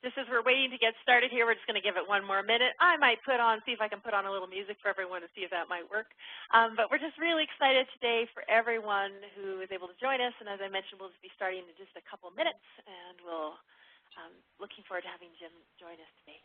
Just as we're waiting to get started here, we're just going to give it one more minute. I might see if I can put on a little music for everyone to see if that might work. But we're just really excited today for everyone who is able to join us. And as I mentioned, we'll just be starting in just a couple minutes, and we'll looking forward to having Jim join us today.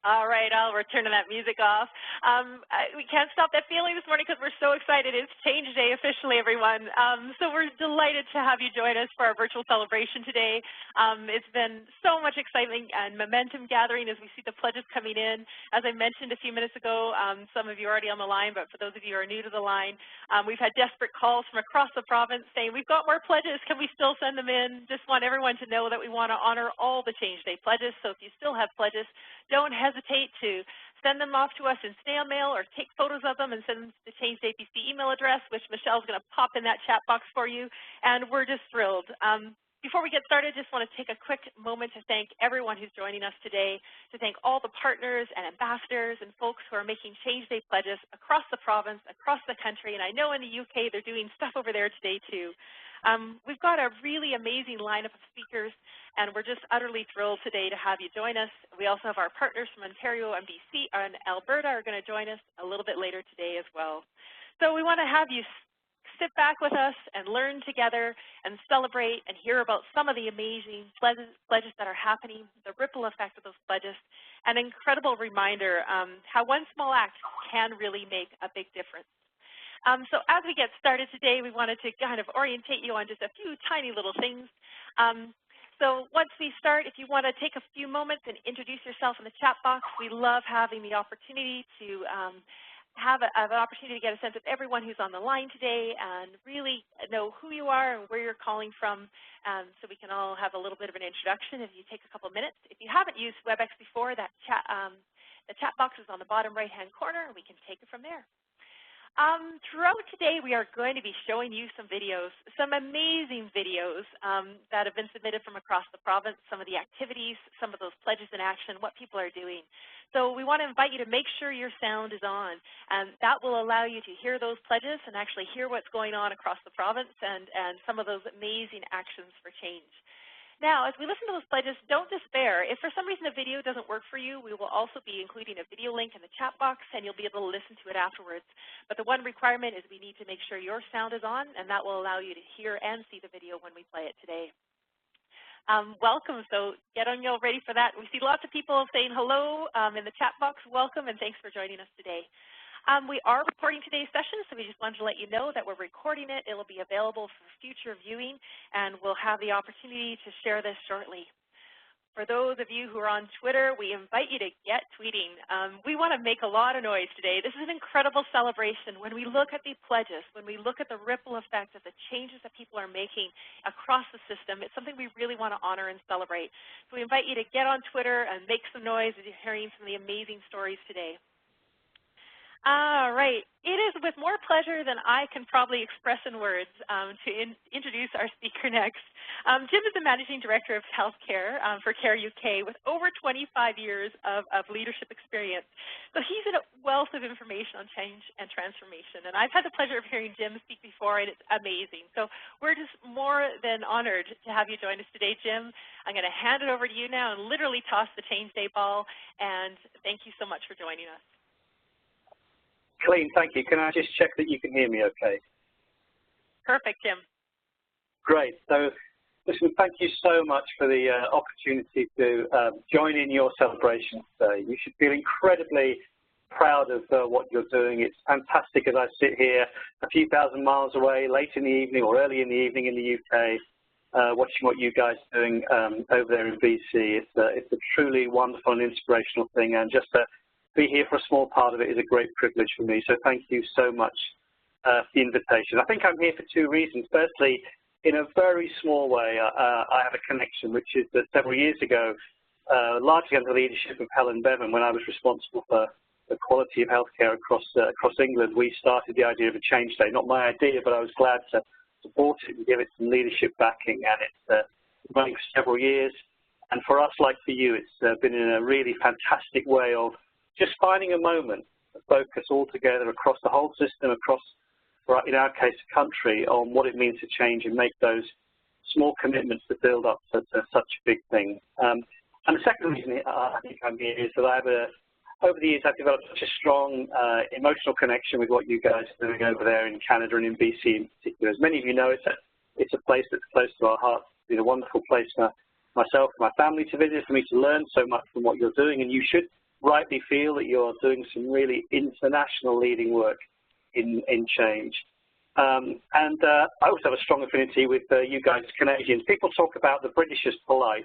All right, I'll return to that music off. We can't stop that feeling this morning because we're so excited. It's Change Day officially, everyone. So we're delighted to have you join us for our virtual celebration today. It's been so much excitement and momentum gathering as we see the pledges coming in. As I mentioned a few minutes ago, some of you are already on the line, but for those of you who are new to the line, we've had desperate calls from across the province saying, we've got more pledges, can we still send them in? Just want everyone to know that we want to honor all the Change Day pledges, so if you still have pledges, don't hesitate to send them off to us in snail mail or take photos of them and send them to the Change Day BC email address, which Michelle's going to pop in that chat box for you, and we're just thrilled. Before we get started, just want to take a quick moment to thank everyone who's joining us today, to thank all the partners and ambassadors and folks who are making Change Day pledges across the province, across the country, and I know in the UK they're doing stuff over there today too. We've got a really amazing lineup of speakers, and we're just utterly thrilled today to have you join us. We also have our partners from Ontario and BC and Alberta are going to join us a little bit later today as well. So we want to have you sit back with us and learn together and celebrate and hear about some of the amazing pledges that are happening, the ripple effect of those pledges, an incredible reminder how one small act can really make a big difference. So as we get started today, we wanted to kind of orientate you on just a few tiny little things. So once we start, if you want to take a few moments and introduce yourself in the chat box, we love having the opportunity to have an opportunity to get a sense of everyone who's on the line today and really know who you are and where you're calling from, so we can all have a little bit of an introduction if you take a couple minutes. If you haven't used WebEx before, that the chat box is on the bottom right-hand corner, and we can take it from there. Throughout today, we are going to be showing you some videos, some amazing videos that have been submitted from across the province, some of the activities, some of those pledges in action, what people are doing. So we want to invite you to make sure your sound is on, and that will allow you to hear those pledges and actually hear what's going on across the province and some of those amazing actions for change. Now, as we listen to those pledges, don't despair. If for some reason a video doesn't work for you, we will also be including a video link in the chat box, and you'll be able to listen to it afterwards. But the one requirement is we need to make sure your sound is on, and that will allow you to hear and see the video when we play it today. Welcome, so get on y'all ready for that. We see lots of people saying hello in the chat box. Welcome, and thanks for joining us today. We are recording today's session, so we just wanted to let you know that we're recording it. It will be available for future viewing, and we'll have the opportunity to share this shortly. For those of you who are on Twitter, we invite you to get tweeting. We want to make a lot of noise today. This is an incredible celebration. When we look at the pledges, when we look at the ripple effect of the changes that people are making across the system, it's something we really want to honor and celebrate. So we invite you to get on Twitter and make some noise as you're hearing some of the amazing stories today. All right. It is with more pleasure than I can probably express in words to introduce our speaker next. Jim is the Managing Director of Healthcare for Kerry UK with over 25 years of leadership experience. So he's a wealth of information on change and transformation. And I've had the pleasure of hearing Jim speak before, and it's amazing. So we're just more than honored to have you join us today, Jim. I'm going to hand it over to you now and literally toss the Change Day ball. And thank you so much for joining us. Colleen, thank you. Can I just check that you can hear me okay? Perfect, Jim. Great. So, listen, thank you so much for the opportunity to join in your celebration today. You should feel incredibly proud of what you're doing. It's fantastic as I sit here a few thousand miles away, late in the evening or early in the evening in the UK, watching what you guys are doing over there in BC. It's a truly wonderful and inspirational thing, and just to be here for a small part of it is a great privilege for me. So thank you so much for the invitation. I think I'm here for two reasons. Firstly, in a very small way, I have a connection, which is that several years ago, largely under the leadership of Helen Bevan, when I was responsible for the quality of healthcare across England, we started the idea of a change day. Not my idea, but I was glad to support it and give it some leadership backing, and it's running for several years. And for us, like for you, it's been in a really fantastic way of just finding a moment to focus all together across the whole system, across, in our case, the country, on what it means to change and make those small commitments to build up to such a big thing. And the second reason I think I'm here is that over the years, I've developed such a strong emotional connection with what you guys are doing over there in Canada and in BC in particular. As many of you know, it's a place that's close to our hearts. It's been a wonderful place for myself and my family to visit, for me to learn so much from what you're doing, and you should rightly feel that you're doing some really international leading work in change. I also have a strong affinity with you guys Canadians. People talk about the British as polite.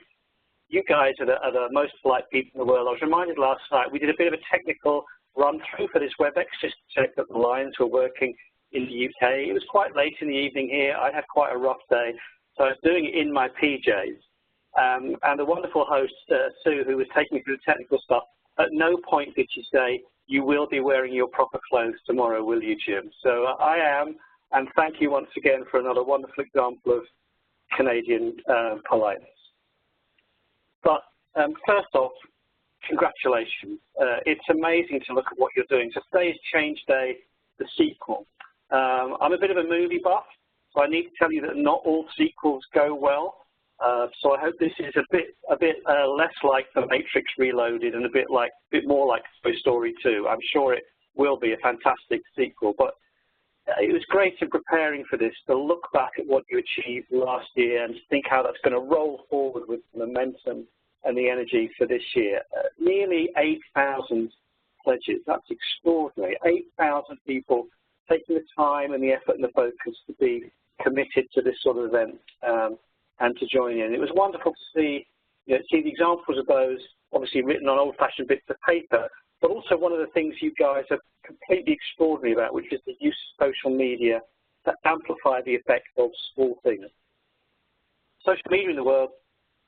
You guys are the most polite people in the world. I was reminded last night, we did a bit of a technical run-through for this WebEx just to check that the lines were working in the UK. It was quite late in the evening here. I had quite a rough day, so I was doing it in my PJs. And the wonderful host, Sue, who was taking me through the technical stuff, at no point did she say, you will be wearing your proper clothes tomorrow, will you, Jim? So I am, and thank you once again for another wonderful example of Canadian politeness. But first off, congratulations. It's amazing to look at what you're doing. So today's Change Day, the sequel. I'm a bit of a movie buff, so I need to tell you that not all sequels go well. So I hope this is a bit less like The Matrix Reloaded and a bit more like Toy Story 2. I'm sure it will be a fantastic sequel. But it was great in preparing for this to look back at what you achieved last year and think how that's going to roll forward with the momentum and the energy for this year. Nearly 8,000 pledges. That's extraordinary. 8,000 people taking the time and the effort and the focus to be committed to this sort of event. And to join in. It was wonderful to see the examples of those, obviously written on old-fashioned bits of paper, but also one of the things you guys are completely extraordinary about, which is the use of social media to amplify the effect of small things. Social media in the world,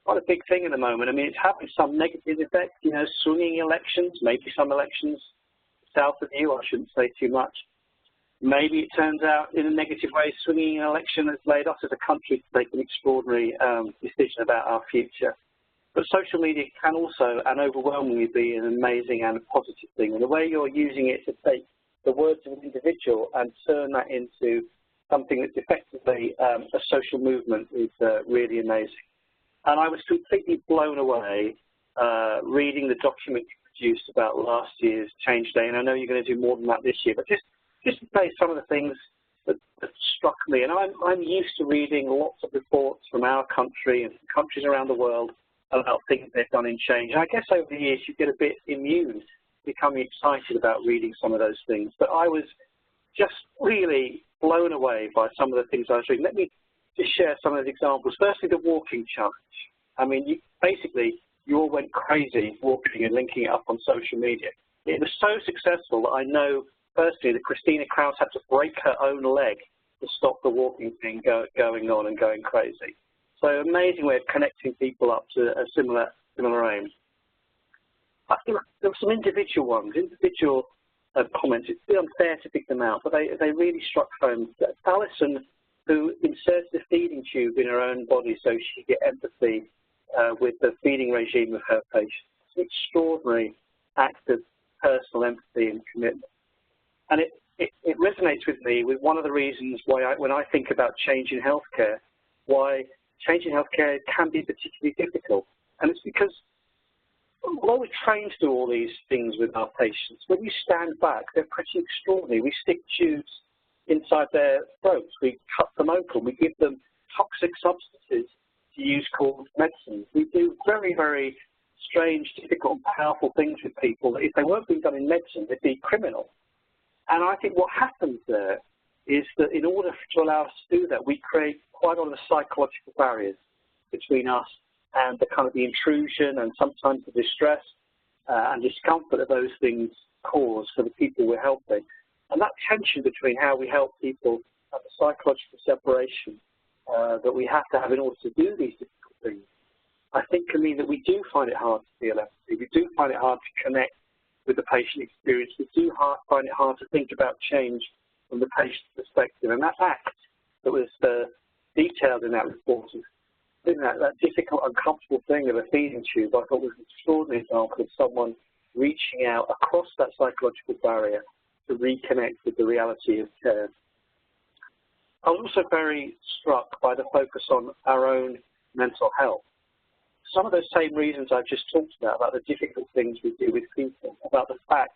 quite a big thing at the moment. I mean, it's having some negative effect, swinging elections, maybe some elections south of you, I shouldn't say too much. Maybe it turns out in a negative way, swinging an election has led us as a country to take an extraordinary decision about our future. But social media can also and overwhelmingly be an amazing and positive thing. And the way you're using it to take the words of an individual and turn that into something that's effectively a social movement is really amazing. And I was completely blown away reading the document you produced about last year's Change Day. And I know you're going to do more than that this year, but just to say some of the things that struck me, and I'm used to reading lots of reports from our country and countries around the world about things they've done in change. And I guess over the years you get a bit immune, becoming excited about reading some of those things. But I was just really blown away by some of the things I was reading. Let me just share some of the examples. Firstly, the walking challenge. I mean, you all went crazy walking and linking it up on social media. It was so successful that I know personally that Christina Kraus had to break her own leg to stop the walking thing going on and going crazy. So amazing way of connecting people up to a similar aim. I think there were some individual ones, individual comments. It's a bit unfair to pick them out, but they really struck home. Alison, who inserted a feeding tube in her own body so she could get empathy with the feeding regime of her patients. It's an extraordinary act of personal empathy and commitment. And it resonates with me with one of the reasons why when I think about change in healthcare, why change in healthcare can be particularly difficult. And it's because although we're trained to do all these things with our patients, when you stand back, they're pretty extraordinary. We stick tubes inside their throats. We cut them open. We give them toxic substances to use called medicines. We do very, very strange, difficult, and powerful things with people that if they weren't being done in medicine, they'd be criminal. And I think what happens there is that in order to allow us to do that, we create quite a lot of psychological barriers between us and the kind of the intrusion and sometimes the distress and discomfort that those things cause for the people we're helping. And that tension between how we help people and the psychological separation that we have to have in order to do these difficult things, I think can mean that we do find it hard to feel empathy. We do find it hard to connect with the patient experience. We do find it hard to think about change from the patient's perspective. And that act that was detailed in that report, that difficult, uncomfortable thing of a feeding tube, I thought was an extraordinary example of someone reaching out across that psychological barrier to reconnect with the reality of care. I was also very struck by the focus on our own mental health. Some of those same reasons I've just talked about the difficult things we do with people, about the fact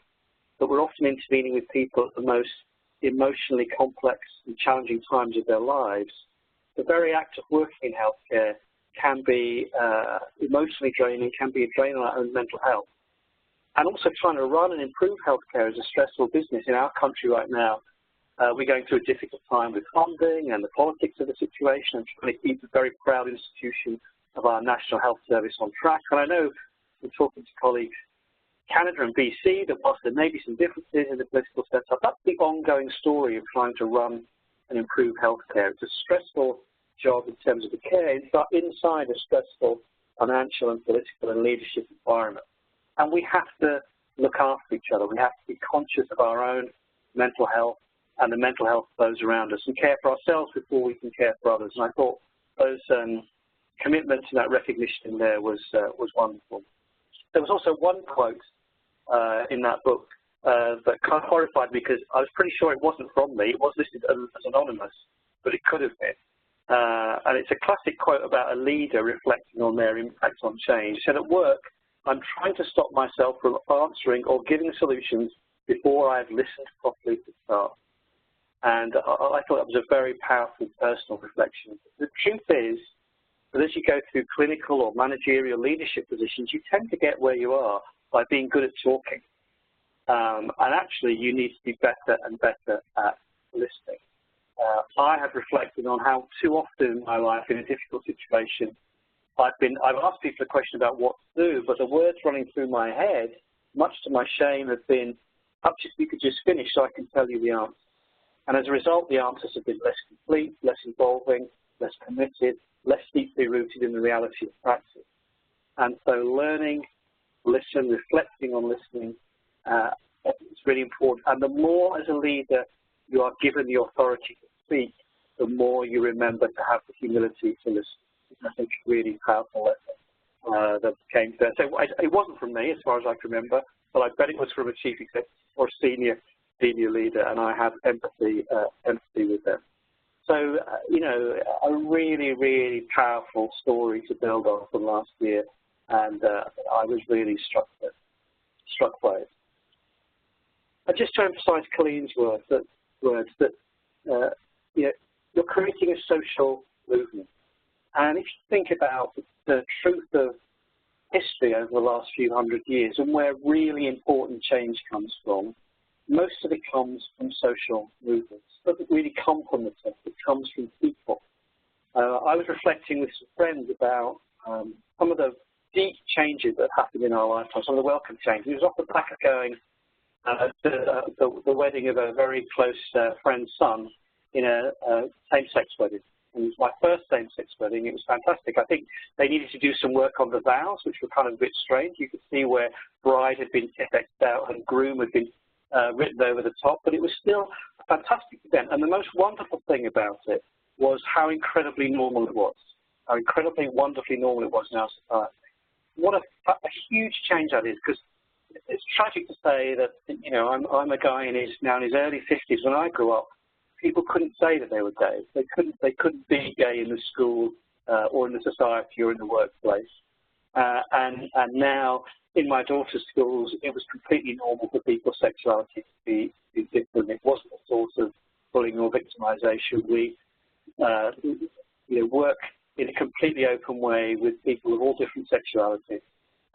that we're often intervening with people at the most emotionally complex and challenging times of their lives. The very act of working in healthcare can be emotionally draining, can be a drain on our own mental health. And also trying to run and improve healthcare is a stressful business in our country right now. We're going through a difficult time with funding and the politics of the situation and trying to keep a very proud institution of our National Health Service on track. And I know from talking to colleagues, Canada and BC, that whilst there may be some differences in the political setup, that's the ongoing story of trying to run and improve healthcare. It's a stressful job in terms of the care inside a stressful financial and political and leadership environment. And we have to look after each other. We have to be conscious of our own mental health and the mental health of those around us and care for ourselves before we can care for others. And I thought those commitments and that recognition there was wonderful. There was also one quote in that book that kind of horrified me because I was pretty sure it wasn't from me. It was listed as anonymous, but it could have been. And it's a classic quote about a leader reflecting on their impact on change. It said, "At work, I'm trying to stop myself from answering or giving solutions before I've listened properly to start." And I thought that was a very powerful personal reflection. The truth is that as you go through clinical or managerial leadership positions, you tend to get where you are by being good at talking. And actually, you need to be better and better at listening. I have reflected on how too often in my life, in a difficult situation, I've asked people a question about what to do, but the words running through my head, much to my shame, have been, perhaps if you could just finish so I can tell you the answer. And as a result, the answers have been less complete, less involving, less committed, less deeply rooted in the reality of practice. And so learning, reflecting on listening is really important. And the more as a leader you are given the authority to speak, the more you remember to have the humility to listen. I think it's a really powerful lesson that came there. So it wasn't from me as far as I can remember, but I bet it was from a chief executive or a senior leader, and I have empathy with them. So, you know, a really, really powerful story to build on from last year, and I was really struck by it. And just to emphasize Colleen's words that you know, you're creating a social movement. And if you think about the truth of history over the last few hundred years and where really important change comes from, most of it comes from social movements. It doesn't really come from the top, it comes from people. I was reflecting with some friends about some of the deep changes that happened in our lifetime, some of the welcome changes. It was off the back of going to the wedding of a very close friend's son in a same-sex wedding. It was my first same-sex wedding. It was fantastic. I think they needed to do some work on the vows, which were kind of a bit strange. You could see where bride had been decked out and groom had been written over the top, but it was still a fantastic event. And the most wonderful thing about it was how incredibly normal it was, how incredibly wonderfully normal it was in our society. What a huge change that is, because it's tragic to say that, you know, I'm a guy now in his early 50s. When I grew up, people couldn't say that they were gay. They couldn't be gay in the school or in the society or in the workplace. And now in my daughter's schools, it was completely normal for people's sexuality to be different. It wasn't a source of bullying or victimization. We work in a completely open way with people of all different sexualities,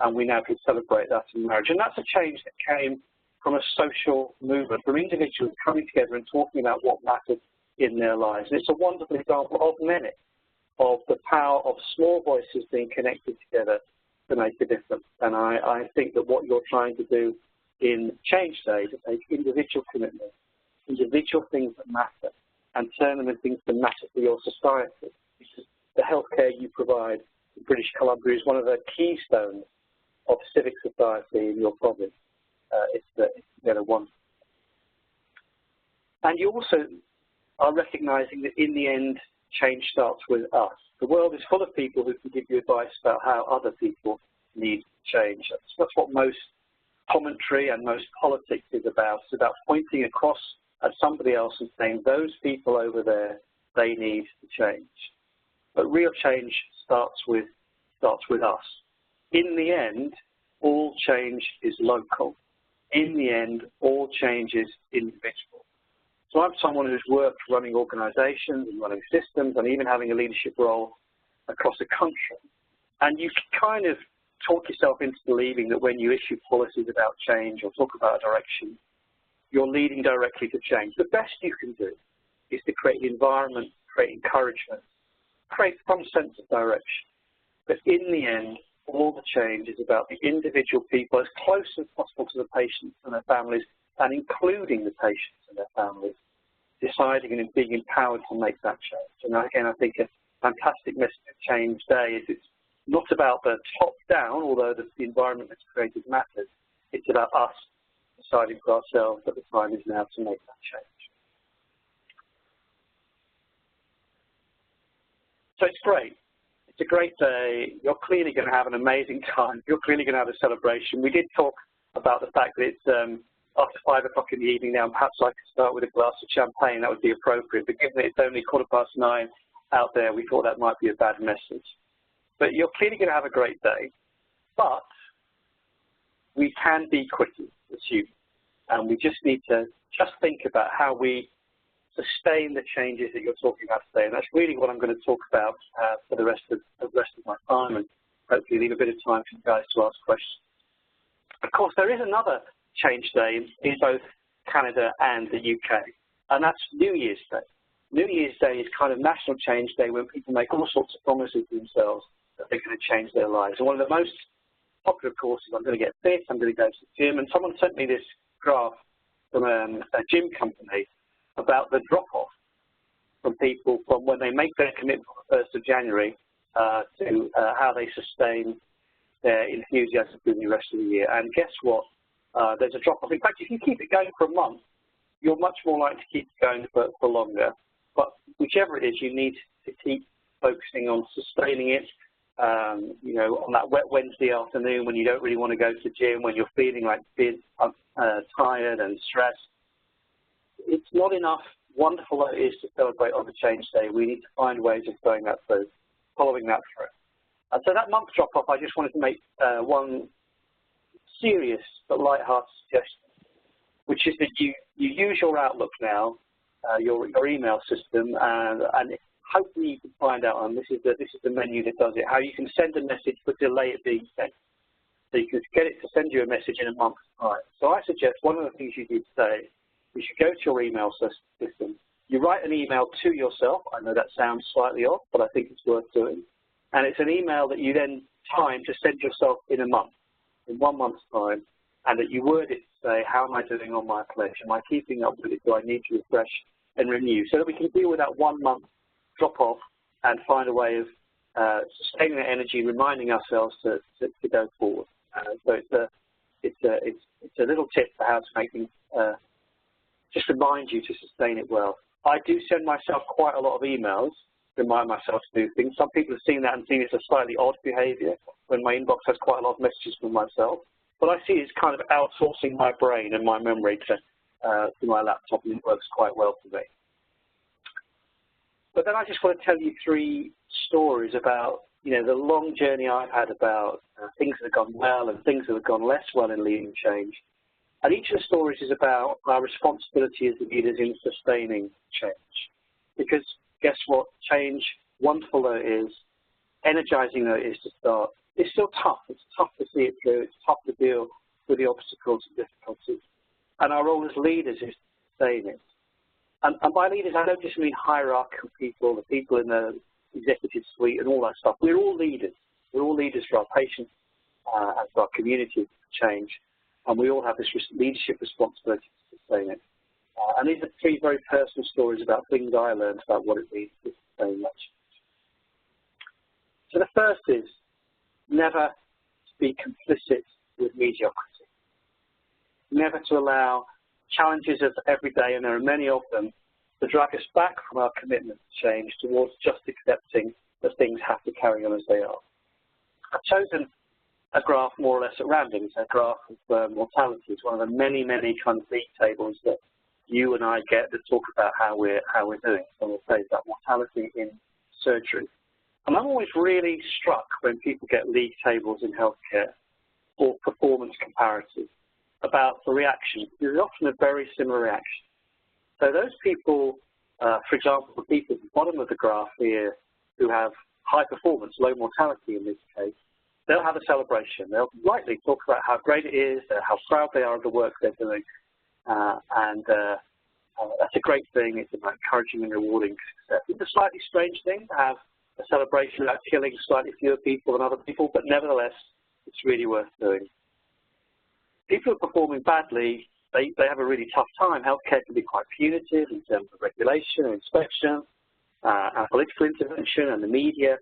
and we now can celebrate that in marriage. And that's a change that came from a social movement, from individuals coming together and talking about what matters in their lives. And it's a wonderful example of many, of the power of small voices being connected together to make a difference. And I think that what you're trying to do in Change Day, to take individual commitments, individual things that matter, and turn them into things that matter for your society. Because the healthcare you provide in British Columbia is one of the keystones of civic society in your province. It's one. And you also are recognizing that in the end, change starts with us. The world is full of people who can give you advice about how other people need change. That's what most commentary and most politics is about. It's about pointing across at somebody else and saying, those people over there, they need to change. But real change starts with us. In the end, all change is local. In the end, all change is individual. So I'm someone who's worked running organizations and running systems and even having a leadership role across the country. And you can kind of talk yourself into believing that when you issue policies about change or talk about a direction, you're leading directly to change. The best you can do is to create the environment, create encouragement, create some sense of direction. But in the end, all the change is about the individual people as close as possible to the patients and their families, and including the patients and their families, deciding and being empowered to make that change. And again, I think a fantastic message of Change Day is it's not about the top down, although the environment that's created matters. It's about us deciding for ourselves that the time is now to make that change. So it's great. It's a great day. You're clearly going to have an amazing time. You're clearly going to have a celebration. We did talk about the fact that it's after 5 o'clock in the evening now, and perhaps I could start with a glass of champagne. That would be appropriate. But given that it's only 9:15 out there, we thought that might be a bad message. But you're clearly going to have a great day. But we can be quitters as humans, and we just need to think about how we sustain the changes that you're talking about today. And that's really what I'm going to talk about for the rest of my time, and hopefully leave a bit of time for you guys to ask questions. Of course, there is another Change Day in both Canada and the UK, and that's New Year's Day. New Year's Day is kind of National Change Day when people make all sorts of promises to themselves that they're going to change their lives. And one of the most popular courses, I'm going to get fit, I'm going to go to the gym, and someone sent me this graph from a gym company about the drop-off from people from when they make their commitment on the 1st of January to how they sustain their enthusiasm through the rest of the year. And guess what? There's a drop-off. In fact, if you keep it going for a month, you're much more likely to keep it going for longer. But whichever it is, you need to keep focusing on sustaining it. You know, on that wet Wednesday afternoon when you don't really want to go to the gym, when you're feeling like tired and stressed. It's not enough, wonderful though it is, to celebrate on the Change Day. We need to find ways of going that through, following that through. And so that month drop-off, I just wanted to make one serious but light-hearted suggestion, which is that you use your Outlook now, your email system, and hopefully you can find out, and this is the menu that does it, how you can send a message but delay it being sent. So you can get it to send you a message in a month's time. So I suggest one of the things you do today is you go to your email system, you write an email to yourself. I know that sounds slightly odd, but I think it's worth doing. And it's an email that you then time to send yourself in a month, in 1 month's time, and that you word it to say, how am I doing on my pledge? Am I keeping up with it? Do I need to refresh and renew? So that we can deal with that 1 month drop-off and find a way of sustaining that energy, reminding ourselves to go forward. So it's a little tip for how to make things just remind you to sustain it well. I do send myself quite a lot of emails, remind myself to do things. Some people have seen that and seen it as a slightly odd behavior when my inbox has quite a lot of messages from myself. But I see it as kind of outsourcing my brain and my memory to my laptop, and it works quite well for me. But then I just want to tell you 3 stories about, the long journey I've had about things that have gone well and things that have gone less well in leading change. And each of the stories is about our responsibility as leaders in sustaining change. Because guess what? Change, wonderful though it is, energizing though it is to start, it's still tough. It's tough to see it through. It's tough to deal with the obstacles and difficulties. And our role as leaders is to sustain it. And by leaders, I don't just mean hierarchical people, the people in the executive suite and all that stuff. We're all leaders. We're all leaders for our patients and for our community of change. And we all have this leadership responsibility to sustain it. And these are 3 very personal stories about things I learned about what it means to sustain that change. So the first is never to be complicit with mediocrity. Never to allow challenges of every day, and there are many of them, to drag us back from our commitment to change towards just accepting that things have to carry on as they are. I've chosen a graph more or less at random. It's a graph of mortality. It's one of the many, many kind of league tables that you and I get that talk about how we're doing. So we'll say that mortality in surgery. And I'm always really struck when people get league tables in healthcare or performance comparatives about the reaction. There's often a very similar reaction. So those people, for example, the people at the bottom of the graph here who have high performance, low mortality in this case, they'll have a celebration. They'll likely talk about how great it is, how proud they are of the work they're doing, and that's a great thing. It's about encouraging and rewarding success. It's a slightly strange thing to have a celebration about killing slightly fewer people than other people, but nevertheless, it's really worth doing. People who are performing badly, they have a really tough time. Healthcare can be quite punitive in terms of regulation and inspection, and political intervention and the media,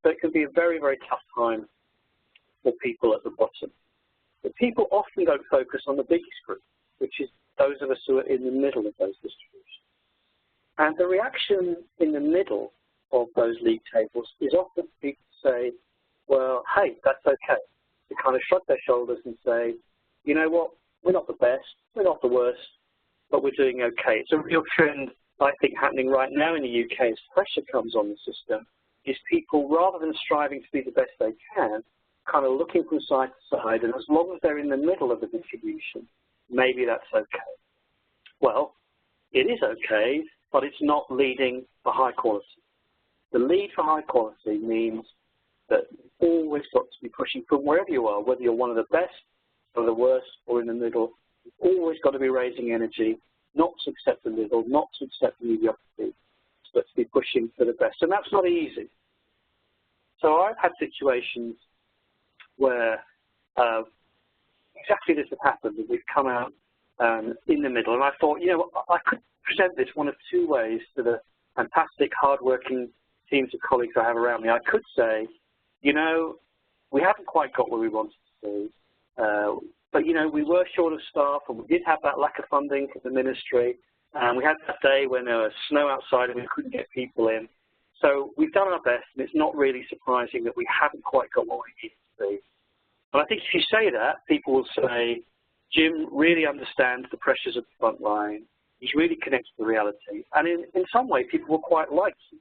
so it can be a very, very tough time for people at the bottom. But people often don't focus on the biggest group, which is those of us who are in the middle of those distributions. And the reaction in the middle of those league tables is often people say, well, hey, that's okay. They kind of shrug their shoulders and say, you know what, we're not the best, we're not the worst, but we're doing okay. It's a real trend, I think, happening right now in the UK as pressure comes on the system, is people, rather than striving to be the best they can, kind of looking from side to side, and as long as they're in the middle of the distribution, maybe that's okay. Well, it is okay, but it's not leading for high quality. The lead for high quality means that you've always got to be pushing from wherever you are, whether you're one of the best or the worst or in the middle, you've always got to be raising energy, not to accept the middle, not to accept the mediocrity, but to be pushing for the best. And that's not easy. So I've had situations where exactly this has happened, and we've come out in the middle. And I thought, you know, I could present this one of 2 ways to the fantastic, hard-working teams of colleagues I have around me. I could say, you know, we haven't quite got where we wanted to be, but, you know, we were short of staff, and we did have that lack of funding from the ministry, and we had that day when there was snow outside and we couldn't get people in. So we've done our best, and it's not really surprising that we haven't quite got what we need to be. But I think if you say that, people will say, Jim really understands the pressures of the front line. He's really connected to the reality. And in some way, people will quite like him.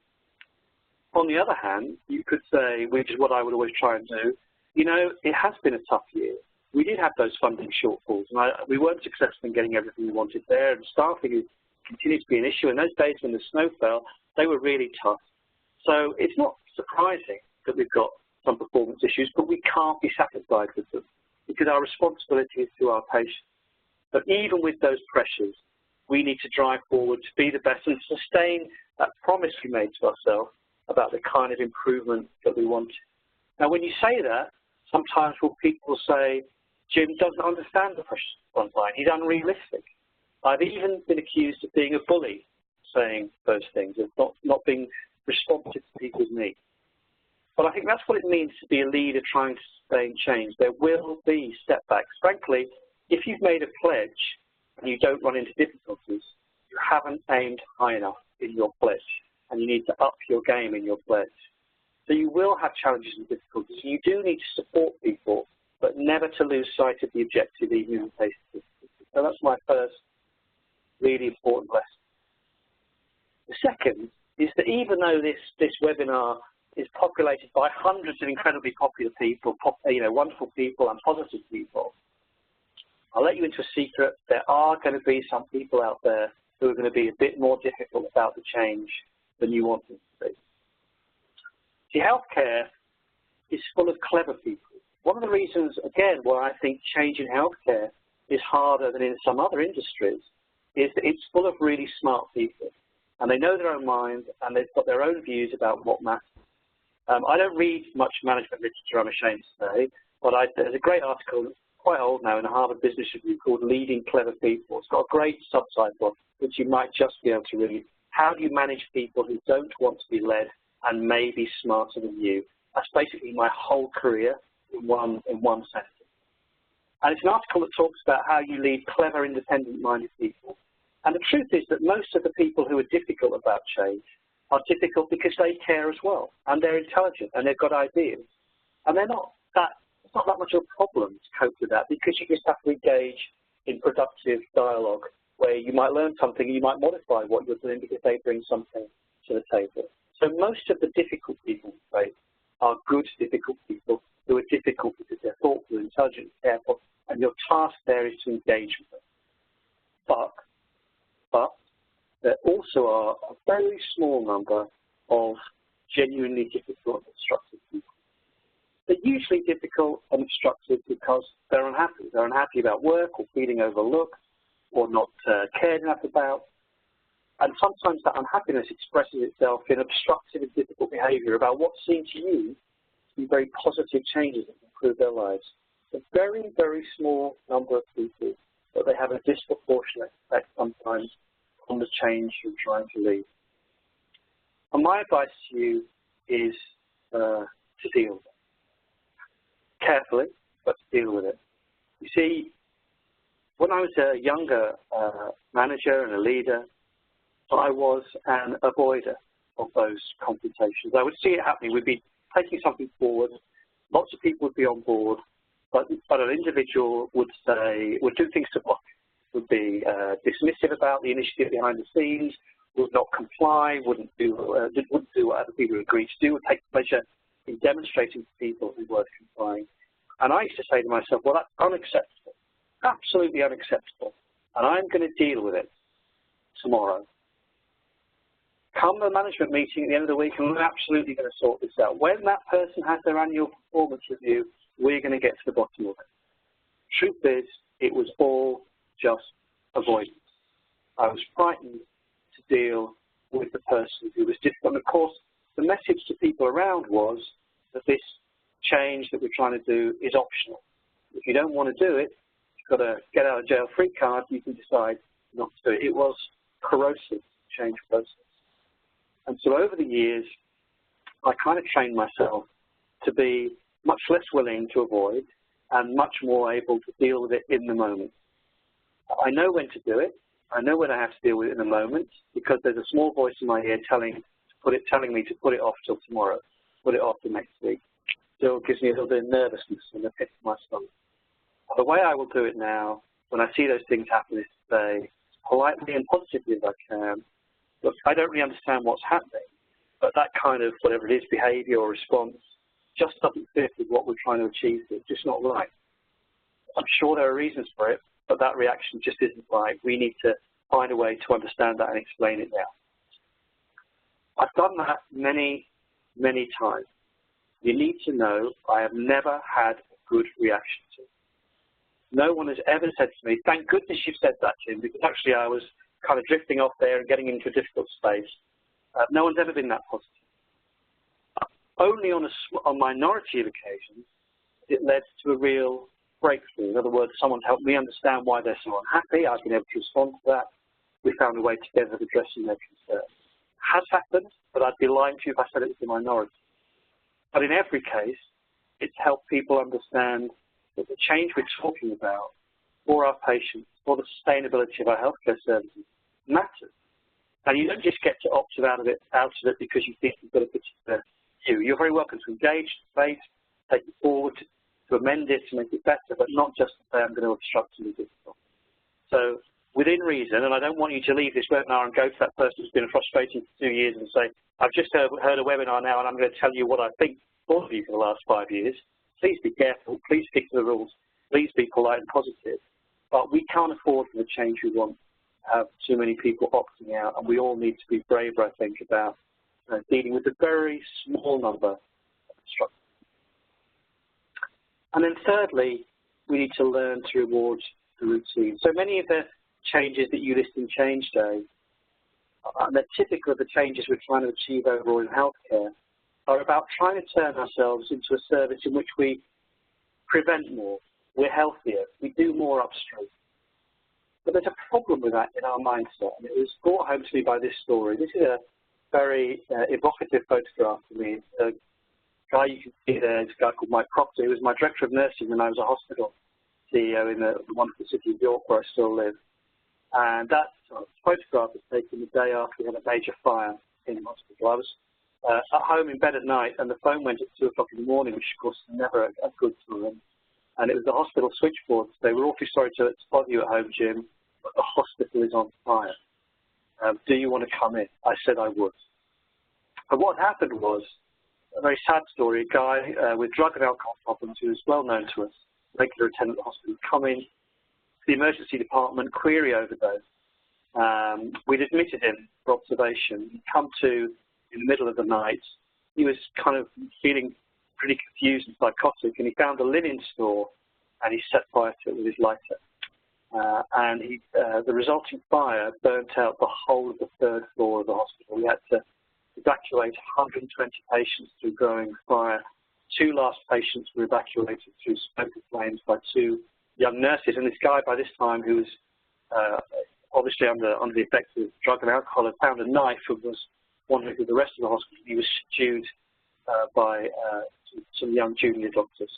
On the other hand, you could say, which is what I would always try and do, you know, it has been a tough year. We did have those funding shortfalls, and we weren't successful in getting everything we wanted there, and staffing continued to be an issue. In those days when the snow fell, they were really tough. So it's not surprising that we've got some performance issues, but we can't be satisfied with them because our responsibility is to our patients. But even with those pressures, we need to drive forward to be the best and sustain that promise we made to ourselves about the kind of improvement that we want. Now, when you say that, sometimes people say, Jim doesn't understand the pressures of the front line. He's unrealistic. I've even been accused of being a bully, saying those things, of not being responsive to people's needs. But I think that's what it means to be a leader trying to sustain change. There will be setbacks. Frankly, if you've made a pledge and you don't run into difficulties, you haven't aimed high enough in your pledge, and you need to up your game in your pledge. So you will have challenges and difficulties, and you do need to support people, but never to lose sight of the objective even in the face of difficulty. So that's my first really important lesson. The second is that even though this webinar is populated by hundreds of incredibly popular people, wonderful people and positive people, I'll let you into a secret. There are going to be some people out there who are going to be a bit more difficult about the change than you want them to be. See, healthcare is full of clever people. One of the reasons, again, why I think change in healthcare is harder than in some other industries is that it's full of really smart people. And they know their own minds, and they've got their own views about what matters. I don't read much management literature, I'm ashamed to say, but there's a great article, quite old now, in the Harvard Business Review called Leading Clever People. It's got a great subtitle, which you might just be able to read. How do you manage people who don't want to be led and may be smarter than you? That's basically my whole career in one sentence. And it's an article that talks about how you lead clever, independent-minded people. And the truth is that most of the people who are difficult about change are difficult because they care as well, and they're intelligent, and they've got ideas. And it's not that much of a problem to cope with that, because you just have to engage in productive dialogue where you might learn something and you might modify what you're doing because they bring something to the table. So most of the difficult people we face are good, difficult people who are difficult because they're thoughtful, intelligent, careful, and your task there is to engage with them. But there also are a very small number of genuinely difficult and obstructive people. They're usually difficult and obstructive because they're unhappy. They're unhappy about work or feeling overlooked or not cared enough about. And sometimes that unhappiness expresses itself in obstructive and difficult behavior about what seem to you to be very positive changes that improve their lives. A very, very small number of people, but they have a disproportionate effect sometimes on the change you're trying to lead. And my advice to you is to deal with it. Carefully, but to deal with it. You see, when I was a younger manager and a leader, I was an avoider of those confrontations. I would see it happening. We'd be taking something forward. Lots of people would be on board, but an individual would do things to block, would be dismissive about the initiative behind the scenes, would not comply, wouldn't do what other people agreed to do, would take pleasure in demonstrating to people who weren't complying. And I used to say to myself, well, that's unacceptable, absolutely unacceptable, and I'm going to deal with it tomorrow. Come the management meeting at the end of the week, and we're absolutely going to sort this out. When that person has their annual performance review, we're going to get to the bottom of it. Truth is, it was all just avoidance. I was frightened to deal with the person who was difficult. And of course, the message to people around was that this change that we're trying to do is optional. If you don't want to do it, you've got a get out of jail free card, you can decide not to do it. It was corrosive change process. And so over the years, I kind of trained myself to be much less willing to avoid and much more able to deal with it in the moment. I know when to do it. I know when I have to deal with it in the moment, because there's a small voice in my ear telling me to put it off till tomorrow, put it off till next week. Still gives me a little bit of nervousness in the pit of my stomach. The way I will do it now, when I see those things happen, is to say, as politely and positively as I can, look, I don't really understand what's happening, but that kind of, whatever it is, behavior or response, just doesn't fit with what we're trying to achieve. It's just not right. I'm sure there are reasons for it, but that reaction just isn't right. We need to find a way to understand that and explain it now. I've done that many, many times. You need to know I have never had a good reaction to it. No one has ever said to me, thank goodness you've said that, Jim, because actually I was kind of drifting off there and getting into a difficult space. No one's ever been that positive. Only on a minority of occasions it led to a real breakthrough. In other words, someone's helped me understand why they're so unhappy. I've been able to respond to that. We found a way together of addressing their concerns. It has happened, but I'd be lying to you if I said it was the minority. But in every case, it's helped people understand that the change we're talking about for our patients, for the sustainability of our healthcare services matters. And you don't just get to opt out of it because you think you've got a particular view. You're very welcome to engage, debate, take it forward, to amend it, to make it better, but not just to say I'm going to obstruct and be difficult. So within reason, and I don't want you to leave this webinar and go to that person who's been frustrated for 2 years and say, I've just heard a webinar now and I'm going to tell you what I think all of you for the last 5 years. Please be careful, please stick to the rules, please be polite and positive. But we can't afford for the change we want to have too many people opting out, and we all need to be braver, I think, about dealing with a very small number of obstructions. And then thirdly, we need to learn to reward the routine. So many of the changes that you list in Change Day, they're typical of the changes we're trying to achieve overall in healthcare, are about trying to turn ourselves into a service in which we prevent more, we're healthier, we do more upstream. But there's a problem with that in our mindset, and it was brought home to me by this story. This is a very evocative photograph for me. A guy you can see there is a guy called Mike Proctor. He was my director of nursing when I was a hospital CEO in the wonderful city of York, where I still live. And that photograph was taken the day after we had a major fire in the hospital. I was at home in bed at night, and the phone went at 2 o'clock in the morning, which of course is never a good time. And it was the hospital switchboard to say, we're awfully sorry to bother you at home, Jim, but the hospital is on fire. Do you want to come in? I said I would. And what happened was a very sad story. A guy with drug and alcohol problems who was well known to us, regular attendant at the hospital, come in to the emergency department, query overdose. We'd admitted him for observation. He'd come to in the middle of the night. He was kind of feeling pretty confused and psychotic, and he found a linen store and he set fire to it with his lighter. And the resulting fire burnt out the whole of the 3rd floor of the hospital. We had to evacuate 120 patients through growing fire. 2 last patients were evacuated through smoke and flames by 2 young nurses. And this guy, by this time, who was obviously under the effects of drug and alcohol, had found a knife and was wandering through the rest of the hospital. He was subdued by some young junior doctors.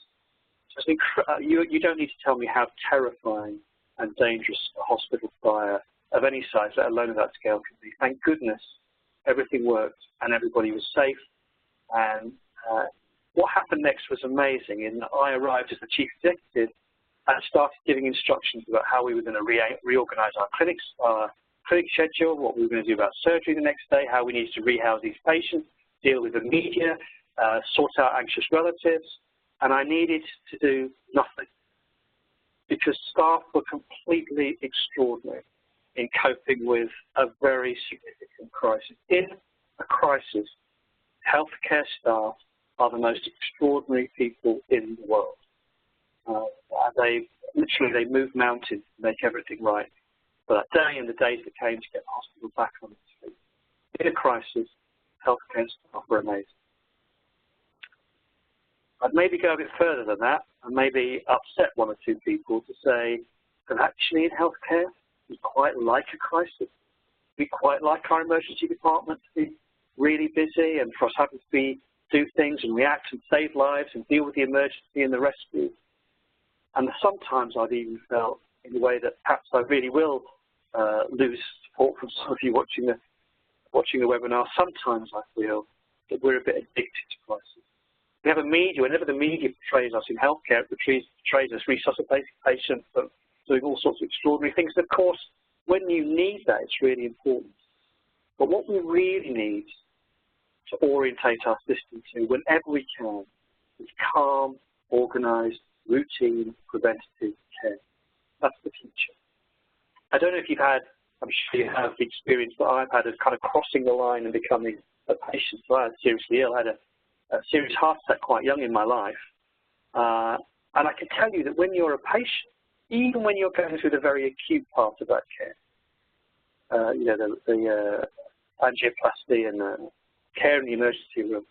So you don't need to tell me how terrifying and dangerous a hospital fire of any size, let alone of that scale, can be. Thank goodness everything worked and everybody was safe. And what happened next was amazing. And I arrived as the chief executive and started giving instructions about how we were going to reorganize our clinics, our clinic schedule, what we were going to do about surgery the next day, how we needed to rehouse these patients, deal with the media, sort out anxious relatives, and I needed to do nothing because staff were completely extraordinary in coping with a very significant crisis. In a crisis, healthcare staff are the most extraordinary people in the world. They move mountains to make everything right for that day and the days that came to get the hospital back on its feet. In a crisis, healthcare staff are amazing. I'd maybe go a bit further than that and maybe upset 1 or 2 people to say that actually in healthcare, we quite like a crisis. We quite like our emergency department to be really busy and for us having to do things and react and save lives and deal with the emergency and the rescue. And sometimes I've even felt in a way that perhaps I really will lose support from some of you watching the webinar. Sometimes I feel that we're a bit addicted to crisis. We have a media, whenever the media portrays us in healthcare, it portrays us resuscitating patients and doing all sorts of extraordinary things. And of course, when you need that, it's really important. But what we really need to orientate our system to, whenever we can, is calm, organized, routine, preventative care. That's the future. I don't know if you've had, I'm sure you have the experience that I've had of kind of crossing the line and becoming a patient. So I was seriously ill. I had a serious heart attack quite young in my life. And I can tell you that when you're a patient, even when you're going through the very acute part of that care, you know, the angioplasty and the care in the emergency room,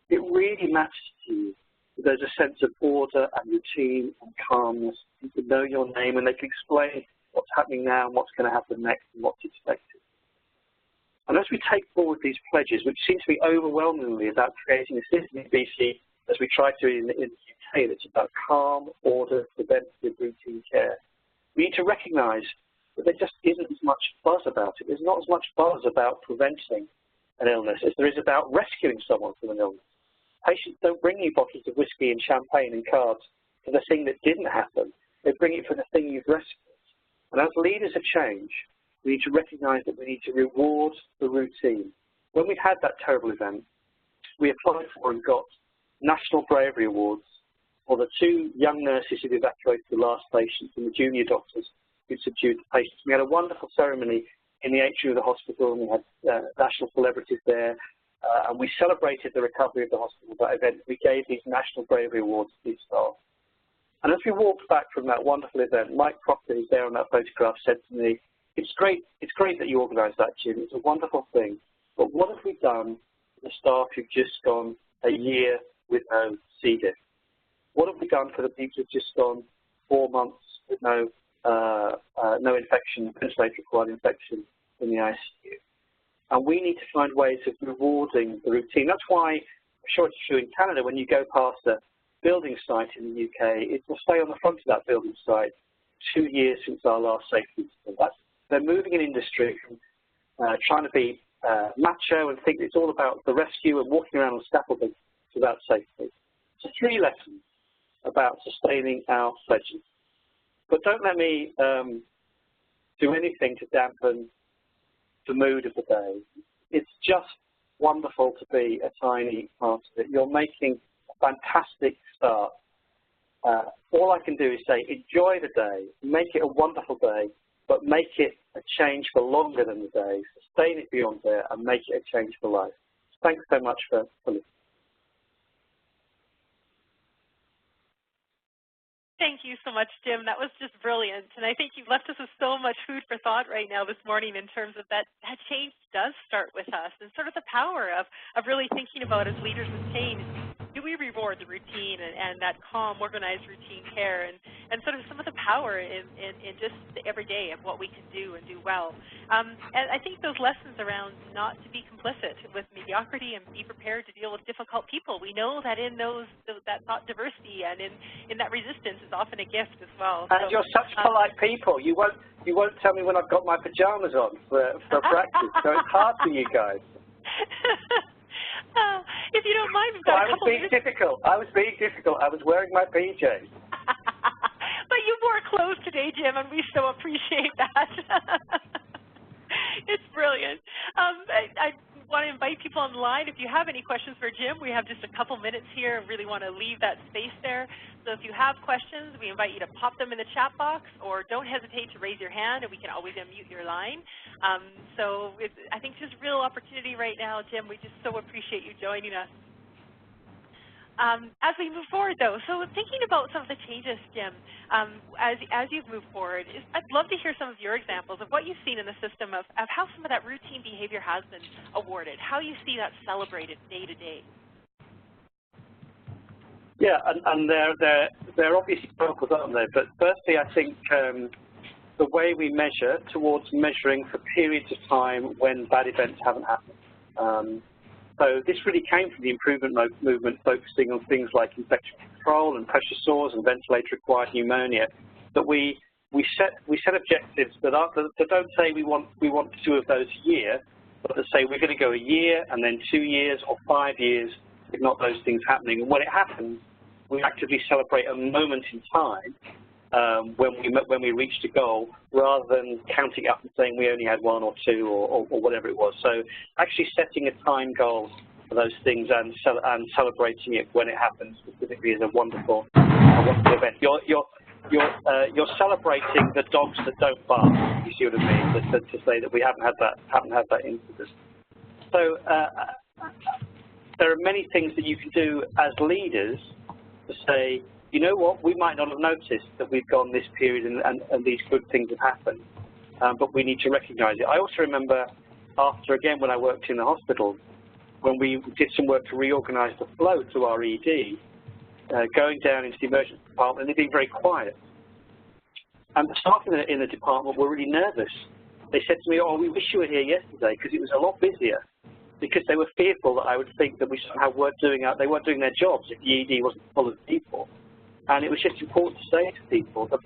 it really matters to you. There's a sense of order and routine and calmness. People know your name and they can explain what's happening now and what's going to happen next and what's expected. And as we take forward these pledges, which seem to be overwhelmingly about creating a system in BC, as we try to in the UK, that's about calm, order, preventative, routine care, We need to recognize that there just isn't as much buzz about it. There's not as much buzz about preventing an illness as there is about rescuing someone from an illness. Patients don't bring you bottles of whiskey and champagne and cards for the thing that didn't happen. They bring it for the thing you've rescued. And as leaders of change, we need to recognize that we need to reward the routine. When we had that terrible event, we applied for and got National Bravery Awards for the 2 young nurses who evacuated the last patients and the junior doctors who subdued the patients. We had a wonderful ceremony in the atrium of the hospital, and we had national celebrities there, and we celebrated the recovery of the hospital, that event. We gave these National Bravery Awards to these staff. And as we walked back from that wonderful event, Mike Proctor, who's there on that photograph, said to me, it's great that you organised that, Jim. It's a wonderful thing. But what have we done for the staff who've just gone a year with no C. diff? What have we done for the people who've just gone 4 months with no infection, ventilator-acquired infection in the ICU? And we need to find ways of rewarding the routine. That's why, I'm sure it's true in Canada, when you go past a building site in the UK, it will say on the front of that building site, 2 years since our last safety incident. They're moving an industry from trying to be macho and think it's all about the rescue and walking around on scaffolding to about safety. So 3 lessons about sustaining our pledges. But don't let me do anything to dampen the mood of the day. It's just wonderful to be a tiny part of it. You're making a fantastic start. All I can do is say, enjoy the day, make it a wonderful day, but make it a change for longer than the day, sustain it beyond there, and make it a change for life. Thanks so much for listening. Thank you so much, Jim. That was just brilliant. And I think you've left us with so much food for thought right now this morning in terms of that change does start with us and sort of the power of really thinking about as leaders of change, do we reward the routine and that calm, organized routine care and sort of some of the power in just the everyday of what we can do and do well. And I think those lessons around not to be complicit with mediocrity and be prepared to deal with difficult people. We know that in that thought diversity and in that resistance is often a gift as well. And so, you're such polite people. You won't tell me when I've got my pajamas on for practice, so it's hard for you guys. If you don't mind, we've got a couple minutes. I was being difficult. I was wearing my PJs. But you wore clothes today, Jim, and we so appreciate that. It's brilliant. I want to invite people on the line. If you have any questions for Jim, we have just a couple minutes here and really want to leave that space there. So if you have questions, we invite you to pop them in the chat box, or don't hesitate to raise your hand, and we can always unmute your line. I think just real opportunity right now, Jim. We just so appreciate you joining us. As we move forward, though, so thinking about some of the changes, Jim, as you've moved forward, I'd love to hear some of your examples of what you've seen in the system of how some of that routine behavior has been awarded, how you see that celebrated day to day. Yeah, and there are obviously examples, aren't there? But firstly, I think the way we measure towards measuring for periods of time when bad events haven't happened. So this really came from the improvement movement, focusing on things like infection control and pressure sores and ventilator-acquired pneumonia. That we set objectives that don't say we want 2 of those a year, but that say we're going to go a year and then 2 years or 5 years, if not those things happening. And when it happens, we actively celebrate a moment in time when we reached a goal, rather than counting up and saying we only had 1 or 2 or whatever it was. So actually setting a time goal for those things and celebrating it when it happens specifically is a wonderful event. You're celebrating the dogs that don't bark. You see what I mean? To say that we haven't had that incident. So there are many things that you can do as leaders to say, you know what, we might not have noticed that we've gone this period and these good things have happened, but we need to recognize it. I also remember after, again, when I worked in the hospital, when we did some work to reorganize the flow to our ED, going down into the emergency department, and they'd been very quiet. And the staff in the department were really nervous. They said to me, oh, we wish you were here yesterday because it was a lot busier, because they were fearful that I would think that we somehow weren't doing their jobs if the ED wasn't full of people. And it was just important to say to people that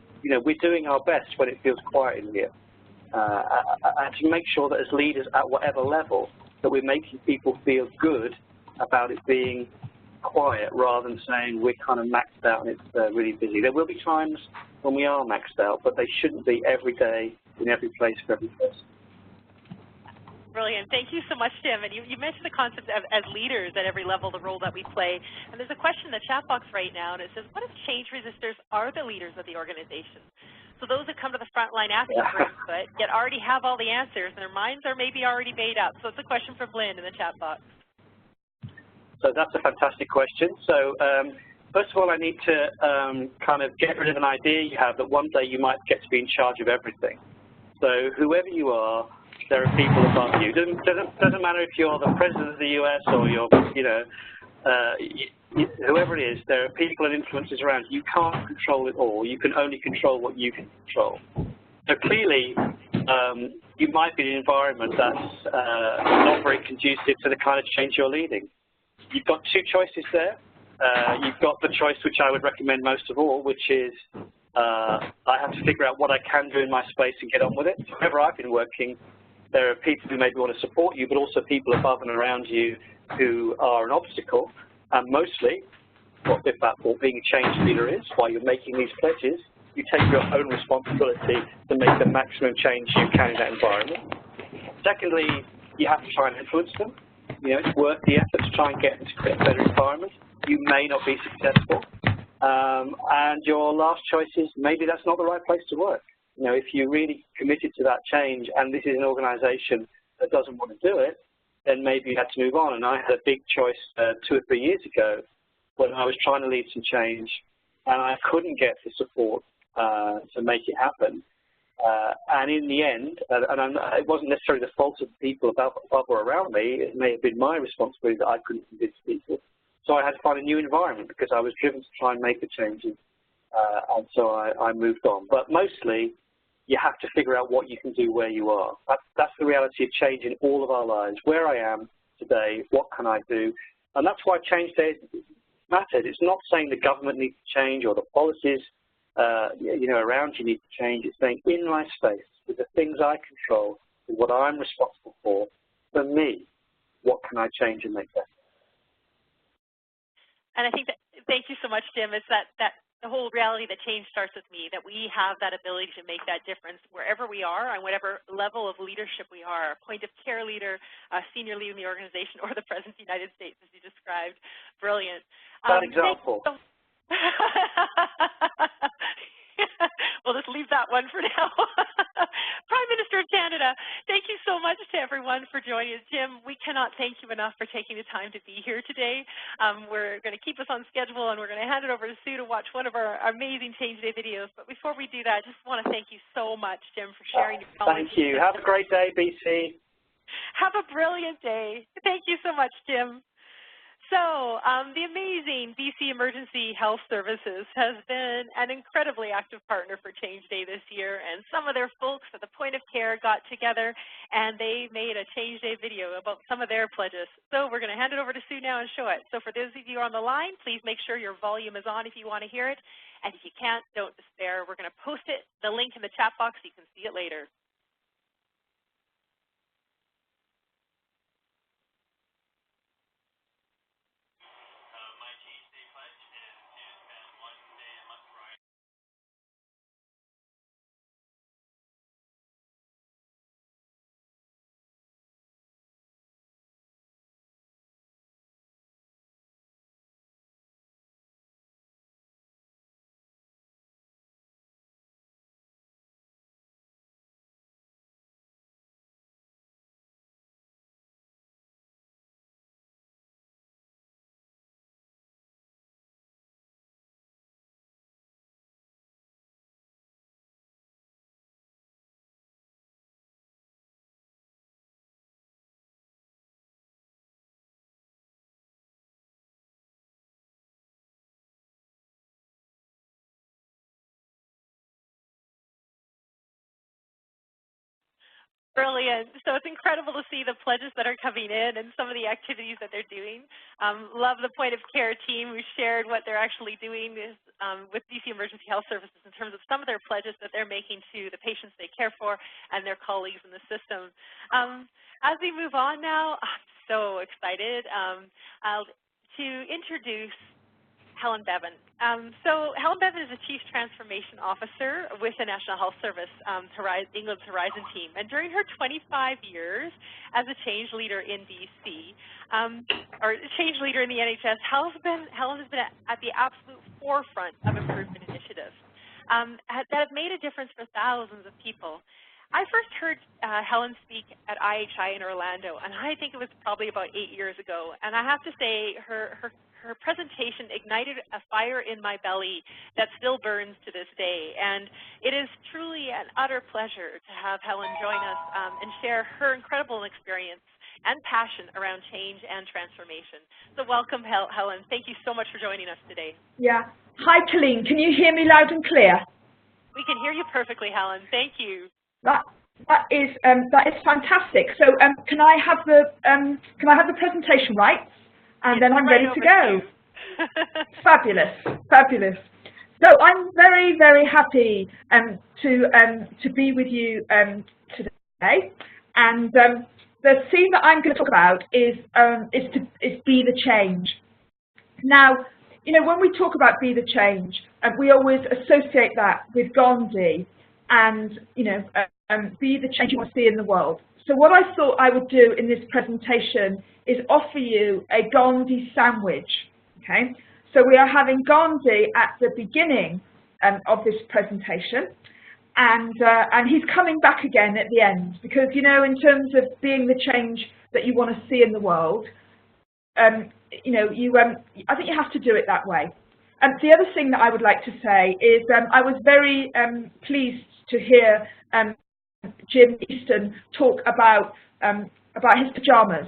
we're doing our best when it feels quiet in here. And to make sure that as leaders at whatever level, that we're making people feel good about it being quiet rather than saying we're kind of maxed out and it's really busy. There will be times when we are maxed out, but they shouldn't be every day in every place for every person. Brilliant. Thank you so much, Tim. And you mentioned the concept of as leaders at every level, the role that we play. And there's a question in the chat box right now, and it says, what if change resistors are the leaders of the organization? So those that come to the front line asking for input, yet already have all the answers, and their minds are maybe already made up. So it's a question from Lynn in the chat box. So that's a fantastic question. So first of all, I need to kind of get rid of an idea you have that one day you might get to be in charge of everything. So whoever you are, there are people above you. Doesn't matter if you're the president of the U.S. or you're, whoever it is, there are people and influences around you. You can't control it all. You can only control what you can control. So clearly, you might be in an environment that's not very conducive to the kind of change you're leading. You've got two choices there. You've got the choice which I would recommend most of all, which is I have to figure out what I can do in my space and get on with it. Wherever I've been working, there are people who maybe want to support you, but also people above and around you who are an obstacle. And mostly, what being a change leader is, while you're making these pledges, you take your own responsibility to make the maximum change you can in that environment. Secondly, you have to try and influence them. It's worth the effort to try and get them to create a better environment. You may not be successful. And your last choice is maybe that's not the right place to work. If you're really committed to that change and this is an organization that doesn't want to do it, then maybe you had to move on. And I had a big choice 2 or 3 years ago when I was trying to lead some change and I couldn't get the support to make it happen. And in the end, it wasn't necessarily the fault of the people above or around me, it may have been my responsibility that I couldn't convince people. So I had to find a new environment because I was driven to try and make the changes, and so I moved on. But mostly, you have to figure out what you can do where you are. That's the reality of change in all of our lives. Where I am today, what can I do? And that's why Change Day matters. It's not saying the government needs to change or the policies around you need to change. It's saying in my space, with the things I control, with what I'm responsible for me, what can I change and make better? And I think that, thank you so much, Jim. It's that the whole reality that change starts with me, that we have that ability to make that difference wherever we are and whatever level of leadership we are, a point of care leader, a senior leader in the organization, or the President of the United States, as you described. Brilliant. That example. We'll just leave that one for now. Prime Minister of Canada, thank you so much to everyone for joining us. Jim, we cannot thank you enough for taking the time to be here today. We're going to keep us on schedule, and we're going to hand it over to Sue to watch one of our amazing Change Day videos. But before we do that, I just want to thank you so much, Jim, for sharing your knowledge. Thank you. Have a great day, BC. Have a brilliant day. Thank you so much, Jim. So the amazing BC Emergency Health Services has been an incredibly active partner for Change Day this year, and some of their folks at the point of care got together and they made a Change Day video about some of their pledges. So we're going to hand it over to Sue now and show it. So for those of you on the line, please make sure your volume is on if you want to hear it, and if you can't, don't despair. We're going to post the link in the chat box so you can see it later. Brilliant. So it's incredible to see the pledges that are coming in and some of the activities that they're doing. Love the point of care team who shared what they're actually doing with BC Emergency Health Services in terms of some of their pledges that they're making to the patients they care for and their colleagues in the system. As we move on now, I'm so excited to introduce Helen Bevan. So Helen Bevan is a Chief Transformation Officer with the National Health Service, England's Horizon team. And during her 25 years as a change leader in BC, or change leader in the NHS, Helen has been at the absolute forefront of improvement initiatives that have made a difference for thousands of people. I first heard Helen speak at IHI in Orlando, and I think it was probably about 8 years ago. And I have to say, her presentation ignited a fire in my belly that still burns to this day. And it is truly an utter pleasure to have Helen join us and share her incredible experience and passion around change and transformation. So welcome, Helen. Thank you so much for joining us today. Yeah. Hi, Colleen. Can you hear me loud and clear? We can hear you perfectly, Helen. Thank you. That is fantastic. So can I have the presentation right? And then I'm ready to go. Fabulous, fabulous. So I'm very, very happy to be with you today. And the theme that I'm going to talk about is be the change. Now, you know, when we talk about be the change, we always associate that with Gandhi and, you know, be the change you want to see in the world. So what I thought I would do in this presentation is offer you a Gandhi sandwich, okay? So we are having Gandhi at the beginning of this presentation, and he's coming back again at the end, because, you know, in terms of being the change that you want to see in the world, you know, I think you have to do it that way. And the other thing that I would like to say is I was very pleased to hear Jim Easton talk about his pajamas,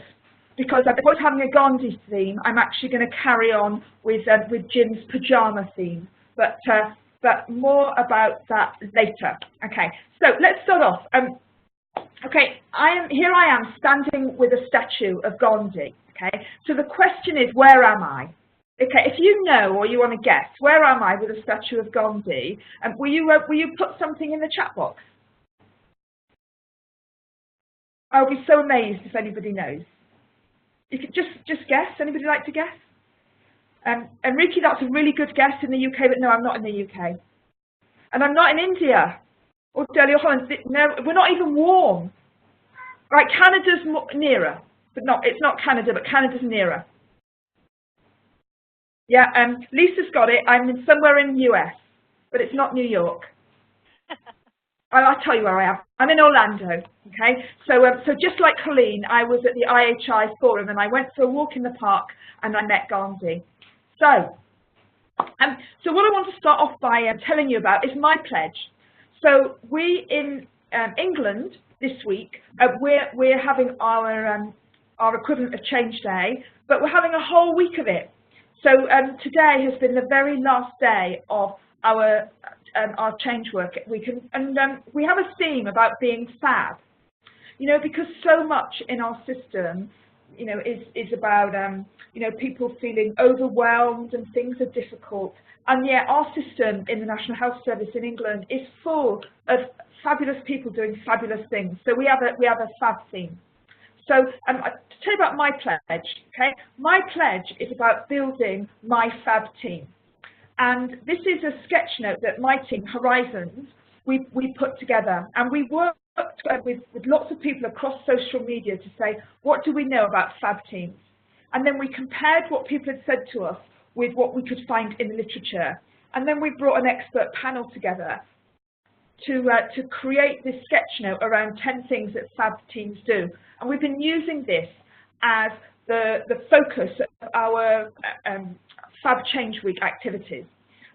because I was having a Gandhi theme. I'm actually going to carry on with Jim's pajama theme, but more about that later. Okay, so let's start off. Okay, here I am standing with a statue of Gandhi. Okay, so the question is, where am I? Okay, if you know or you want to guess, where am I with a statue of Gandhi? Will you put something in the chat box? I'll be so amazed if anybody knows. You could just guess. Anybody like to guess? Enrique, that's a really good guess in the UK, but no, I'm not in the UK. And I'm not in India or Delhi or Holland. No, we're not even warm. Right, Canada's nearer, but it's not Canada, but Canada's nearer. Yeah, Lisa's got it. I'm somewhere in the US, but it's not New York. I'll tell you where I am. I'm in Orlando, okay? So just like Colleen, I was at the IHI forum, and I went for a walk in the park, and I met Gandhi. So what I want to start off by telling you about is my pledge. So we in England this week, we're having our equivalent of Change Day, but we're having a whole week of it. So today has been the very last day of our change work week, and we have a theme about being fab. You know, because so much in our system, you know, is about you know, people feeling overwhelmed and things are difficult, and yet our system in the National Health Service in England is full of fabulous people doing fabulous things. So we have a fab theme. So to tell you about my pledge, okay, my pledge is about building my fab team. And this is a sketch note that my team, Horizons, we put together. And we worked with lots of people across social media to say, what do we know about fab teams? And then we compared what people had said to us with what we could find in the literature. And then we brought an expert panel together to create this sketch note around 10 things that fab teams do. And we've been using this as the focus of our Fab Change Week activities.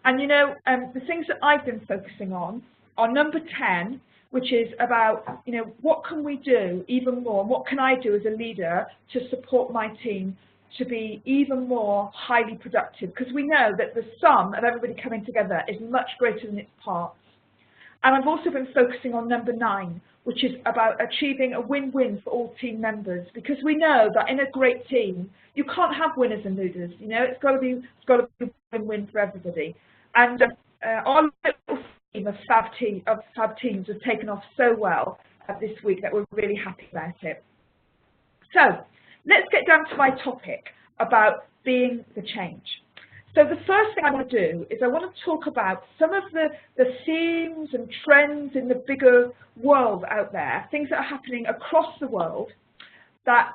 And you know, the things that I've been focusing on are number 10, which is about, you know, what can we do even more, and what can I do as a leader to support my team to be even more highly productive, because we know that the sum of everybody coming together is much greater than its parts. And I've also been focusing on number 9, which is about achieving a win-win for all team members, because we know that in a great team, you can't have winners and losers. You know, it's got to be win-win for everybody. And our little team of fab teams have taken off so well this week that we're really happy about it. So let's get down to my topic about being the change. So the first thing I want to do is I want to talk about some of the themes and trends in the bigger world out there, things that are happening across the world that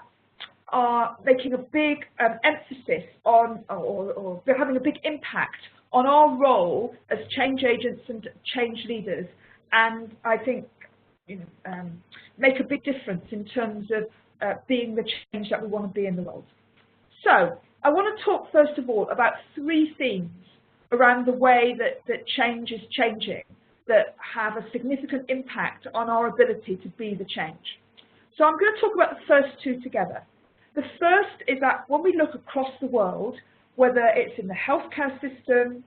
are making a big emphasis on, or they're having a big impact on our role as change agents and change leaders, and I think make a big difference in terms of being the change that we want to be in the world. So I want to talk first of all about 3 themes around the way that change is changing that have a significant impact on our ability to be the change. So I'm going to talk about the first 2 together. The first is that when we look across the world, whether it's in the healthcare system,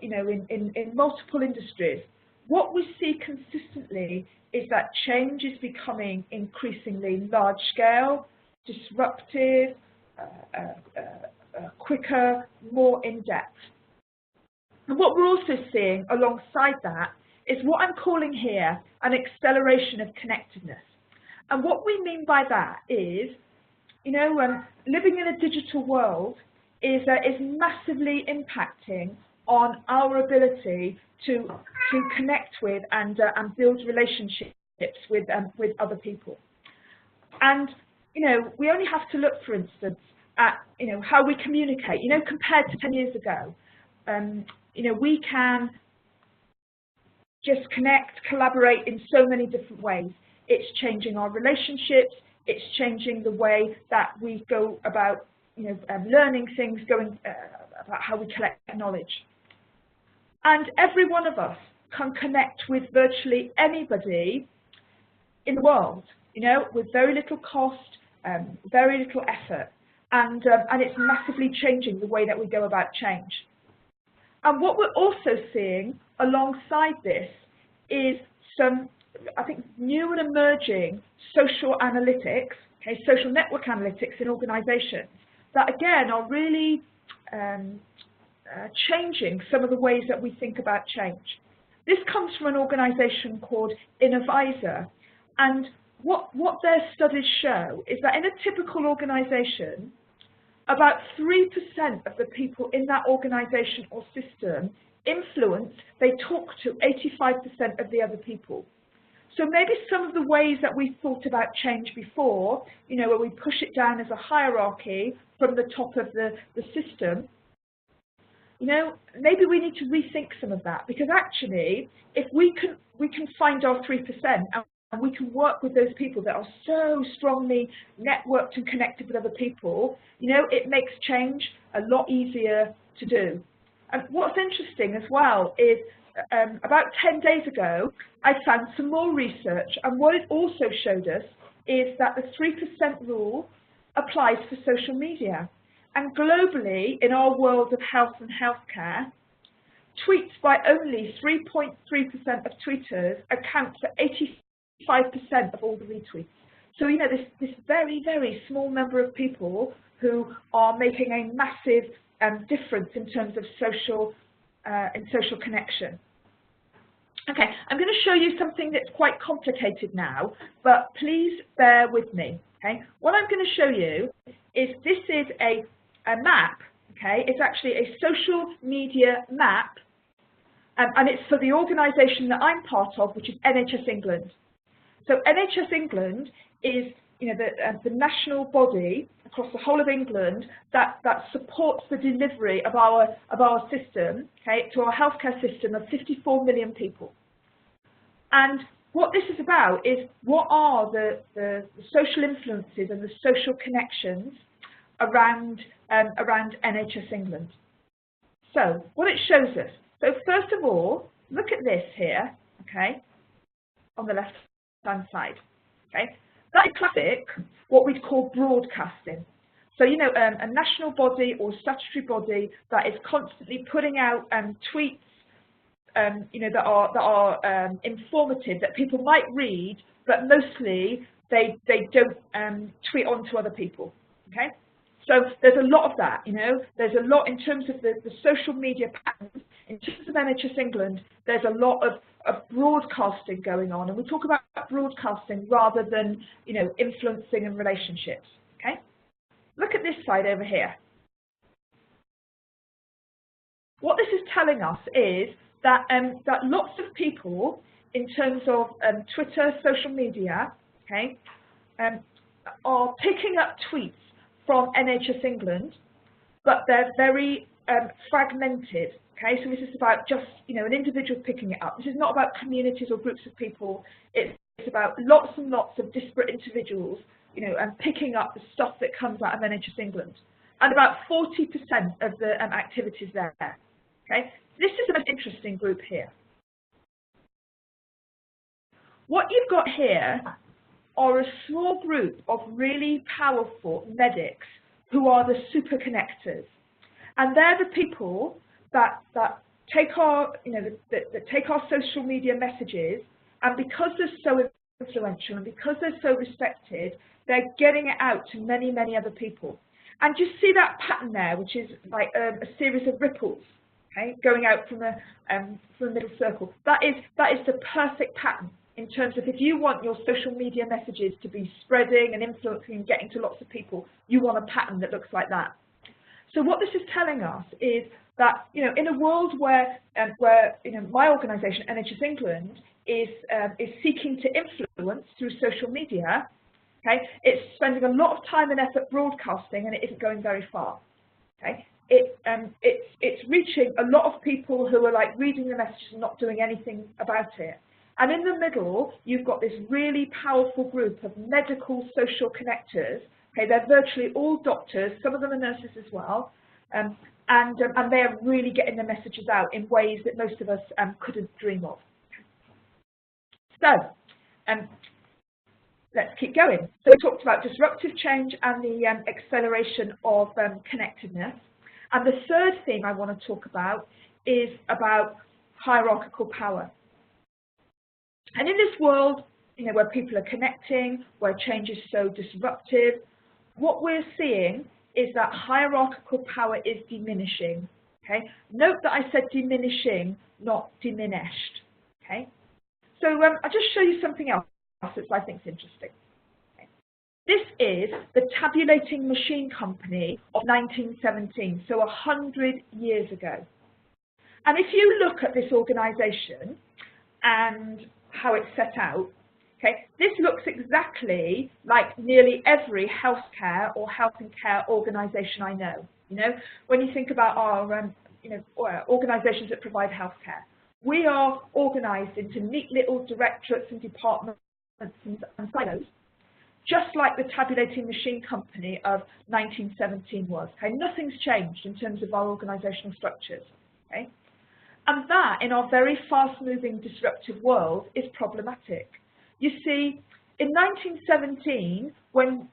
in multiple industries, what we see consistently is that change is becoming increasingly large-scale, disruptive, quicker, more in-depth. And what we're also seeing alongside that is what I'm calling here an acceleration of connectedness. And what we mean by that is, living in a digital world is massively impacting on our ability to connect with and build relationships with other people. And we only have to look, for instance, at how we communicate. Compared to 10 years ago, we can just connect, collaborate in so many different ways. It's changing our relationships. It's changing the way that we go about, learning things, about how we collect knowledge. And every one of us can connect with virtually anybody in the world, with very little cost, very little effort, and it's massively changing the way that we go about change. And what we're also seeing alongside this is some, I think, new and emerging social analytics, social network analytics in organizations that, again, are really changing some of the ways that we think about change. This comes from an organization called Innovisor, and what their studies show is that in a typical organization, about 3% of the people in that organization or system influence, they talk to 85% of the other people. So maybe some of the ways that we thought about change before, where we push it down as a hierarchy from the top of the system, maybe we need to rethink some of that, because actually, if we can find our 3% and we can work with those people that are so strongly networked and connected with other people, it makes change a lot easier to do. And what's interesting as well is about 10 days ago, I found some more research, and what it also showed us is that the 3% rule applies for social media. And globally, in our world of health and healthcare, tweets by only 3.3% of tweeters account for 85% of all the retweets. So, this very, very small number of people who are making a massive difference in terms of social connection. Okay, I'm going to show you something that's quite complicated now, but please bear with me. Okay, what I'm going to show you is this is a map. Okay, it's actually a social media map, and it's for the organisation that I'm part of, which is NHS England. So NHS England is the national body across the whole of England that supports the delivery of our system, to our healthcare system of 54 million people. And what this is about is what are the social influences and the social connections around NHS England. So what it shows us. So first of all, look at this here, on the left-hand side, That is classic, what we'd call broadcasting. So, a national body or statutory body that is constantly putting out tweets, you know, that are informative, that people might read, but mostly they don't tweet on to other people. Okay, so there's a lot of that. You know, there's a lot in terms of the social media patterns. In terms of NHS England, there's a lot of broadcasting going on, and we talk about broadcasting rather than, you know, influencing and relationships. Okay, look at this side over here. What this is telling us is that that lots of people, in terms of Twitter, social media, okay, are picking up tweets from NHS England, but they're very fragmented. Okay, so this is about just, you know, an individual picking it up. This is not about communities or groups of people. It's about lots and lots of disparate individuals, you know, and picking up the stuff that comes out of NHS England. And about 40% of the activities there. Okay, this is the most interesting group here. What you've got here are a small group of really powerful medics who are the super connectors, and they're the people that take our, you know, that take our social media messages, and because they're so influential and because they're so respected, they're getting it out to many, many other people. And you see that pattern there, which is like a series of ripples, okay, going out from a middle circle. That is the perfect pattern in terms of if you want your social media messages to be spreading and influencing and getting to lots of people, you want a pattern that looks like that. So what this is telling us is that, you know, in a world where you know, my organisation, NHS England, is seeking to influence through social media, okay, it's spending a lot of time and effort broadcasting, and it isn't going very far. Okay, it's reaching a lot of people who are like reading the messages and not doing anything about it. And in the middle, you've got this really powerful group of medical social connectors. Okay, they're virtually all doctors. Some of them are nurses as well. And they're really getting the messages out in ways that most of us couldn't dream of. So let's keep going. So we talked about disruptive change and the acceleration of connectedness. And the third theme I want to talk about is about hierarchical power. And in this world, you know, where people are connecting, where change is so disruptive, what we're seeing is that hierarchical power is diminishing. Okay, note that I said diminishing, not diminished. Okay, so I'll just show you something else that I think is interesting. Okay. This is the tabulating machine company of 1917, so 100 years ago. And if you look at this organisation and how it's set out, okay, this looks exactly like nearly every healthcare or health and care organisation I know. You know, when you think about our you know, organisations that provide healthcare, we are organised into neat little directorates and departments and silos, just like the tabulating machine company of 1917 was. Okay, nothing's changed in terms of our organisational structures. Okay, and that in our very fast-moving, disruptive world is problematic. You see, in 1917, when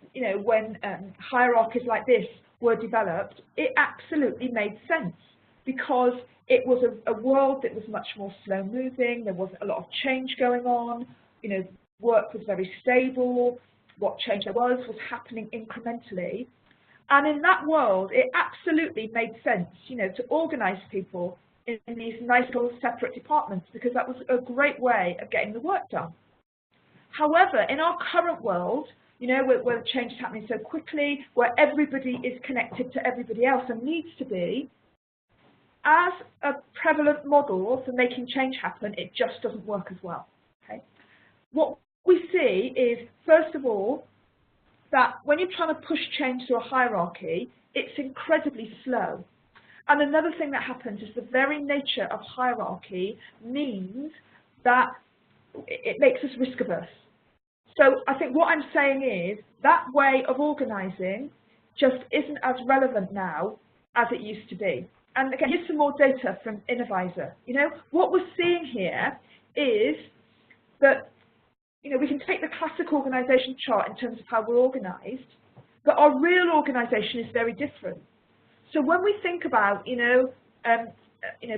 hierarchies like this were developed, it absolutely made sense because it was a world that was much more slow-moving. There wasn't a lot of change going on. You know, work was very stable. What change there was happening incrementally, and in that world, it absolutely made sense, you know, to organise people in these nice little separate departments because that was a great way of getting the work done. However, in our current world, you know, where change is happening so quickly, where everybody is connected to everybody else and needs to be, as a prevalent model for making change happen, it just doesn't work as well. Okay? What we see is, first of all, that when you're trying to push change through a hierarchy, it's incredibly slow. And another thing that happens is the very nature of hierarchy means that it makes us risk averse. So I think what I'm saying is that way of organising just isn't as relevant now as it used to be. And again, here's some more data from Innovisor. You know, what we're seeing here is that, you know, we can take the classic organisation chart in terms of how we're organised, but our real organisation is very different. So when we think about, you know,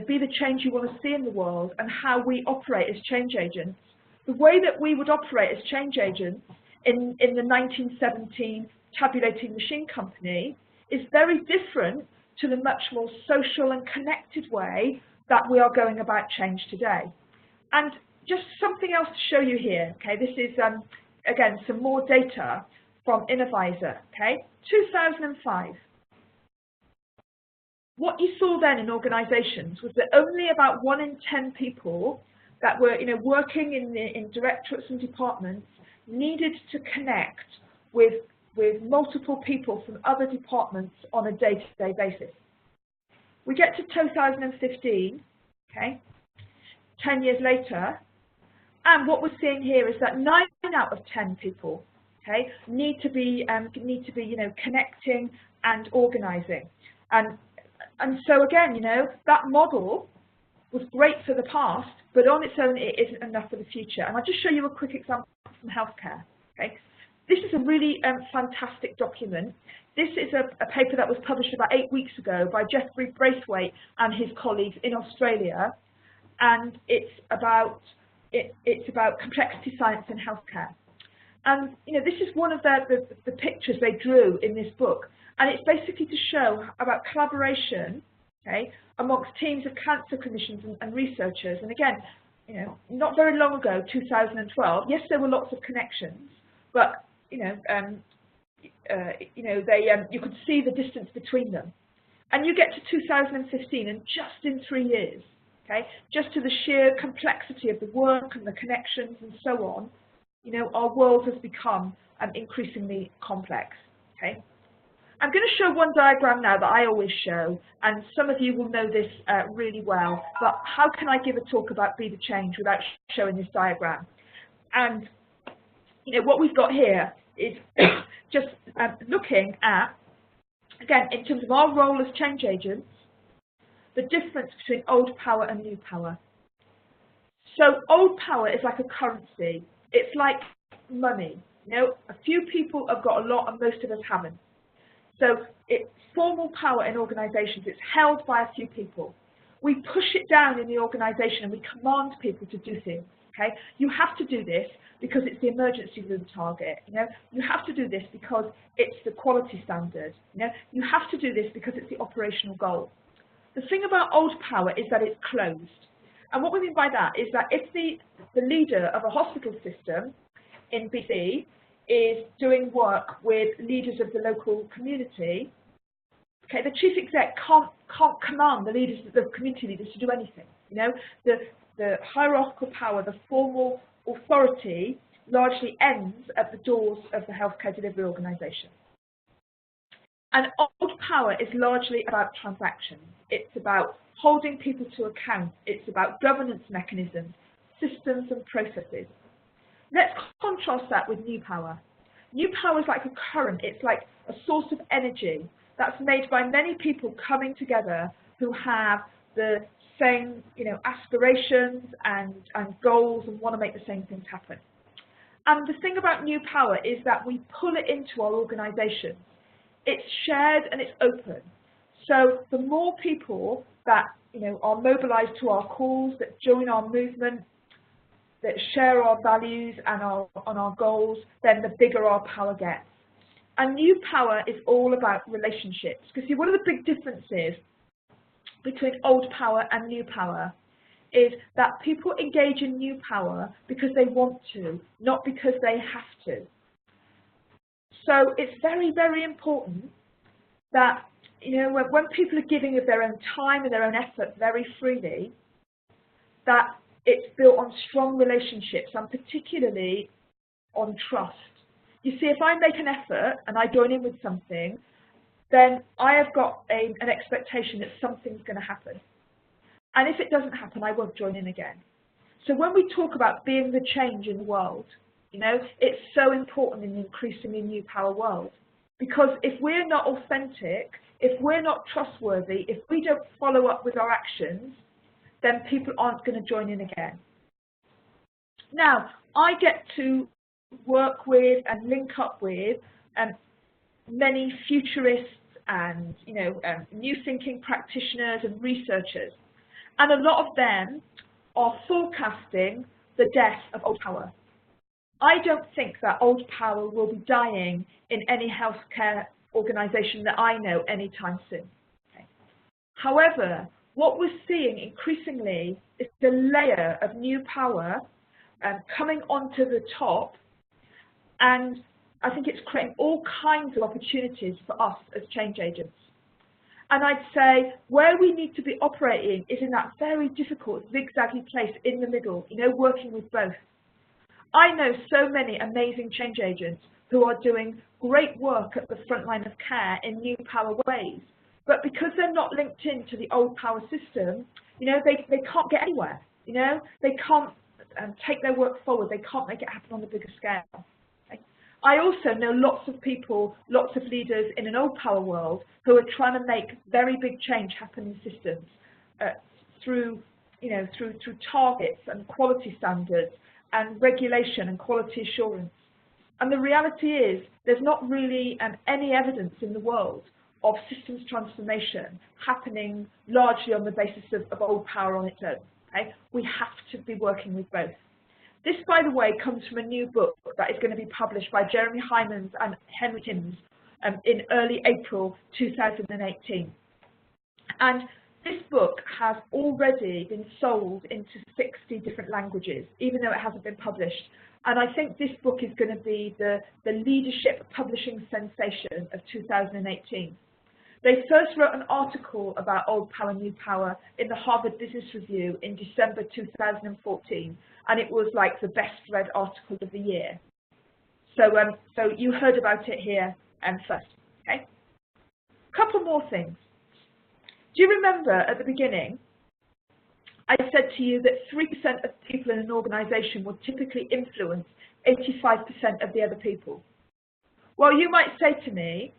be the change you want to see in the world and how we operate as change agents. The way that we would operate as change agents in the 1917 tabulating machine company is very different to the much more social and connected way that we are going about change today. And just something else to show you here, okay? This is, again, some more data from Innovisor, okay? 2005. What you saw then in organisations was that only about 1 in 10 people that were, working in directorates and departments needed to connect with multiple people from other departments on a day-to-day basis. We get to 2015, okay, 10 years later, and what we're seeing here is that 9 out of 10 people, okay, need to be connecting and organising, and so again, that model was great for the past, but on its own it isn't enough for the future. And I'll just show you a quick example from healthcare. Okay, this is a really fantastic document. This is a paper that was published about 8 weeks ago by Jeffrey Braithwaite and his colleagues in Australia, and it's about complexity science in healthcare. And this is one of the pictures they drew in this book, and it's basically to show about collaboration, okay, amongst teams of cancer clinicians and researchers. And again, not very long ago, 2012, yes, there were lots of connections, but you could see the distance between them. And you get to 2015, and just in 3 years, okay, just to the sheer complexity of the work and the connections and so on, our world has become increasingly complex. Okay, I'm going to show one diagram now that I always show, and some of you will know this really well. But how can I give a talk about Be the Change without showing this diagram? And what we've got here is just looking at, again, in terms of our role as change agents, the difference between old power and new power. So old power is like a currency. It's like money. A few people have got a lot and most of us haven't. So it's formal power in organisations. It's held by a few people. We push it down in the organisation and we command people to do things. Okay, you have to do this because it's the emergency room target. You have to do this because it's the quality standard. You have to do this because it's the operational goal. The thing about old power is that it's closed. And what we mean by that is that if the leader of a hospital system in BC is doing work with leaders of the local community, okay, the chief exec can't command the community leaders to do anything. The hierarchical power, the formal authority, largely ends at the doors of the healthcare delivery organisation. And old power is largely about transactions. It's about holding people to account. It's about governance mechanisms, systems and processes. Let's contrast that with new power. New power is like a current. It's like a source of energy that's made by many people coming together who have the same aspirations and goals and want to make the same things happen. And the thing about new power is that we pull it into our organisations. It's shared and it's open. So the more people that are mobilised to our calls, that join our movement, that share our values and our goals, then the bigger our power gets. And new power is all about relationships. Because see, one of the big differences between old power and new power is that people engage in new power because they want to, not because they have to. So it's very, very important that when people are giving of their own time and their own effort very freely, that it's built on strong relationships and particularly on trust. You see, if I make an effort and I join in with something, then I have got an expectation that something's going to happen. And if it doesn't happen, I won't join in again. So when we talk about being the change in the world, it's so important in the increasingly new power world. Because if we're not authentic, if we're not trustworthy, if we don't follow up with our actions, then people aren't going to join in again. Now, I get to work with and link up with many futurists and new thinking practitioners and researchers. And a lot of them are forecasting the death of old power. I don't think that old power will be dying in any healthcare organisation that I know anytime soon. Okay. However, what we're seeing increasingly is the layer of new power coming onto the top, and I think it's creating all kinds of opportunities for us as change agents. And I'd say where we need to be operating is in that very difficult, zigzaggy place in the middle, you know, working with both. I know so many amazing change agents who are doing great work at the front line of care in new power ways, but because they're not linked into the old power system, you know, they can't get anywhere, you know, they can't take their work forward, they can't make it happen on a bigger scale. I also know lots of people, lots of leaders in an old power world who are trying to make very big change happen in systems through targets and quality standards and regulation and quality assurance. And the reality is there's not really any evidence in the world of systems transformation happening largely on the basis of old power on its own. Okay? We have to be working with both. This, by the way, comes from a new book that is going to be published by Jeremy Hyman's and Henry Timms in early April 2018. And this book has already been sold into 60 different languages, even though it hasn't been published. And I think this book is going to be the leadership publishing sensation of 2018. They first wrote an article about old power, new power in the Harvard Business Review in December 2014, and it was like the best read article of the year. So you heard about it here first. Okay. Couple more things. Do you remember at the beginning I said to you that 3% of people in an organisation will typically influence 85% of the other people? Well, you might say to me,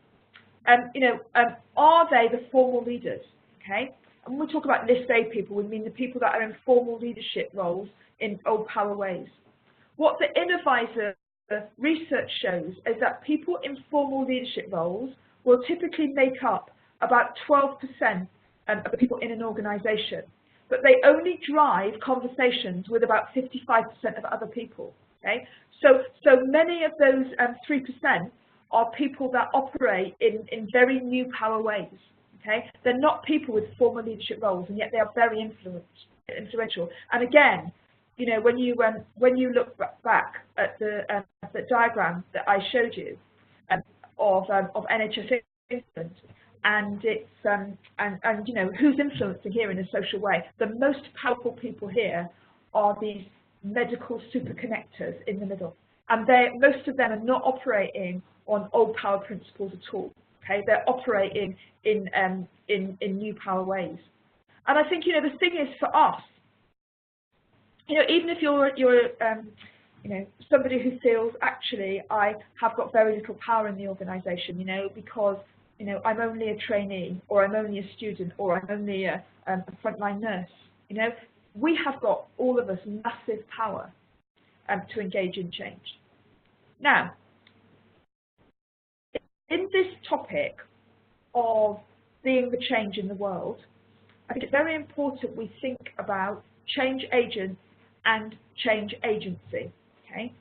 are they the formal leaders? Okay, and when we talk about list A people, we mean the people that are in formal leadership roles in old power ways. What the Innovisor research shows is that people in formal leadership roles will typically make up about 12% of the people in an organisation, but they only drive conversations with about 55% of other people. Okay, so many of those 3% are people that operate in very new power ways. Okay, they're not people with formal leadership roles, and yet they are very influential. And again, you know, when you look back at the diagram that I showed you of NHS England, and it's and you know who's influencing here in a social way, the most powerful people here are these medical super connectors in the middle, and most of them are not operating on old power principles at all. Okay, they're operating in new power ways. And I think, you know, the thing is for us, you know, even if you're you know, somebody who feels actually I have got very little power in the organisation, you know, because, you know, I'm only a trainee, or I'm only a student, or I'm only a frontline nurse, you know, we have got, all of us, massive power to engage in change. Now, in this topic of being the change in the world, I think it's very important we think about change agents and change agency. Okay.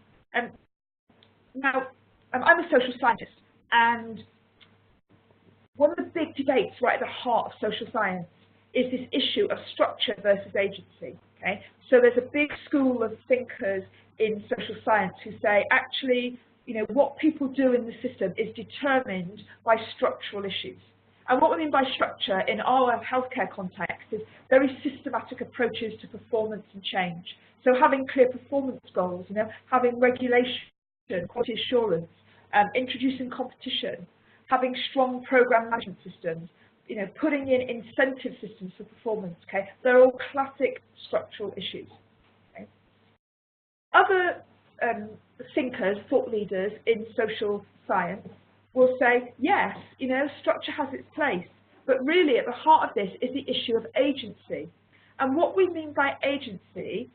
Now, I'm a social scientist, and one of the big debates right at the heart of social science is this issue of structure versus agency. Okay. So there's a big school of thinkers in social science who say, actually, you know, what people do in the system is determined by structural issues. And what we mean by structure in our healthcare context is very systematic approaches to performance and change. So having clear performance goals, you know, having regulation, quality assurance, introducing competition, having strong program management systems, you know, putting in incentive systems for performance. Okay, they're all classic structural issues. Okay. Other thinkers, thought leaders in social science will say, yes, you know, structure has its place, but really at the heart of this is the issue of agency. And what we mean by agency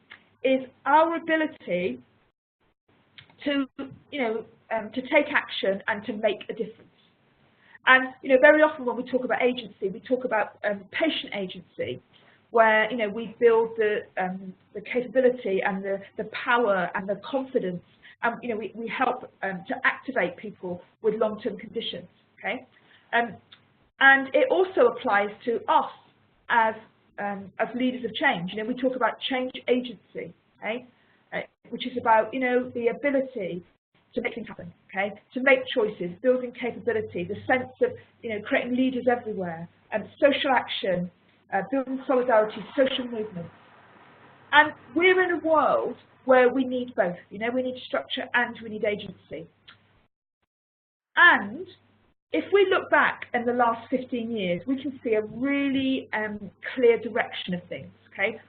is our ability to, you know, to take action and to make a difference. And, you know, very often when we talk about agency, we talk about patient agency, where we build the capability and the power and the confidence, and we help to activate people with long-term conditions. Okay, and it also applies to us as leaders of change. We talk about change agency, okay, which is about the ability to make things happen, okay, to make choices, building capability, the sense of creating leaders everywhere, and social action, building solidarity, social movements. And we're in a world where we need both. We need structure and we need agency. And if we look back in the last 15 years, we can see a really clear direction of things. Okay,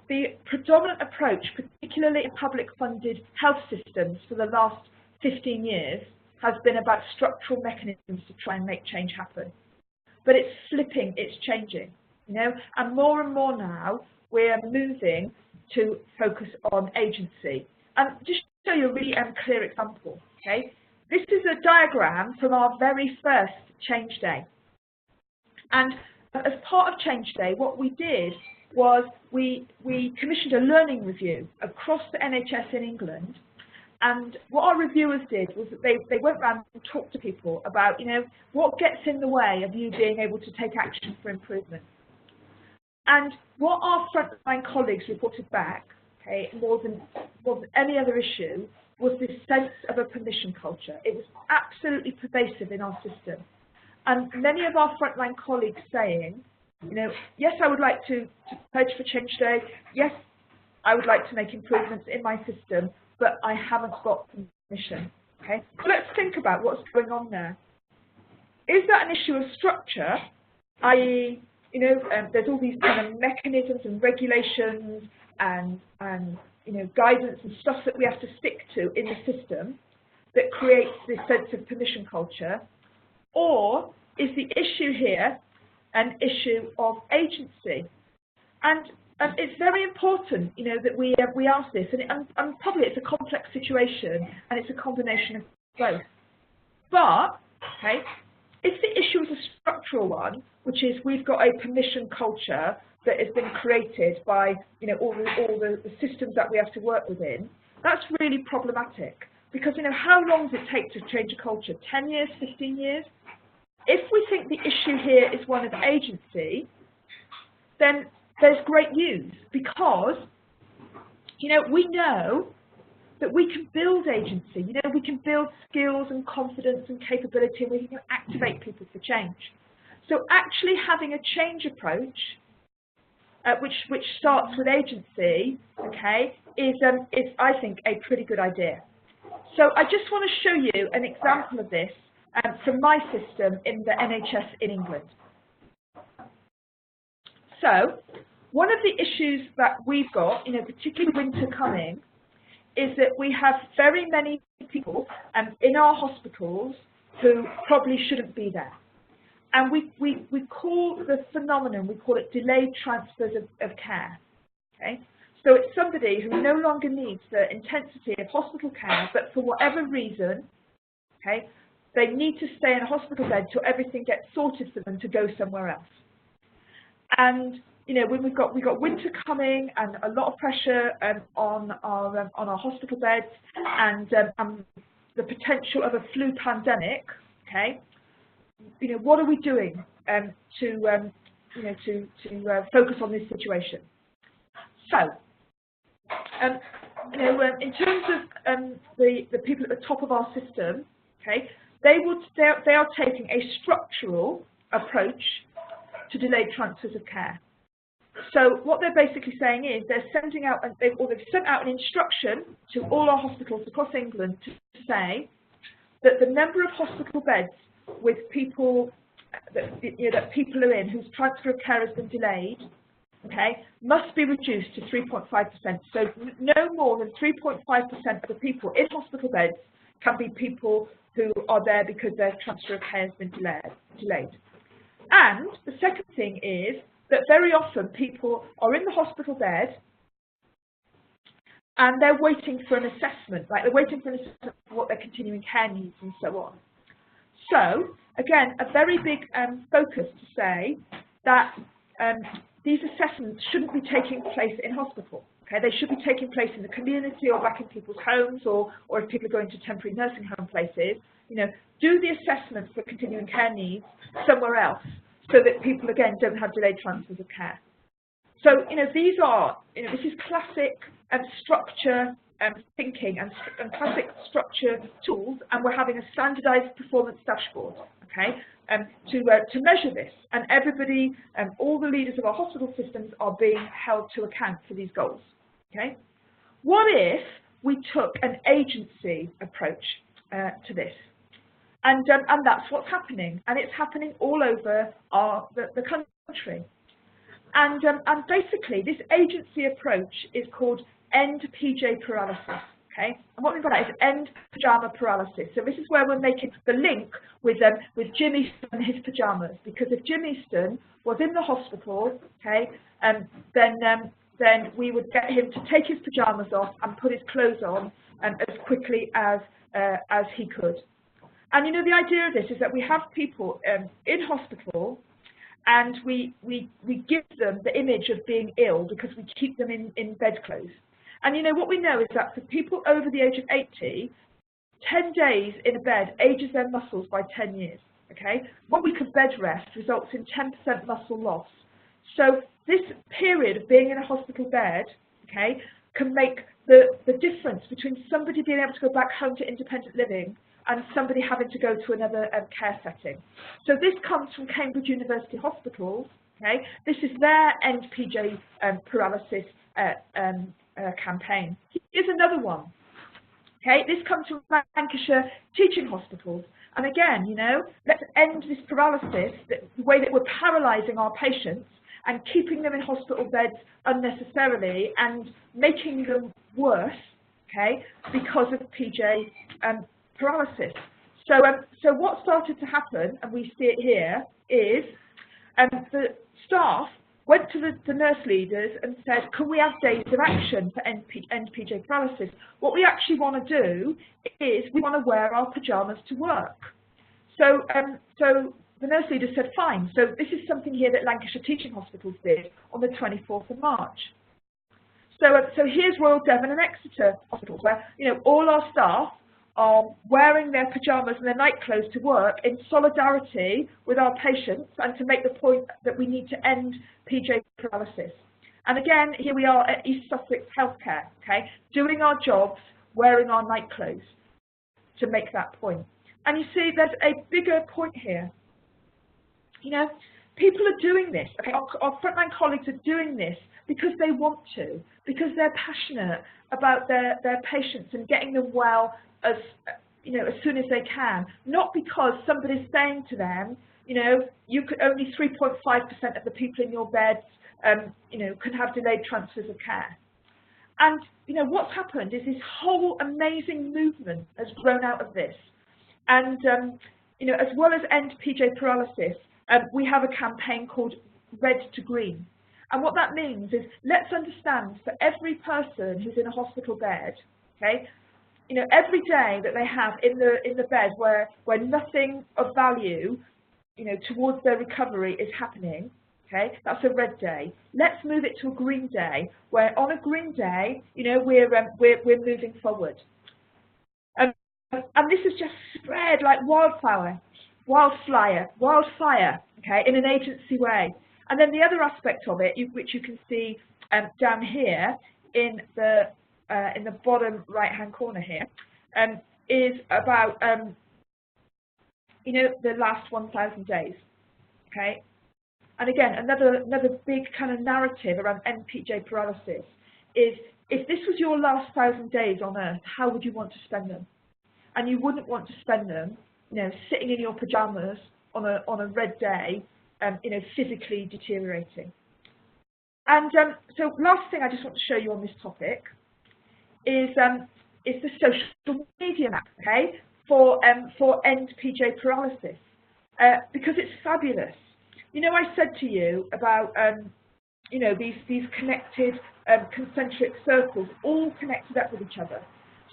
the predominant approach, particularly in public-funded health systems for the last 15 years, has been about structural mechanisms to try and make change happen. But it's flipping, it's changing, and more now we're moving to focus on agency. And just to show you a really clear example, okay? This is a diagram from our very first Change Day. And as part of Change Day, what we did was we commissioned a learning review across the NHS in England. And what our reviewers did was that they went around and talked to people about, what gets in the way of you being able to take action for improvement. And what our frontline colleagues reported back, okay, more than any other issue, was this sense of a permission culture. It was absolutely pervasive in our system. And many of our frontline colleagues saying, yes, I would like to pledge for Change Day. Yes, I would like to make improvements in my system, but I haven't got permission. Okay, so let's think about what's going on there. Is that an issue of structure, i.e., there's all these kind of mechanisms and regulations and guidance and stuff that we have to stick to in the system that creates this sense of permission culture, or is the issue here an issue of agency? And it's very important, that we ask this, and probably it's a complex situation, and it's a combination of both. But, okay, if the issue is a structural one, which is we've got a permission culture that has been created by, all the systems that we have to work within, that's really problematic. Because, how long does it take to change a culture? 10 years, 15 years? If we think the issue here is one of agency, then there's great news, because, we know that we can build agency. We can build skills and confidence and capability, and we can activate people for change. So actually having a change approach, which starts with agency, okay, is I think a pretty good idea. So I just want to show you an example of this from my system in the NHS in England. So one of the issues that we've got, particularly winter coming, is that we have very many people in our hospitals who probably shouldn't be there. And we call the phenomenon, we call it delayed transfers of care. Okay? So it's somebody who no longer needs the intensity of hospital care, but for whatever reason, okay, they need to stay in a hospital bed till everything gets sorted for them to go somewhere else. And when we've got winter coming and a lot of pressure on our hospital beds, and the potential of a flu pandemic, okay, what are we doing to focus on this situation? So, in terms of the people at the top of our system, okay, they are taking a structural approach to delayed transfers of care. So what they're basically saying is they're sending out, they've sent out an instruction to all our hospitals across England to say that the number of hospital beds with people that people are in whose transfer of care has been delayed, okay, must be reduced to 3.5%. So no more than 3.5% of the people in hospital beds can be people who are there because their transfer of care has been delayed. And the second thing is that very often people are in the hospital bed and they're waiting for an assessment, like they're waiting for an assessment of what their continuing care needs and so on. So, again, a very big focus to say that these assessments shouldn't be taking place in hospital. Okay, they should be taking place in the community or back in people's homes, or if people are going to temporary nursing home places, you know, do the assessments for continuing care needs somewhere else so that people, again, don't have delayed transfers of care. So, you know, these are, you know, this is classic structure thinking and classic structure tools, and we're having a standardized performance dashboard, okay, to measure this. And everybody, all the leaders of our hospital systems are being held to account for these goals, okay. What if we took an agency approach to this? And that's what's happening, and it's happening all over the country. And basically, this agency approach is called end PJ paralysis, okay? And what we've got is end pyjama paralysis. So this is where we're making the link with Jim Easton and his pajamas, because if Jim Easton was in the hospital, okay, then we would get him to take his pajamas off and put his clothes on as quickly as he could. And you know, the idea of this is that we have people in hospital, and we give them the image of being ill because we keep them in bedclothes. And you know, what we know is that for people over the age of 80, 10 days in a bed ages their muscles by 10 years, okay? 1 week of bed rest results in 10% muscle loss. So this period of being in a hospital bed, okay, can make the difference between somebody being able to go back home to independent living and somebody having to go to another care setting. So this comes from Cambridge University Hospitals, okay? This is their end PJ paralysis campaign. Here's another one, okay? This comes from Lancashire teaching hospitals. And again, you know, let's end this paralysis, the way that we're paralysing our patients and keeping them in hospital beds unnecessarily and making them worse, okay, because of PJ paralysis. So what started to happen, and we see it here, is the staff went to the nurse leaders and said, can we have days of action for end PJ paralysis? What we actually want to do is we want to wear our pajamas to work. So the nurse leaders said, fine. So this is something here that Lancashire Teaching Hospitals did on the 24th of March. So here's Royal Devon and Exeter Hospitals, where, you know, all our staff are wearing their pajamas and their nightclothes to work in solidarity with our patients and to make the point that we need to end PJ paralysis. And again, here we are at East Sussex Healthcare, okay, doing our jobs, wearing our nightclothes to make that point. And you see, there's a bigger point here. You know, people are doing this, okay, our frontline colleagues are doing this because they want to, because they're passionate about their patients and getting them well as soon as they can, not because somebody's saying to them, you know, you could only 3.5% of the people in your beds, can have delayed transfers of care. And you know what's happened is this whole amazing movement has grown out of this. And as well as end PJ paralysis, we have a campaign called Red to Green. And what that means is, let's understand, for every person who's in a hospital bed, okay, you know, every day that they have in the bed where nothing of value, you know, towards their recovery is happening, okay, that's a red day. Let's move it to a green day, where on a green day, you know, we're moving forward. And this has just spread like wildfire, okay, in an agency way. And then the other aspect of it, which you can see down here in the bottom right-hand corner here, is about the last 1,000 days. Okay, and again, another big kind of narrative around end PJ paralysis is, if this was your last 1,000 days on Earth, how would you want to spend them? And you wouldn't want to spend them, you know, sitting in your pajamas on a red day, physically deteriorating. And so last thing I just want to show you on this topic is the social media map, okay, for end PJ paralysis, because it's fabulous. You know, I said to you about these connected concentric circles, all connected up with each other.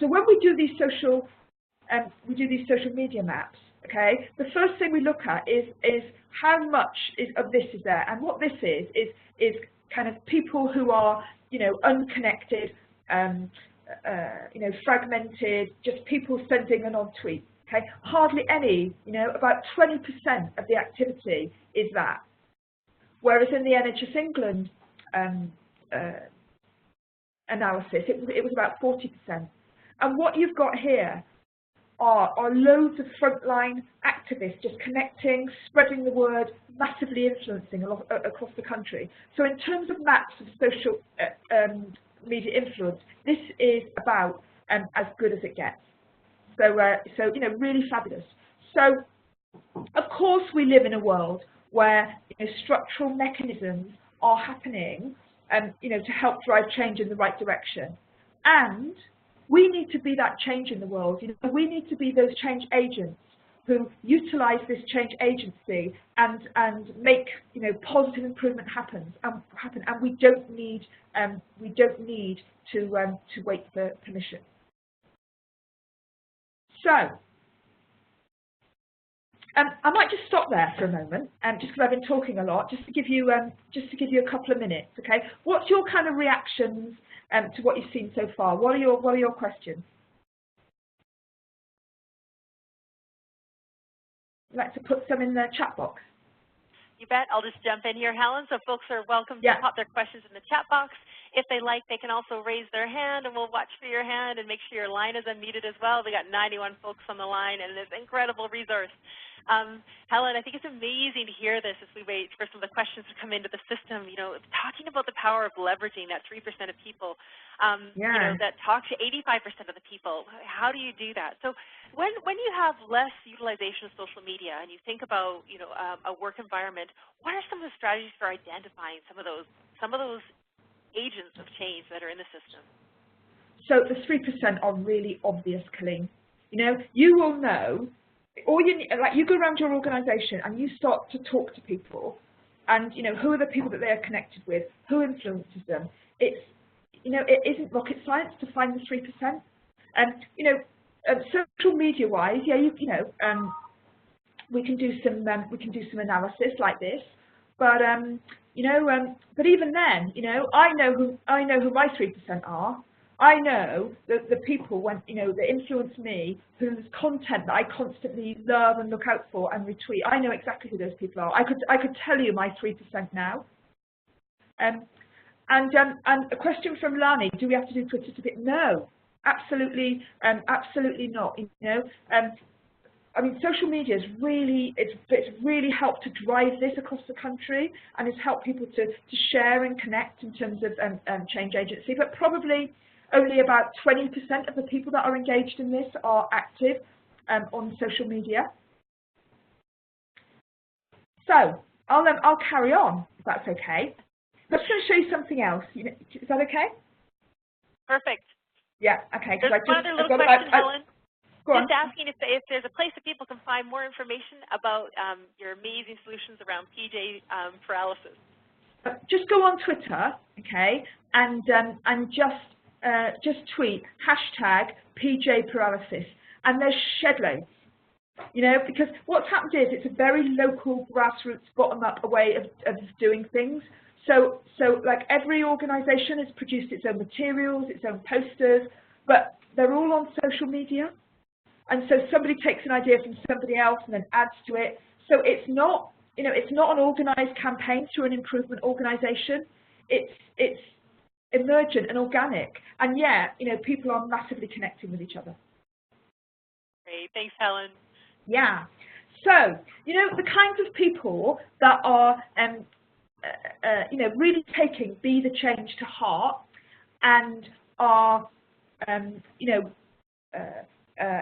So when we do these social media maps, okay, the first thing we look at is how much of this is there, and what this is kind of people who are, you know, unconnected, you know, fragmented, just people sending an odd tweet. Okay, hardly any, you know, about 20% of the activity is that. Whereas in the NHS England analysis, it was about 40%. And what you've got here are loads of frontline activists just connecting, spreading the word, massively influencing across the country. So in terms of maps of social media influence, this is about as good as it gets. So you know, really fabulous. So of course we live in a world where, you know, structural mechanisms are happening, you know, to help drive change in the right direction. And we need to be that change in the world. You know, we need to be those change agents who utilise this change agency and make, you know, positive improvement happen. And we don't need to wait for permission. So I might just stop there for a moment, just because I've been talking a lot, just to give you a couple of minutes. Okay, what's your kind of reactions to what you've seen so far? What are your questions? You'd like to put some in the chat box? You bet. I'll just jump in here, Helen. So folks are welcome to pop their questions in the chat box. If they like, they can also raise their hand, and we'll watch for your hand and make sure your line is unmuted as well. We got 91 folks on the line, and it's an incredible resource. Helen, I think it's amazing to hear this as we wait for some of the questions to come into the system. You know, talking about the power of leveraging that 3% of people, you know, that talk to 85% of the people. How do you do that? So when you have less utilization of social media and you think about, you know, a work environment, what are some of the strategies for identifying some of those agents of change that are in the system? So the 3% are really obvious, Colleen. You know, you will know. Or you go around your organisation and you start to talk to people, and you know, who are the people that they are connected with, who influences them. It's, you know, it isn't rocket science to find the 3%. You know, social media wise, yeah, you know, we can do some analysis like this, but you know, but even then, you know, I know who my 3% are. I know the people, you know, that influence me, whose content that I constantly love and look out for and retweet. I know exactly who those people are. I could tell you my 3% now. And a question from Lani: do we have to do Twitter to be? No, absolutely, absolutely not. You know, I mean, social media is really, it's really helped to drive this across the country, and it's helped people to share and connect in terms of change agency. But probably only about 20% of the people that are engaged in this are active on social media. So I'll carry on, if that's okay. I'm just going to show you something else. Is that okay? Perfect. Yeah. Okay. There's one other little question, Helen. Just asking if there's a place that people can find more information about your amazing solutions around PJ paralysis. Just go on Twitter, okay, and just tweet #PJ_paralysis, and there's shed loads, you know, because what's happened is it's a very local, grassroots, bottom-up way of doing things. So like every organisation has produced its own materials, its own posters, but they're all on social media, and so somebody takes an idea from somebody else and then adds to it. So it's not, you know, it's not an organised campaign through an improvement organisation. It's emergent and organic, and yeah, you know, people are massively connecting with each other. Great, thanks, Helen. Yeah, so you know, the kinds of people that are, you know, really taking Be the Change to heart and are, you know,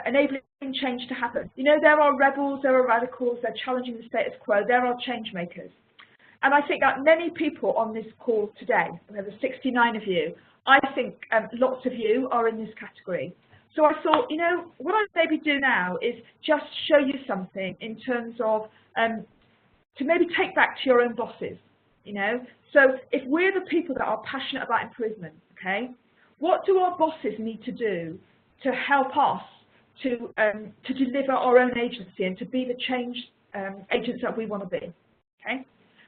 enabling change to happen. You know, there are rebels, there are radicals, they're challenging the status quo, there are change makers. And I think that many people on this call today, there were 69 of you, I think lots of you are in this category. So I thought, you know, what I'd maybe do now is just show you something in terms of, to maybe take back to your own bosses, you know. So if we're the people that are passionate about improvement, okay, what do our bosses need to do to help us to deliver our own agency and to be the change agents that we want to be. Okay.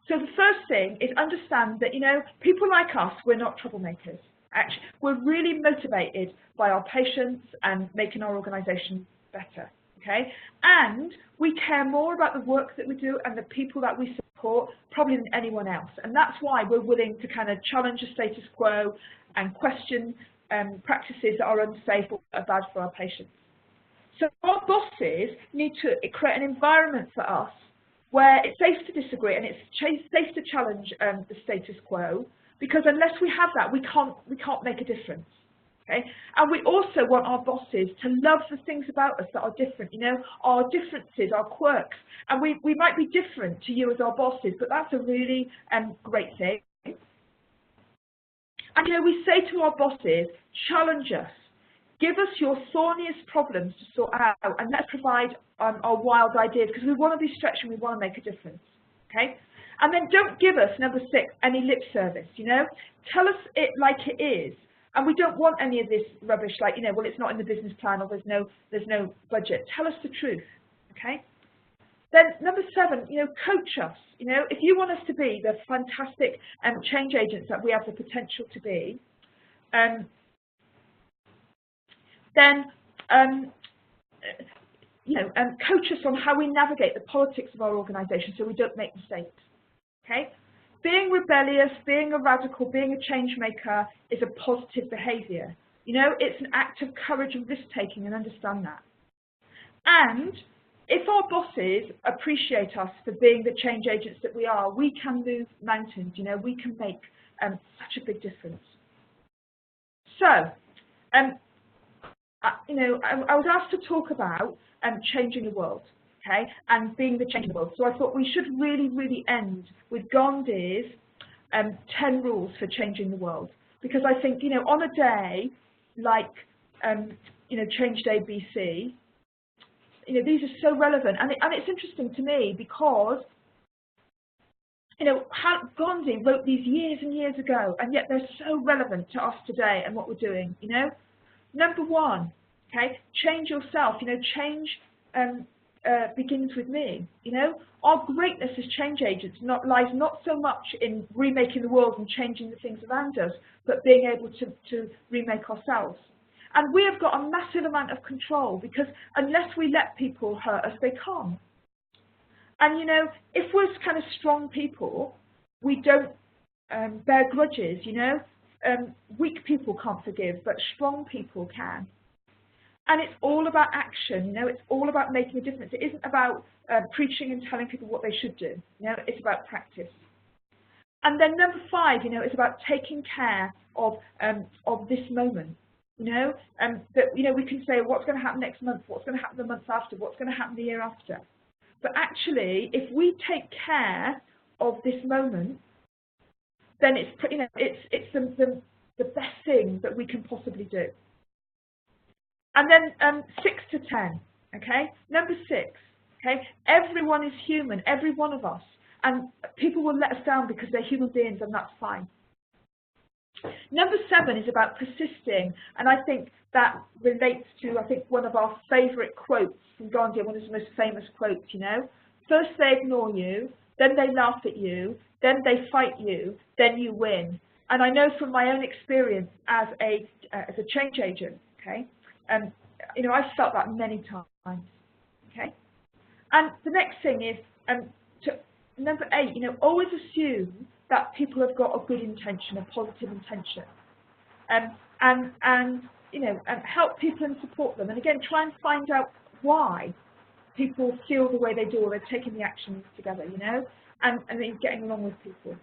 So the first thing is understand that, you know, people like us, we're not troublemakers. Actually, we're really motivated by our patients and making our organisation better. Okay, and we care more about the work that we do and the people that we support probably than anyone else. And that's why we're willing to kind of challenge the status quo and question practices that are unsafe or are bad for our patients. So our bosses need to create an environment for us where it's safe to disagree and it's safe to challenge the status quo, because unless we have that, we can't make a difference. Okay? And we also want our bosses to love the things about us that are different, you know, our differences, our quirks. And we might be different to you as our bosses, but that's a really great thing. And, you know, we say to our bosses, challenge us. Give us your thorniest problems to sort out, and let's provide our wild ideas, because we want to be stretched and we want to make a difference. Okay? And then don't give us, number 6, any lip service, you know. Tell us it like it is. And we don't want any of this rubbish like, you know, well, it's not in the business plan or there's no budget. Tell us the truth, okay? Then number 7, you know, coach us. You know, if you want us to be the fantastic change agents that we have the potential to be, then, you know, coach us on how we navigate the politics of our organisation so we don't make mistakes, okay? Being rebellious, being a radical, being a change maker is a positive behaviour. You know, it's an act of courage and risk-taking, and understand that. And if our bosses appreciate us for being the change agents that we are, we can move mountains, you know, we can make such a big difference. So, you know, I was asked to talk about changing the world. Okay, and being the change in the world. So I thought we should really end with Gandhi's 10 rules for changing the world, because I think, you know, on a day like you know, Change Day BC, you know, these are so relevant, and it's interesting to me because, you know, Gandhi wrote these years and years ago, and yet they're so relevant to us today and what we're doing. You know, number 1, okay, change yourself. You know, change begins with me. You know, our greatness as change agents lies not so much in remaking the world and changing the things around us, but being able to remake ourselves. And we have got a massive amount of control, because unless we let people hurt us, they can't. And, you know, if we're kind of strong people, we don't bear grudges, you know. Weak people can't forgive, but strong people can. And it's all about action, you know, it's all about making a difference. It isn't about preaching and telling people what they should do, you know, it's about practice. And then number 5, you know, it's about taking care of this moment, you know, that, you know, we can say what's going to happen next month, what's going to happen the month after, what's going to happen the year after. But actually, if we take care of this moment, then it's, you know, it's the best thing that we can possibly do. And then 6 to 10, okay? Number 6, okay? Everyone is human, every one of us. And people will let us down because they're human beings, and that's fine. Number 7 is about persisting. And I think that relates to, I think, one of our favourite quotes from Gandhi, one of his most famous quotes, you know? First they ignore you, then they laugh at you, then they fight you, then you win. And I know from my own experience as a change agent, okay? You know, I've felt that many times, okay? And the next thing is, number 8, you know, always assume that people have got a good intention, a positive intention. And you know, help people and support them. And again, try and find out why people feel the way they do, or they're taking the actions together, you know, and then getting along with people.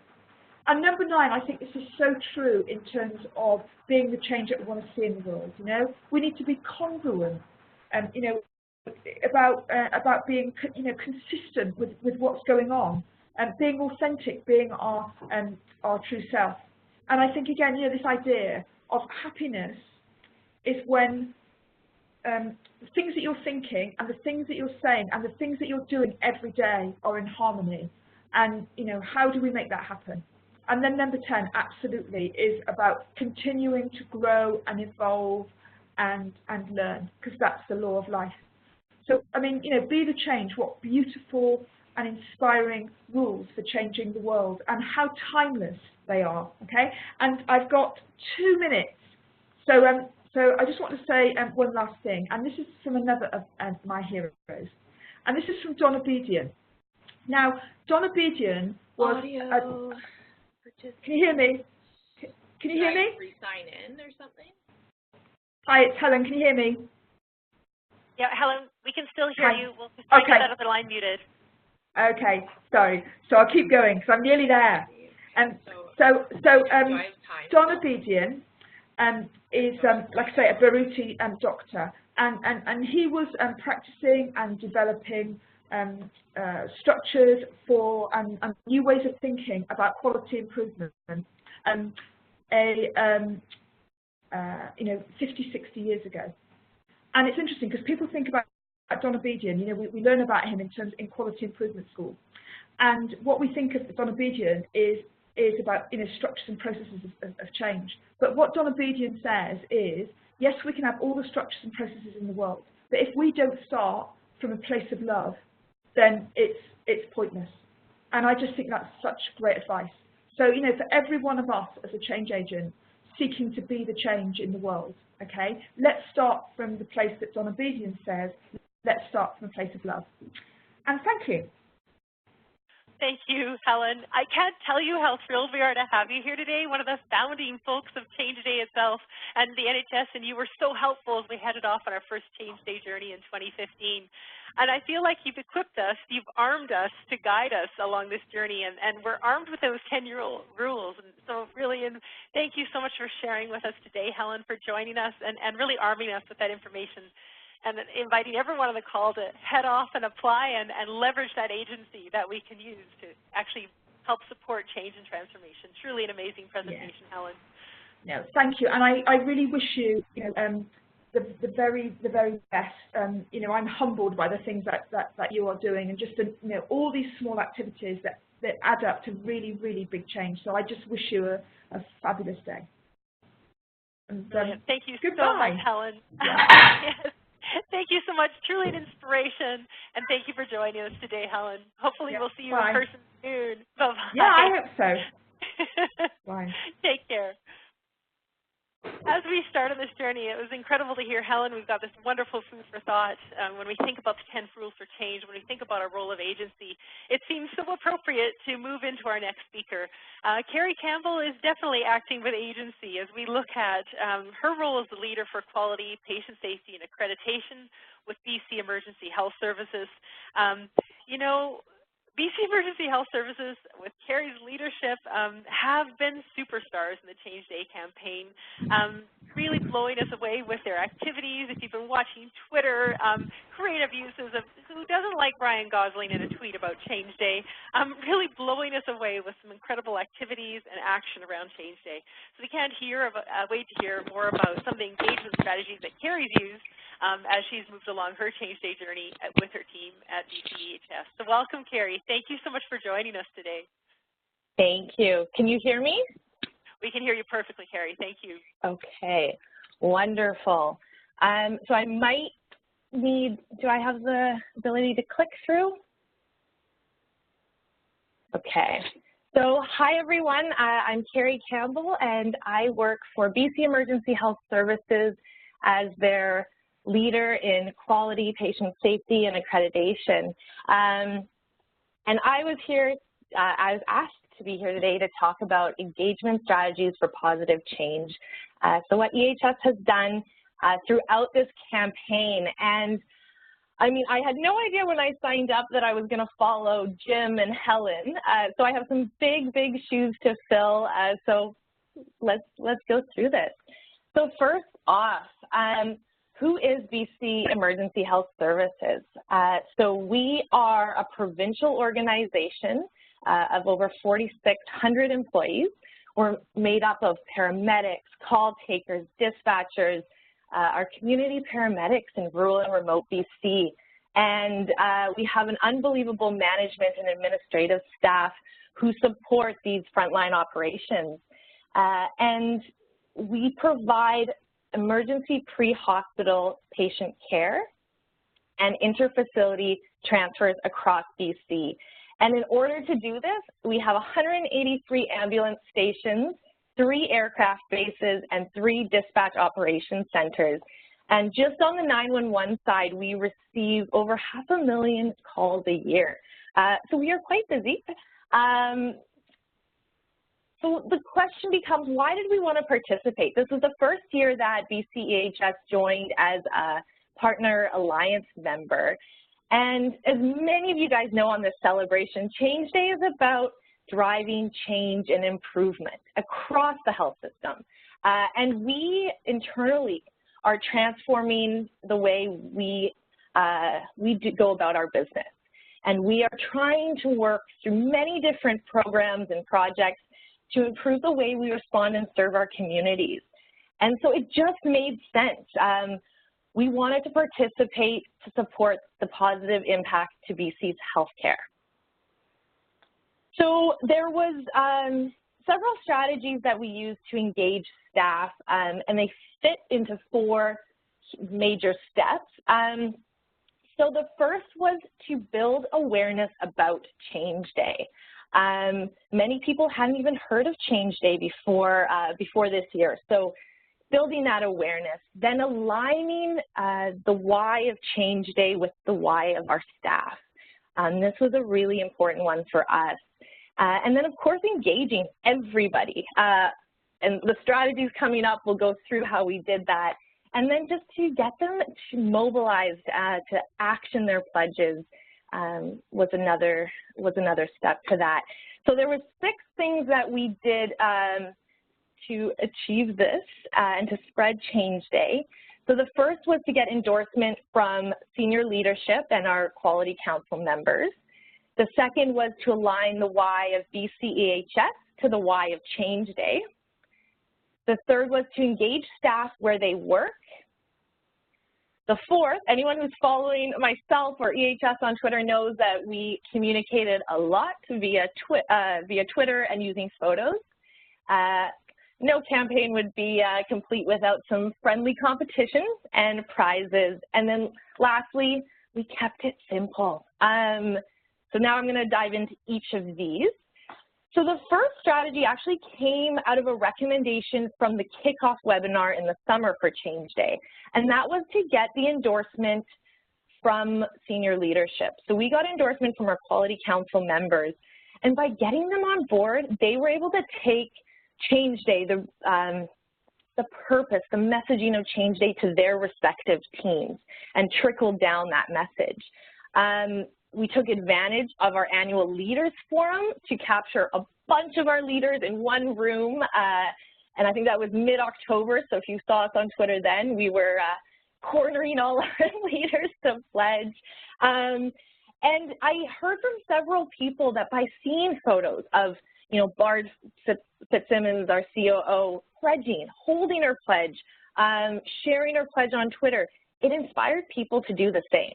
And number 9, I think this is so true in terms of being the change that we want to see in the world. You know, we need to be congruent, you know, about being, you know, consistent with what's going on, and being authentic, being our true self. And I think, again, you know, this idea of happiness is when the things that you're thinking and the things that you're saying and the things that you're doing every day are in harmony. And, you know, how do we make that happen? And then number 10, absolutely, is about continuing to grow and evolve and learn, because that's the law of life. So, I mean, you know, be the change. What beautiful and inspiring rules for changing the world, and how timeless they are, okay? And I've got 2 minutes. So I just want to say one last thing, and this is from another of my heroes. And this is from Donna Bevan. Now, Donna Bevan was... Audio. Can you hear me? Can you hear me? Re-sign in or something? Hi, it's Helen. Can you hear me? Yeah, Helen, we can still hear you. We'll just try to get that other line muted. Okay, sorry. So I'll keep going because I'm nearly there. So Donna Bevan is, like I say, a Baruti doctor, and he was practicing and developing structures for and new ways of thinking about quality improvement. You know, 50, 60 years ago. And it's interesting because people think about Donna Bevan, you know, we learn about him in quality improvement school. And what we think of Donna Bevan is about, you know, structures and processes of change. But what Donna Bevan says is, yes, we can have all the structures and processes in the world, but if we don't start from a place of love, then it's pointless. And I just think that's such great advice. So, you know, for every one of us as a change agent seeking to be the change in the world, okay, let's start from the place that Donna Bevan says, let's start from a place of love. And thank you. Thank you, Helen. I can't tell you how thrilled we are to have you here today, one of the founding folks of Change Day itself and the NHS, and you were so helpful as we headed off on our first Change Day journey in 2015. And I feel like you've equipped us, you've armed us to guide us along this journey, and we're armed with those 10-year rules. And so really, and thank you so much for sharing with us today, Helen, for joining us and really arming us with that information, and inviting everyone on the call to head off and apply and leverage that agency that we can use to actually help support change and transformation. Truly an amazing presentation, Helen. No, thank you. And I really wish you, you know, the very best. You know, I'm humbled by the things that you are doing, and just, you know, all these small activities that add up to really, really big change. So I just wish you a fabulous day. And, thank you goodbye. So much, Helen. Yeah. Yes. Thank you so much. Truly an inspiration. And thank you for joining us today, Helen. Hopefully we'll see you in person soon. Bye-bye. Yeah, I hope so. Bye. Take care. As we start on this journey, it was incredible to hear Helen. We've got this wonderful food for thought. When we think about the 10 rules for change, when we think about our role of agency, it seems so appropriate to move into our next speaker. Kerry Campbell is definitely acting with agency as we look at her role as the leader for quality, patient safety, and accreditation with BC Emergency Health Services. You know, BC Emergency Health Services, with Kerry's leadership, have been superstars in the Change Day campaign, really blowing us away with their activities. If you've been watching Twitter, creative uses of who doesn't like Brian Gosling in a tweet about Change Day, really blowing us away with some incredible activities and action around Change Day. So we can't wait to hear more about some of the engagement strategies that Kerry's used as she's moved along her Change Day journey with her team at BCEHS. So welcome, Kerry. Thank you so much for joining us today. Thank you. Can you hear me? We can hear you perfectly, Kerry. Thank you. Okay, wonderful. So I might need, do I have the ability to click through? Okay. So hi, everyone. I'm Kerry Campbell, and I work for BC Emergency Health Services as their leader in quality, patient safety, and accreditation. And I was asked to be here today to talk about engagement strategies for positive change. So what EHS has done throughout this campaign, and I mean, I had no idea when I signed up that I was going to follow Jim and Helen. So I have some big shoes to fill. So let's go through this. So first off, who is BC Emergency Health Services? So we are a provincial organization of over 4,600 employees. We're made up of paramedics, call takers, dispatchers, our community paramedics in rural and remote BC. And we have an unbelievable management and administrative staff who support these frontline operations. And we provide emergency pre-hospital patient care and interfacility transfers across BC. And in order to do this, we have 183 ambulance stations, 3 aircraft bases, and 3 dispatch operations centers. And just on the 911 side, we receive over 500,000 calls a year. So we are quite busy. So the question becomes, why did we want to participate? This was the first year that BCEHS joined as a partner alliance member. And as many of you guys know on this celebration, Change Day is about driving change and improvement across the health system. And we internally are transforming the way we go about our business. And we are trying to work through many different programs and projects to improve the way we respond and serve our communities. And so it just made sense. We wanted to participate to support the positive impact to BC's healthcare. So there was several strategies that we used to engage staff, and they fit into 4 major steps. So the first was to build awareness about Change Day. Many people hadn't even heard of Change Day before this year. So building that awareness, then aligning the why of Change Day with the why of our staff. This was a really important one for us. And then, of course, engaging everybody. And the strategies coming up, we'll go through how we did that. And then just to get them mobilized to action their pledges was another step to that. So there were 6 things that we did to achieve this and to spread Change Day. So the first was to get endorsement from senior leadership and our quality council members. The second was to align the why of BCEHS to the why of Change Day. The third was to engage staff where they work. The fourth, anyone who's following myself or EHS on Twitter knows that we communicated a lot via Twitter and using photos. No campaign would be complete without some friendly competitions and prizes. And then lastly, we kept it simple. So now I'm going to dive into each of these. So the first strategy actually came out of a recommendation from the kickoff webinar in the summer for Change Day, and that was to get the endorsement from senior leadership. So we got endorsement from our quality council members, and by getting them on board, they were able to take Change Day, the purpose, the messaging of Change Day to their respective teams and trickle down that message. We took advantage of our annual leaders forum to capture a bunch of our leaders in one room, and I think that was mid-October, so if you saw us on Twitter then, we were cornering all our leaders to pledge. And I heard from several people that by seeing photos of, you know, Bard Fitzsimmons, our COO, pledging, holding her pledge, sharing her pledge on Twitter, it inspired people to do the same.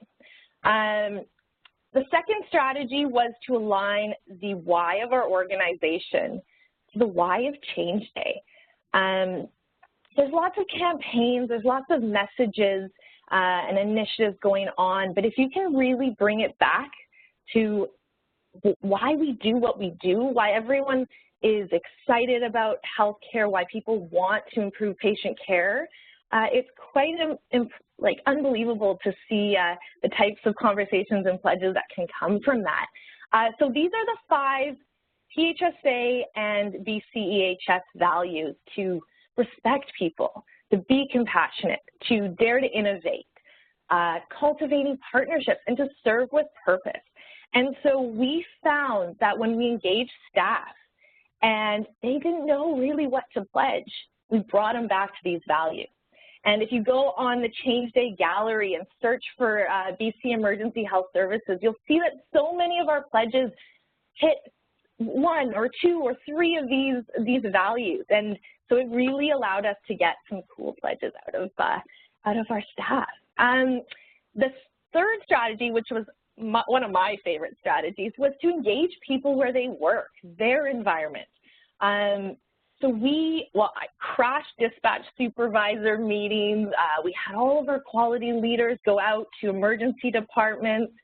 The second strategy was to align the why of our organization to the why of Change Day. There's lots of campaigns, there's lots of messages and initiatives going on, but if you can really bring it back to why we do what we do, why everyone is excited about healthcare, why people want to improve patient care, it's quite unbelievable to see the types of conversations and pledges that can come from that. So these are the 5 PHSA and BCEHS values: to respect people, to be compassionate, to dare to innovate, cultivating partnerships, and to serve with purpose. And so we found that when we engaged staff and they didn't know really what to pledge, we brought them back to these values. And if you go on the Change Day gallery and search for BC Emergency Health Services, you'll see that so many of our pledges hit 1 or 2 or 3 of these values. And so it really allowed us to get some cool pledges out of our staff. The third strategy, which was one of my favorite strategies, was to engage people where they work, their environment. So I crashed dispatch supervisor meetings. We had all of our quality leaders go out to emergency departments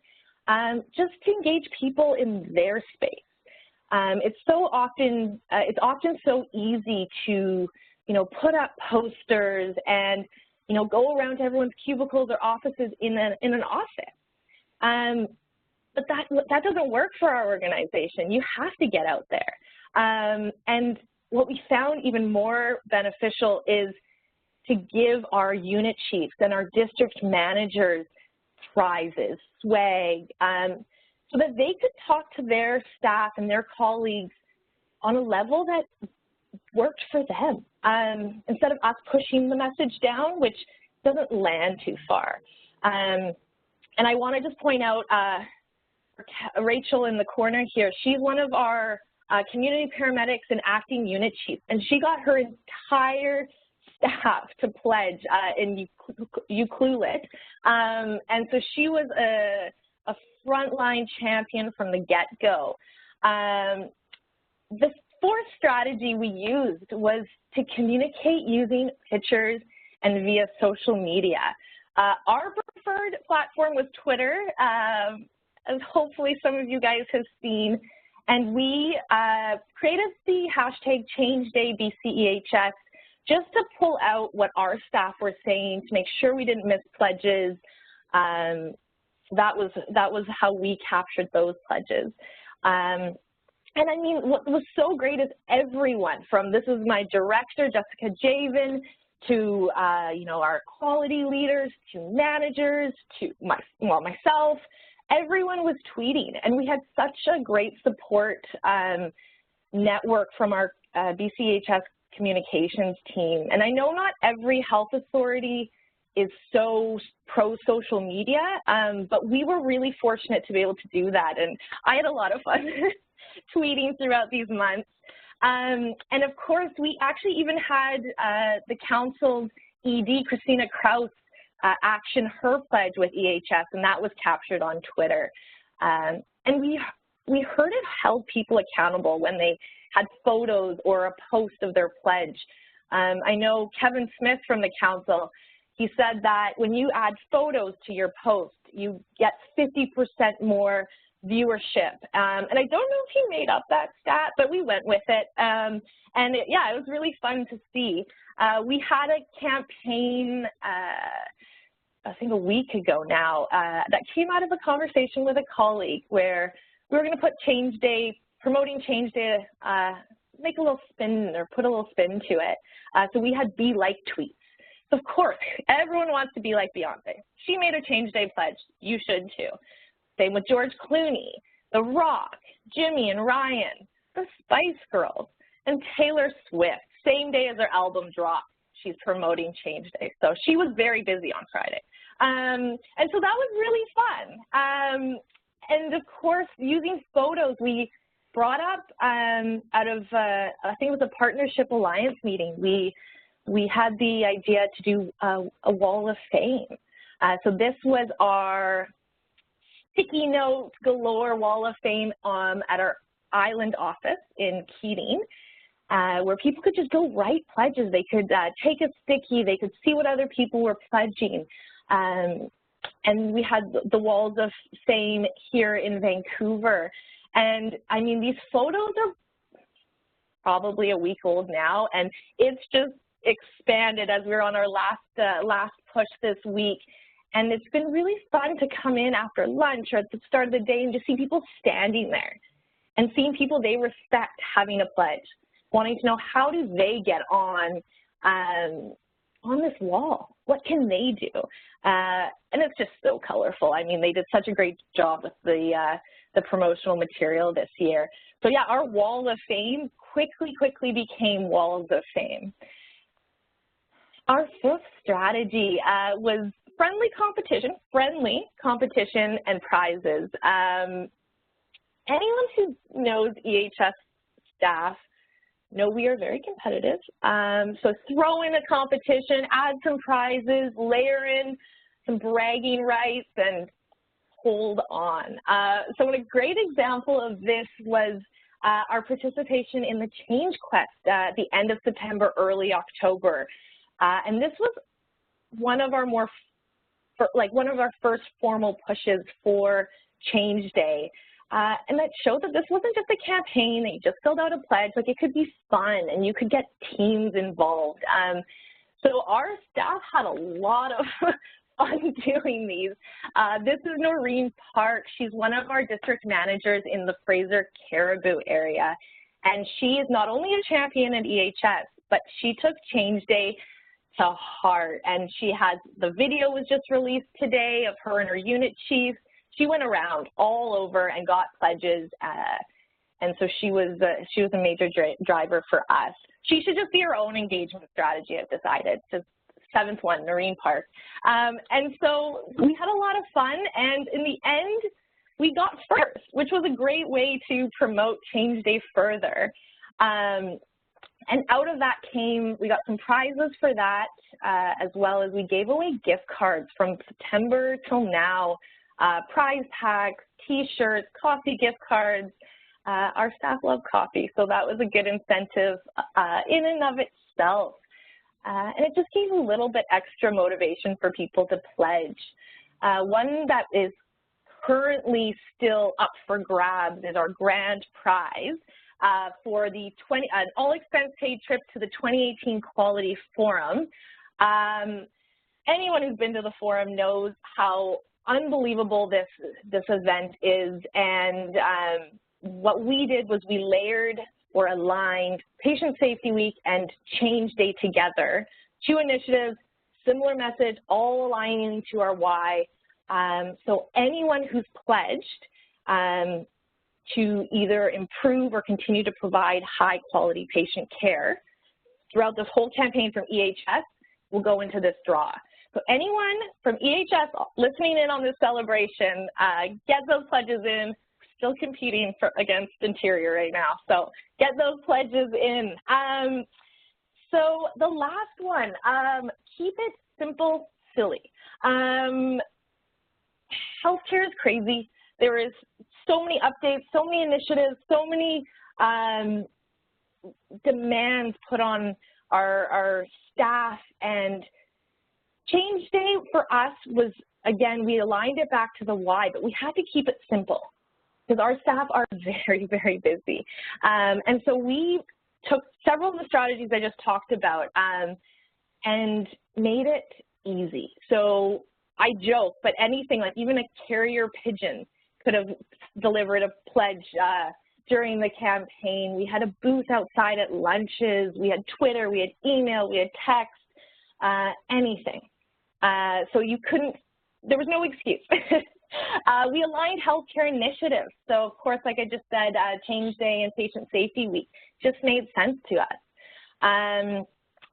just to engage people in their space. It's often so easy to, put up posters and, go around to everyone's cubicles or offices in an office. But that doesn't work for our organization. You have to get out there. And what we found even more beneficial is to give our unit chiefs and our district managers prizes, swag, so that they could talk to their staff and their colleagues on a level that worked for them, instead of us pushing the message down, which doesn't land too far. And I want to just point out Rachel in the corner here. She's one of our community paramedics and acting unit chief, and she got her entire staff to pledge in Ucluelet. And so she was a frontline champion from the get-go. The fourth strategy we used was to communicate using pictures and via social media. Our preferred platform was Twitter, as hopefully some of you guys have seen. And we created the hashtag ChangeDayBCEHS just to pull out what our staff were saying to make sure we didn't miss pledges. That was how we captured those pledges. And I mean, what was so great is everyone from, this is my director, Jessica Javen, to our quality leaders, to managers, to myself. Everyone was tweeting, and we had such a great support network from our BCHS communications team. And I know not every health authority is so pro-social media, but we were really fortunate to be able to do that. And I had a lot of fun tweeting throughout these months. And of course, we actually even had the council's ED, Christina Kraus, action her pledge with EHS, and that was captured on Twitter. And we heard it held people accountable when they had photos or a post of their pledge. I know Kevin Smith from the council, he said that when you add photos to your post, you get 50% more viewership. And I don't know if he made up that stat, but we went with it. And it was really fun to see. We had a campaign, I think a week ago now, that came out of a conversation with a colleague where we were going to put Change Day, promoting Change Day, make a little spin or put a little spin to it. So we had Be Like tweets. Of course, everyone wants to be like Beyonce. She made a Change Day pledge. You should too. Same with George Clooney, The Rock, Jimmy and Ryan, the Spice Girls, and Taylor Swift. Same day as her album dropped, she's promoting Change Day. So she was very busy on Friday. And so that was really fun. And of course, using photos, we brought up out of, I think it was a Partnership Alliance meeting, we had the idea to do a wall of fame. So this was our sticky notes galore wall of fame at our island office in Keating, where people could just go write pledges. They could take a sticky, they could see what other people were pledging. And we had the walls of fame here in Vancouver. And I mean, these photos are probably a week old now, and it's just expanded as we're on our last push this week. And it's been really fun to come in after lunch or at the start of the day and just see people standing there and seeing people they respect having a pledge, wanting to know how do they get on this wall? What can they do? And it's just so colorful. I mean, they did such a great job with the promotional material this year. So yeah, our wall of fame quickly became walls of fame. Our fifth strategy was friendly competition and prizes. Anyone who knows EHS staff know we are very competitive. So throw in a competition, add some prizes, layer in some bragging rights, and hold on. So a great example of this was our participation in the Change Quest at the end of September, early October. And this was one of our one of our first formal pushes for Change Day. And that showed that this wasn't just a campaign that you just filled out a pledge, like it could be fun and you could get teams involved. So our staff had a lot of fun doing these. This is Noreen Park. She's one of our district managers in the Fraser Caribou area. And she is not only a champion at EHS, but she took Change Day to heart. And she has, the video was just released today of her and her unit chief. She went around all over and got pledges. And so she was a major driver for us. She should just be her own engagement strategy, I've decided. Just 7th one, Noreen Park. And so we had a lot of fun, and in the end, we got first, which was a great way to promote Change Day further. And out of that came, we got some prizes for that, as well as we gave away gift cards from September till now, prize packs, T-shirts, coffee gift cards. Our staff love coffee, so that was a good incentive in and of itself. And it just gave a little bit extra motivation for people to pledge. One that is currently still up for grabs is our grand prize for the an all-expense-paid trip to the 2018 Quality Forum. Anyone who's been to the forum knows how unbelievable this event is, and what we did was we layered or aligned Patient Safety Week and Change Day together. 2 initiatives, similar message, all aligning to our why. So anyone who's pledged to either improve or continue to provide high quality patient care throughout this whole campaign from EHS will go into this draw. So anyone from EHS listening in on this celebration, get those pledges in. Still competing against Interior right now, so get those pledges in. So the last one, keep it simple, silly. Healthcare is crazy. There is so many updates, so many initiatives, so many demands put on our staff, and Change Day for us was, again, we aligned it back to the why, but we had to keep it simple, because our staff are very, very busy. And so we took several of the strategies I just talked about and made it easy. So I joke, but anything, like even a carrier pigeon could have delivered a pledge during the campaign. We had a booth outside at lunches. We had Twitter, we had email, we had text, anything. So you couldn't, there was no excuse. We aligned healthcare initiatives. So, of course, like I just said, Change Day and Patient Safety Week just made sense to us.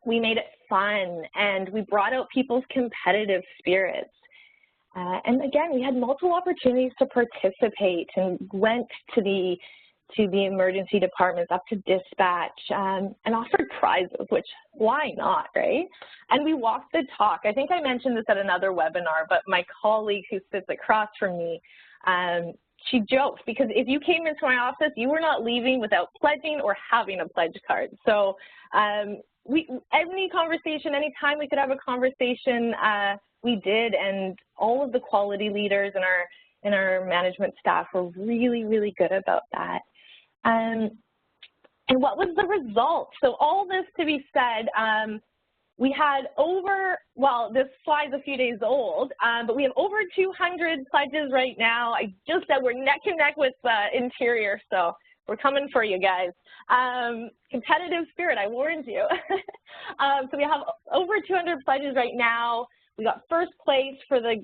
We made it fun, and we brought out people's competitive spirits. And again, we had multiple opportunities to participate and went to the emergency departments, up to dispatch, and offered prizes, which why not, right? And we walked the talk. I think I mentioned this at another webinar, but my colleague who sits across from me, she joked, because if you came into my office, you were not leaving without pledging or having a pledge card. So any conversation, anytime we could have a conversation, we did, and all of the quality leaders and our management staff were really, really good about that. And what was the result? So all this to be said, we had over, well, this slide's a few days old, but we have over 200 pledges right now. I just said we're neck and neck with Interior, so we're coming for you guys. Competitive spirit, I warned you. So we have over 200 pledges right now. We got first place for the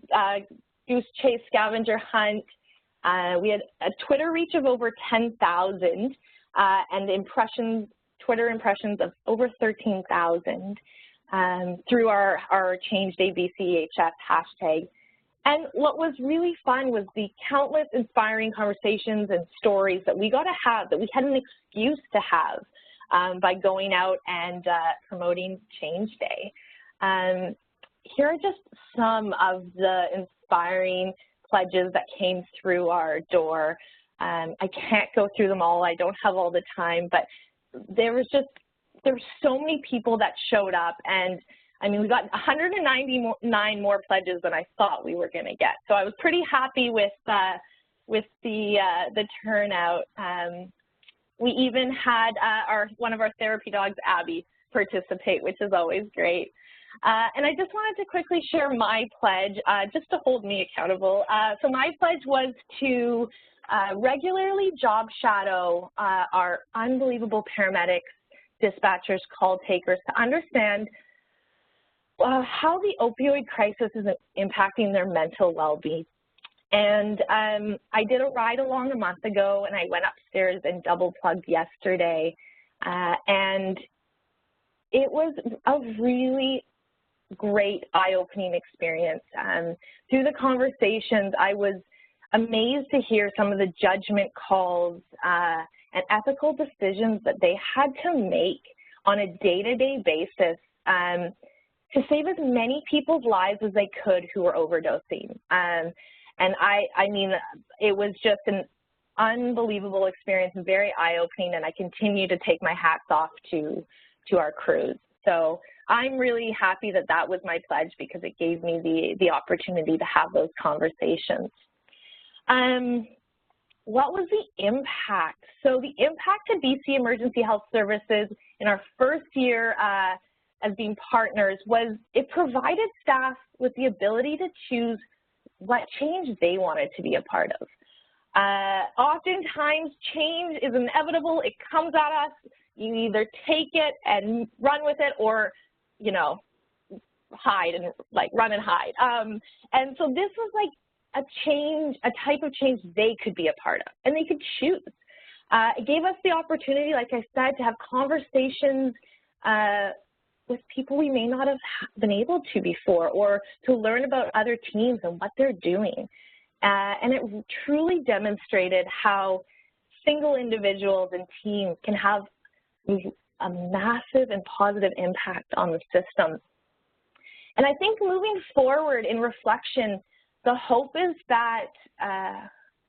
Goose Chase Scavenger Hunt. We had a Twitter reach of over 10,000 and Twitter impressions of over 13,000 through our Change Day BCEHS hashtag. And what was really fun was the countless inspiring conversations and stories that we got to have, that we had an excuse to have by going out and promoting Change Day. Here are just some of the inspiring pledges that came through our door. I can't go through them all. I don't have all the time, but there were so many people that showed up, and I mean, we got 199 more pledges than I thought we were going to get. So I was pretty happy with the turnout. We even had one of our therapy dogs, Abby, participate, which is always great. And I just wanted to quickly share my pledge, just to hold me accountable. So my pledge was to regularly job shadow our unbelievable paramedics, dispatchers, call takers to understand how the opioid crisis is impacting their mental well-being. And I did a ride-along a month ago, and I went upstairs and double-plugged yesterday. And it was a really great eye-opening experience. Through the conversations, I was amazed to hear some of the judgment calls and ethical decisions that they had to make on a day-to-day basis to save as many people's lives as they could who were overdosing. And I mean, it was just an unbelievable experience and very eye-opening, and I continue to take my hats off to our crews. So I'm really happy that that was my pledge, because it gave me the opportunity to have those conversations. What was the impact? So the impact to BC Emergency Health Services in our first year as being partners was it provided staff with the ability to choose what change they wanted to be a part of. Oftentimes, change is inevitable. It comes at us. You either take it and run with it, or, you know, hide and run and hide. And so this was like a type of change they could be a part of, and they could choose. It gave us the opportunity, like I said, to have conversations with people we may not have been able to before, or to learn about other teams and what they're doing. And it truly demonstrated how single individuals and teams can have a massive and positive impact on the system. And I think moving forward in reflection, the hope is that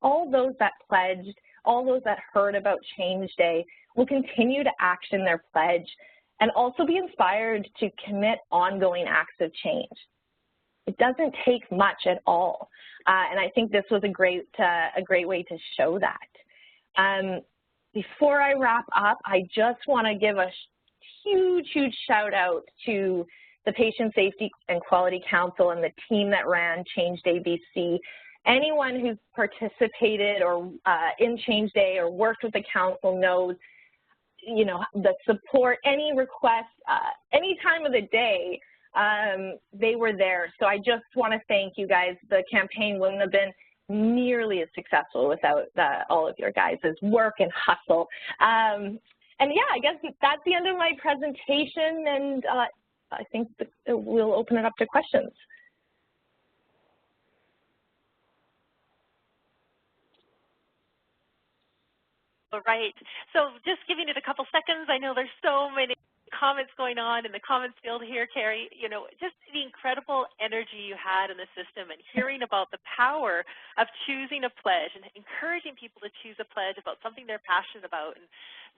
all those that pledged, all those that heard about Change Day will continue to action their pledge and also be inspired to commit ongoing acts of change. It doesn't take much at all, and I think this was a great way to show that. Before I wrap up, I just want to give a huge shout out to the Patient Safety and Quality Council and the team that ran Change Day BC. Anyone who's participated or in Change Day or worked with the council knows, you know, the support, any requests, any time of the day, they were there. So I just want to thank you guys. The campaign wouldn't have been nearly as successful without all of your guys' work and hustle. And yeah, I guess that's the end of my presentation, and I think we'll open it up to questions. All right. So just giving it a couple seconds. I know there's so many comments going on in the comments field here, Kerry. You know, just the incredible energy you had in the system, and hearing about the power of choosing a pledge and encouraging people to choose a pledge about something they're passionate about. And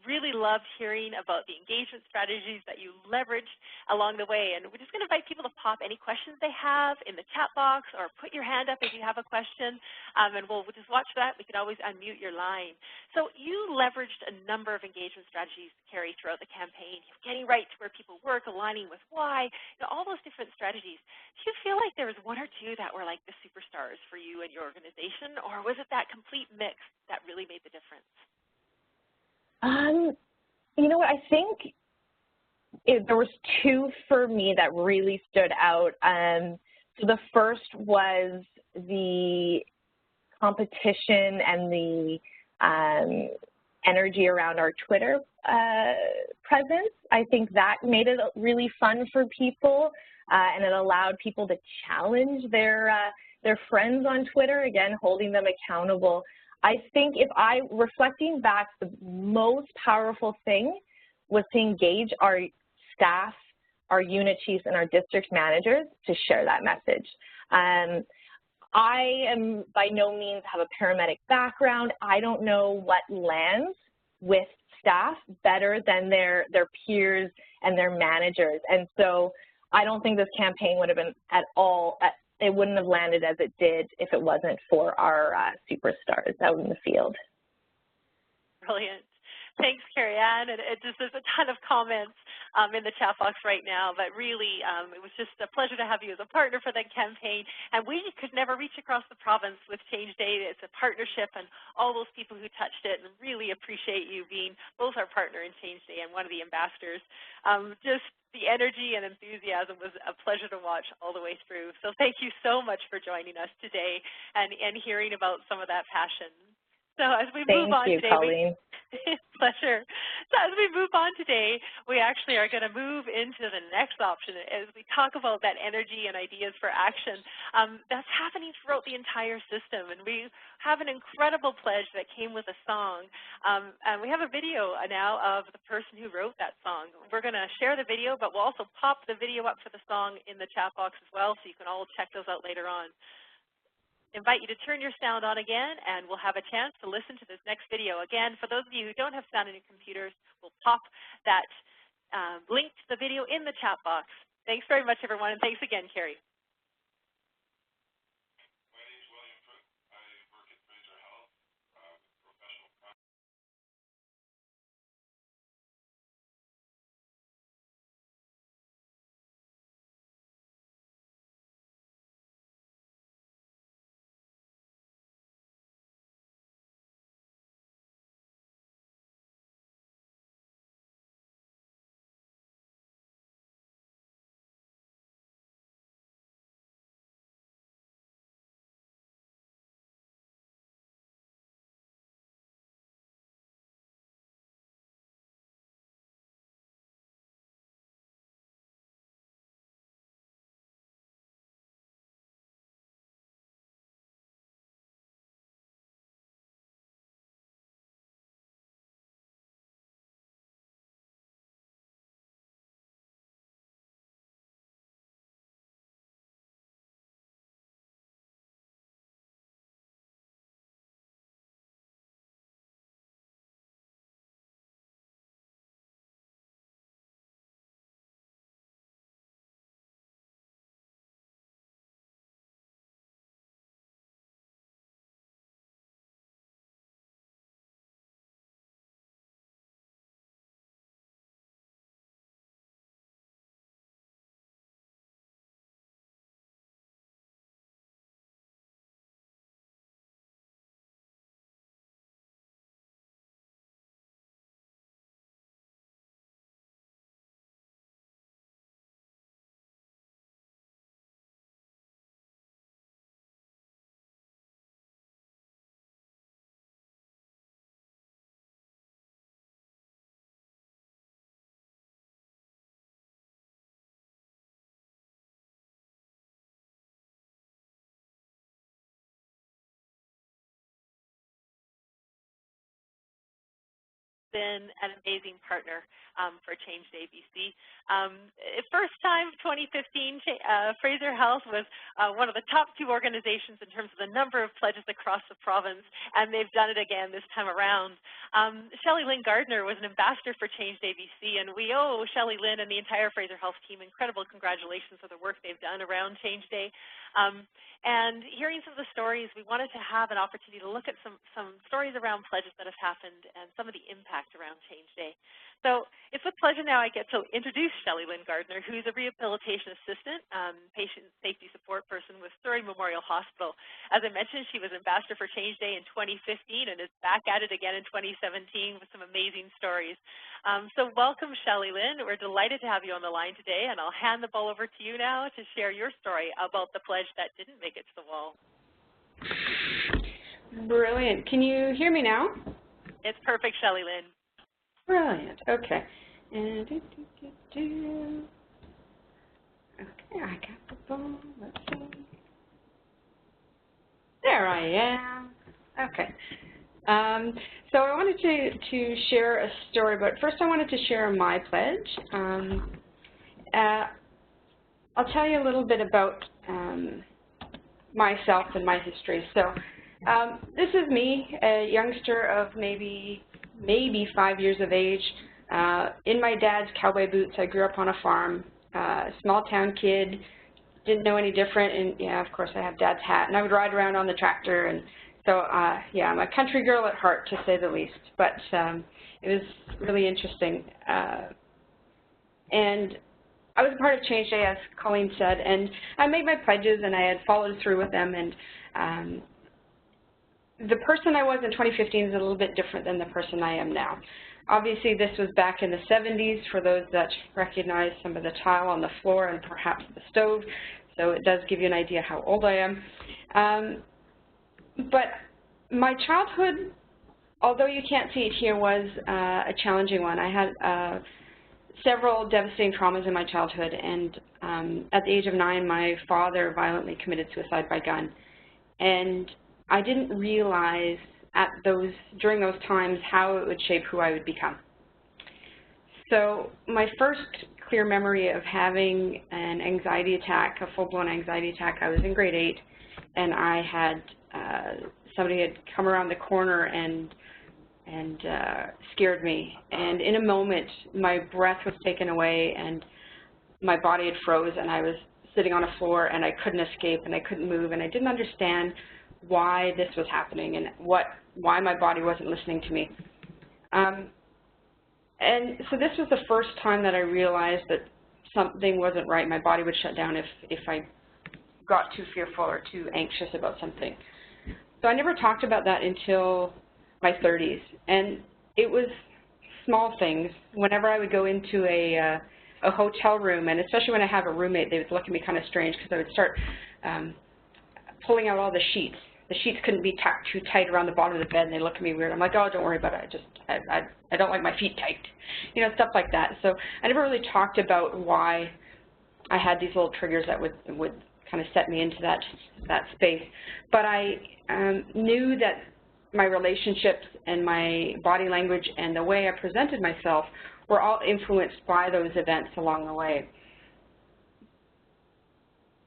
really loved hearing about the engagement strategies that you leveraged along the way. And we're just going to invite people to pop any questions they have in the chat box, or put your hand up if you have a question, and we'll just watch that. We can always unmute your line. So you leveraged a number of engagement strategies, Kerry, throughout the campaign, getting right to where people work, aligning with why, you know, all those different strategies. Do you feel like there was one or two that were like the superstars for you and your organization, or was it that complete mix that really made the difference? You know what, I think there was two for me that really stood out. So the first was the competition and the energy around our Twitter presence. I think that made it really fun for people, and it allowed people to challenge their friends on Twitter, again, holding them accountable. I think reflecting back, the most powerful thing was to engage our staff, our unit chiefs, and our district managers to share that message. I am by no means have a paramedic background. I don't know what lands with staff better than their peers and their managers. And so I don't think this campaign would have been at all, it wouldn't have landed as it did if it wasn't for our superstars out in the field. Brilliant. Thanks, Kerry Ann. There's a ton of comments in the chat box right now, but really it was just a pleasure to have you as a partner for that campaign. And we could never reach across the province with Change Day. It's a partnership and all those people who touched it, and really appreciate you being both our partner in Change Day and one of the ambassadors. Just the energy and enthusiasm was a pleasure to watch all the way through. So thank you so much for joining us today and hearing about some of that passion. So as we move on today, Colleen. Pleasure. So as we move on today, we actually are going to move into the next option as we talk about that energy and ideas for action. That's happening throughout the entire system, and we have an incredible pledge that came with a song. And we have a video now of the person who wrote that song. We're going to share the video, but we'll also pop the video up for the song in the chat box as well, so you can all check those out later on. Invite you to turn your sound on again, and we'll have a chance to listen to this next video. Again, for those of you who don't have sound on your computers, we'll pop that link to the video in the chat box. Thanks very much, everyone, and thanks again, Kerry. Been an amazing partner for Change Day BC. First time 2015, Fraser Health was one of the top 2 organizations in terms of the number of pledges across the province, and they've done it again this time around. ShelleyLynn Gardner was an ambassador for Change Day BC, and we owe ShelleyLynn and the entire Fraser Health team incredible congratulations for the work they've done around Change Day. And hearing some of the stories, we wanted to have an opportunity to look at some stories around pledges that have happened and some of the impact around Change Day. So it's with pleasure now I get to introduce ShelleyLynn Gardner, who's a rehabilitation assistant, patient safety support person with Surrey Memorial Hospital. As I mentioned, she was ambassador for Change Day in 2015 and is back at it again in 2017 with some amazing stories. So welcome, ShelleyLynn. We're delighted to have you on the line today, and I'll hand the ball over to you now to share your story about the pledge that didn't make it to the wall. Brilliant. Can you hear me now? It's perfect, ShelleyLynn. Brilliant. Okay. And okay, I got the phone. Let's see. There I am. Okay. So I wanted to share a story, but first I wanted to share my pledge. I'll tell you a little bit about myself and my history. So this is me, a youngster of maybe 5 years of age, in my dad's cowboy boots. I grew up on a farm, small town kid, didn't know any different, and yeah, of course I have dad's hat, and I would ride around on the tractor, and so yeah, I'm a country girl at heart, to say the least, but it was really interesting. And I was a part of Change Day, as Colleen said, and I made my pledges, and I had followed through with them, and the person I was in 2015 is a little bit different than the person I am now. Obviously, this was back in the 70s, for those that recognize some of the tile on the floor and perhaps the stove, so it does give you an idea how old I am. But my childhood, although you can't see it here, was a challenging one. I had several devastating traumas in my childhood, and at the age of 9, my father violently committed suicide by gun. And I didn't realize during those times how it would shape who I would become. So my first clear memory of having an anxiety attack, a full-blown anxiety attack, I was in grade 8, and I had somebody had come around the corner and scared me. And in a moment, my breath was taken away, and my body had froze, and I was sitting on a floor, and I couldn't escape, and I couldn't move, and I didn't understand why this was happening and why my body wasn't listening to me. And so this was the first time that I realized that something wasn't right. My body would shut down if I got too fearful or too anxious about something. So I never talked about that until my 30s, and it was small things. Whenever I would go into a hotel room, and especially when I have a roommate, they would look at me kind of strange because I would start pulling out all the sheets. The sheets couldn't be tucked too tight around the bottom of the bed, and they look at me weird. I'm like, oh, don't worry about it. I don't like my feet tight, you know, stuff like that. So I never really talked about why I had these little triggers that would kind of set me into that space. But I knew that my relationships and my body language and the way I presented myself were all influenced by those events along the way.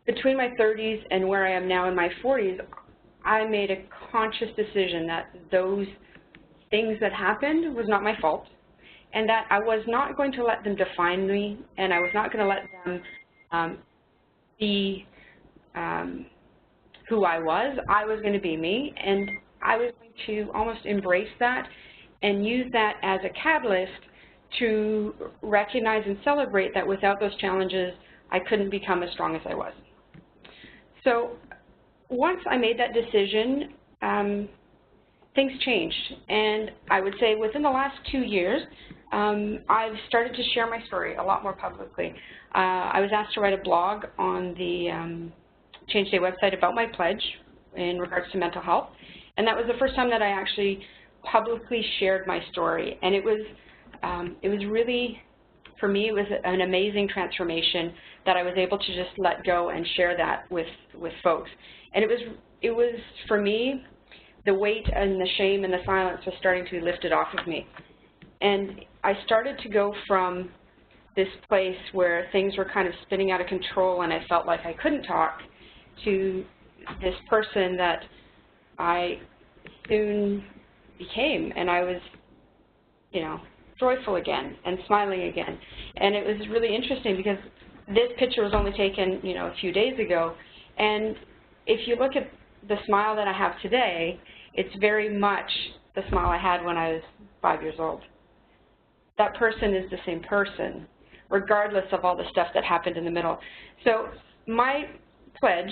Between my 30s and where I am now in my 40s, I made a conscious decision that those things that happened was not my fault, and that I was not going to let them define me, and I was not going to let them be who I was. I was going to be me, and I was going to almost embrace that and use that as a catalyst to recognize and celebrate that without those challenges, I couldn't become as strong as I was. So once I made that decision, things changed. And I would say within the last 2 years, I've started to share my story a lot more publicly. I was asked to write a blog on the Change Day website about my pledge in regards to mental health. And that was the first time that I actually publicly shared my story. And it was really, for me, it was an amazing transformation that I was able to just let go and share that with folks. And it was for me, the weight and the shame and the silence was starting to be lifted off of me. And I started to go from this place where things were kind of spinning out of control and I felt like I couldn't talk, to this person that I soon became. And I was, you know, joyful again and smiling again. And it was really interesting because this picture was only taken, you know, a few days ago. And if you look at the smile that I have today, it's very much the smile I had when I was 5 years old. That person is the same person, regardless of all the stuff that happened in the middle. So my pledge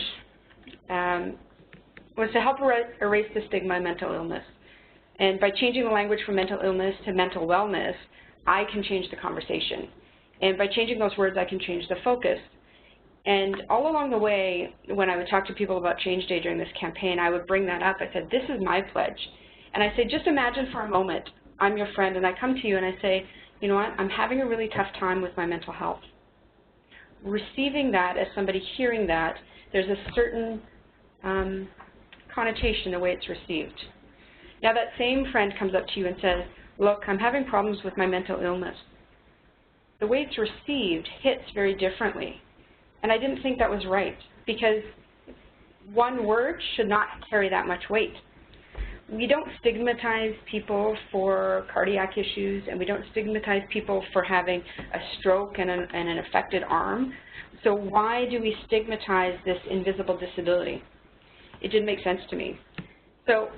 was to help erase the stigma of mental illness. And by changing the language from mental illness to mental wellness, I can change the conversation. And by changing those words, I can change the focus. And all along the way, when I would talk to people about Change Day during this campaign, I would bring that up. I said, this is my pledge. And I say, just imagine for a moment, I'm your friend, and I come to you and I say, you know what, I'm having a really tough time with my mental health. Receiving that, as somebody hearing that, there's a certain connotation the way it's received. Now that same friend comes up to you and says, look, I'm having problems with my mental illness. The way it's received hits very differently. And I didn't think that was right, because one word should not carry that much weight. We don't stigmatize people for cardiac issues, and we don't stigmatize people for having a stroke and an affected arm. So why do we stigmatize this invisible disability? It didn't make sense to me. So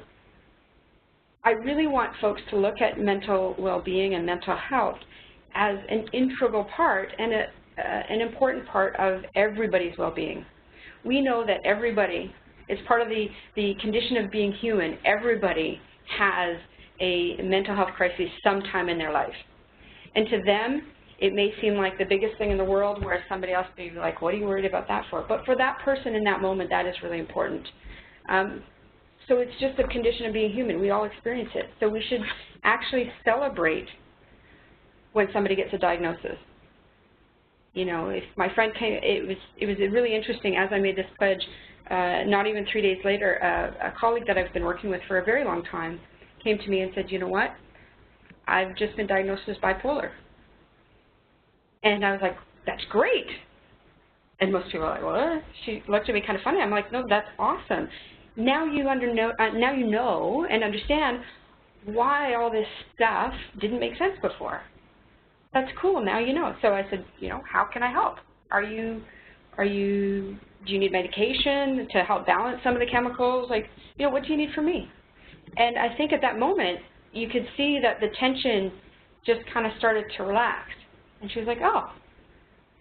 I really want folks to look at mental well-being and mental health as an integral part and an important part of everybody's well-being. We know that everybody, it's part of the condition of being human, everybody has a mental health crisis sometime in their life. And to them, it may seem like the biggest thing in the world, where somebody else may be like, what are you worried about that for? But for that person in that moment, that is really important. So it's just a condition of being human. We all experience it. So we should actually celebrate when somebody gets a diagnosis. You know, if my friend came, it was really interesting. As I made this pledge, not even 3 days later, a colleague that I've been working with for a very long time came to me and said, you know what, I've just been diagnosed as bipolar. And I was like, that's great. And most people are like, what? She looked at me kind of funny. I'm like, no, that's awesome. Now you know and understand why all this stuff didn't make sense before. That's cool. Now you know. So I said, you know, how can I help? Do you need medication to help balance some of the chemicals? Like, you know, what do you need from me? And I think at that moment, you could see that the tension just kind of started to relax. And she was like, oh,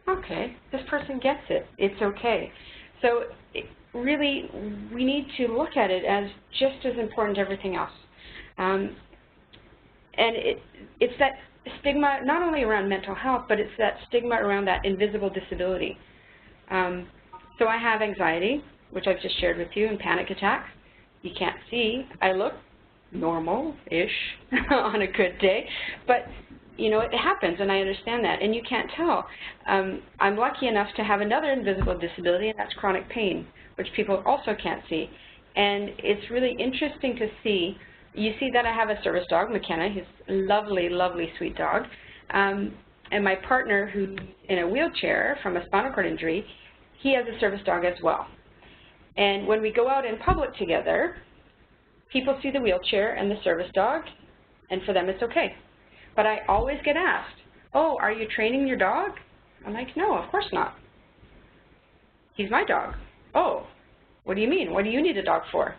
okay, this person gets it. It's okay. So really, we need to look at it as just as important as everything else. And it's that stigma not only around mental health, but it's that stigma around that invisible disability. So I have anxiety, which I've just shared with you, and panic attacks. You can't see. I look normal-ish on a good day, but you know, it happens, and I understand that, and you can't tell. I'm lucky enough to have another invisible disability, and that's chronic pain, which people also can't see. And it's really interesting to see. You see that I have a service dog, McKenna. He's a lovely, lovely, sweet dog. And my partner, who's in a wheelchair from a spinal cord injury, he has a service dog as well. And when we go out in public together, people see the wheelchair and the service dog, and for them it's okay. But I always get asked, oh, are you training your dog? I'm like, no, of course not. He's my dog. Oh, what do you mean? What do you need a dog for?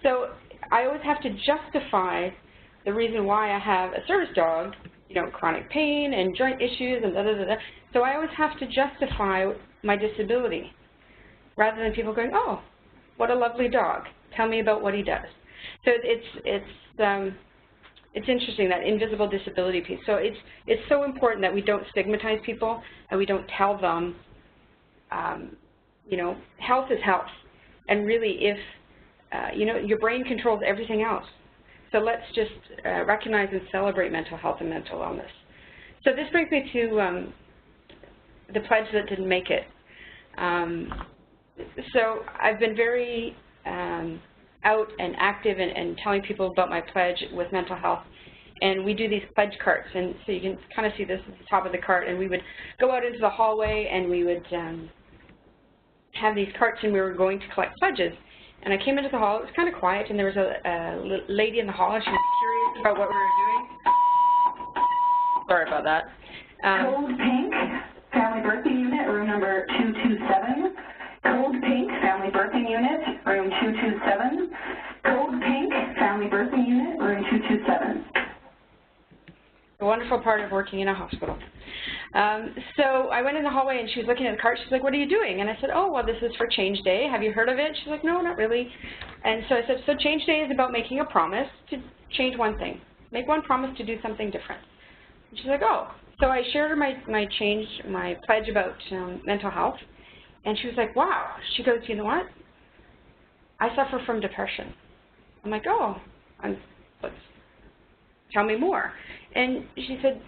So I always have to justify the reason why I have a service dog, you know, chronic pain and joint issues and da-da-da-da. So I always have to justify my disability rather than people going, oh, what a lovely dog. Tell me about what he does. So it's interesting, that invisible disability piece. So it's so important that we don't stigmatize people and we don't tell them, you know, health is health. And really, if, you know, your brain controls everything else. So let's just recognize and celebrate mental health and mental wellness. So this brings me to the pledge that didn't make it. So I've been very out and active and telling people about my pledge with mental health. And we do these pledge carts, and so you can kind of see this at the top of the cart, and we would go out into the hallway and we would have these carts, and we were going to collect pledges. And I came into the hall, it was kind of quiet, and there was a lady in the hall, and she was curious about what we were doing. Sorry about that. Cold Pink, Family Birthing Unit, room number 227. Cold Pink, Family Birthing Unit, room 227. Cold Pink, Family Birthing Unit, room 227. The wonderful part of working in a hospital. So I went in the hallway, and she was looking at the cart. She's like, what are you doing? And I said, oh, well, this is for Change Day. Have you heard of it? She's like, no, not really. And so I said, so Change Day is about making a promise to change one thing. Make one promise to do something different. And she's like, oh. So I shared her my pledge about mental health. And she was like, wow. She goes, you know what? I suffer from depression. I'm like, oh, tell me more. And she said,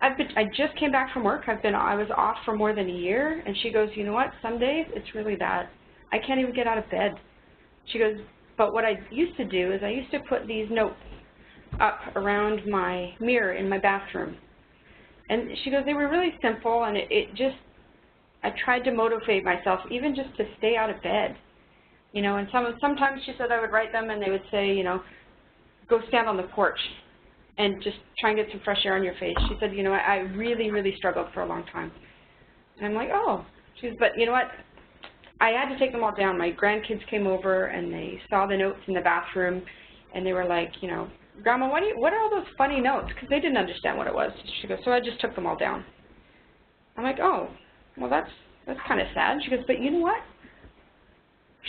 I just came back from work. I was off for more than a year. And she goes, you know what? Some days it's really bad. I can't even get out of bed. She goes, but what I used to do is I used to put these notes up around my mirror in my bathroom. And she goes, they were really simple, and it I tried to motivate myself even just to stay out of bed. You know, and sometimes she said I would write them and they would say, you know, go stand on the porch and just try and get some fresh air on your face. She said, you know, I really, really struggled for a long time. And I'm like, oh. She said, but you know what? I had to take them all down. My grandkids came over and they saw the notes in the bathroom and they were like, you know, Grandma, what are all those funny notes? Because they didn't understand what it was. She goes, so I just took them all down. I'm like, oh, well, that's kind of sad. She goes, but you know what?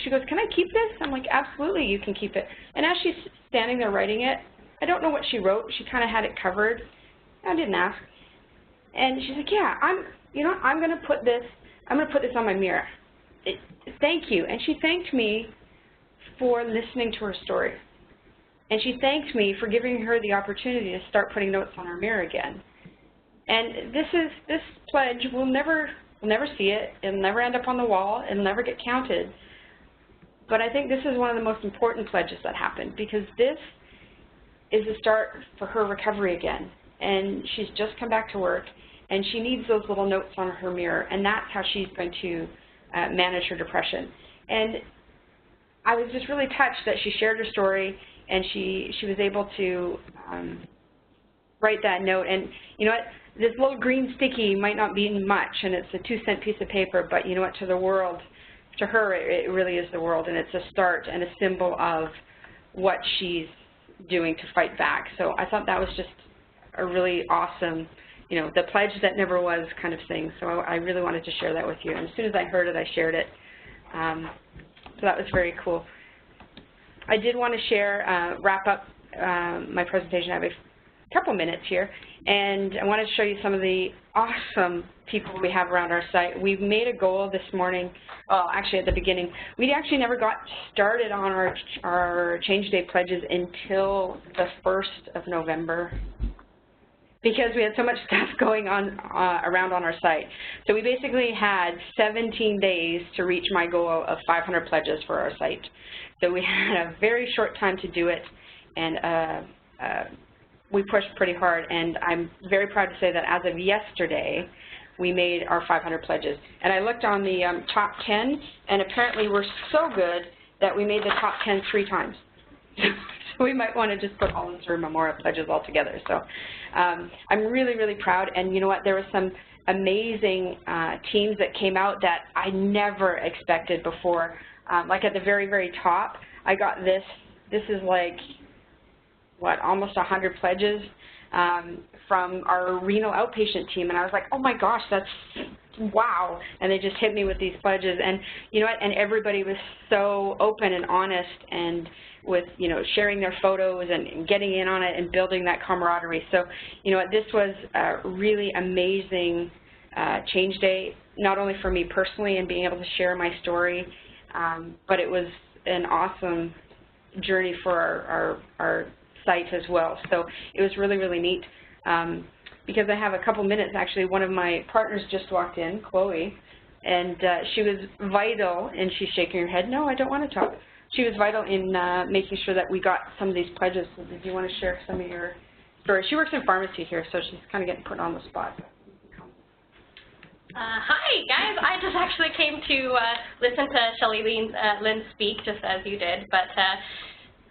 She goes, can I keep this? I'm like, absolutely, you can keep it. And as she's standing there writing it, I don't know what she wrote. She kind of had it covered. I didn't ask. And she's like, yeah, I'm going to put this on my mirror. Thank you. And she thanked me for listening to her story. And she thanked me for giving her the opportunity to start putting notes on her mirror again. And this pledge, we'll never see it. It'll never end up on the wall. It'll never get counted. But I think this is one of the most important pledges that happened, because this is the start for her recovery again. And she's just come back to work, and she needs those little notes on her mirror, and that's how she's going to manage her depression. And I was just really touched that she shared her story, and she was able to write that note. And you know what? This little green sticky might not mean much, and it's a 2-cent piece of paper, but you know what? To the world, to her, it really is the world, and it's a start and a symbol of what she's doing to fight back. So I thought that was just a really awesome, you know, the pledge that never was kind of thing. So I really wanted to share that with you. And as soon as I heard it, I shared it. So that was very cool. I did want to share, wrap up my presentation. I have a couple minutes here, and I wanted to show you some of the awesome people we have around our site. We've made a goal this morning, well, actually at the beginning. We actually never got started on our Change Day pledges until the 1st of November, because we had so much stuff going on around on our site. So we basically had 17 days to reach my goal of 500 pledges for our site. So we had a very short time to do it, and we pushed pretty hard, and I'm very proud to say that as of yesterday, we made our 500 pledges. And I looked on the top 10, and apparently we're so good that we made the top 10 3 times. So we might want to just put all the Surrey Memorial pledges all together. So I'm really, really proud. And you know what? There were some amazing teams that came out that I never expected before. Like at the very, very top, I got this. This is like, what, almost 100 pledges from our renal outpatient team. And I was like, oh my gosh, that's wow. And they just hit me with these pledges. And you know what? And everybody was so open and honest, and with, you know, sharing their photos and getting in on it and building that camaraderie. So, you know what, this was a really amazing Change Day, not only for me personally and being able to share my story, but it was an awesome journey for our site as well. So it was really, really neat. Because I have a couple minutes, actually, one of my partners just walked in, Chloe, and she was vital, and she's shaking her head, no, I don't want to talk. She was vital in making sure that we got some of these pledges. So did you want to share some of your story? She works in pharmacy here, so she's kind of getting put on the spot. Hi, guys. I just actually came to listen to ShelleyLynn speak, just as you did. But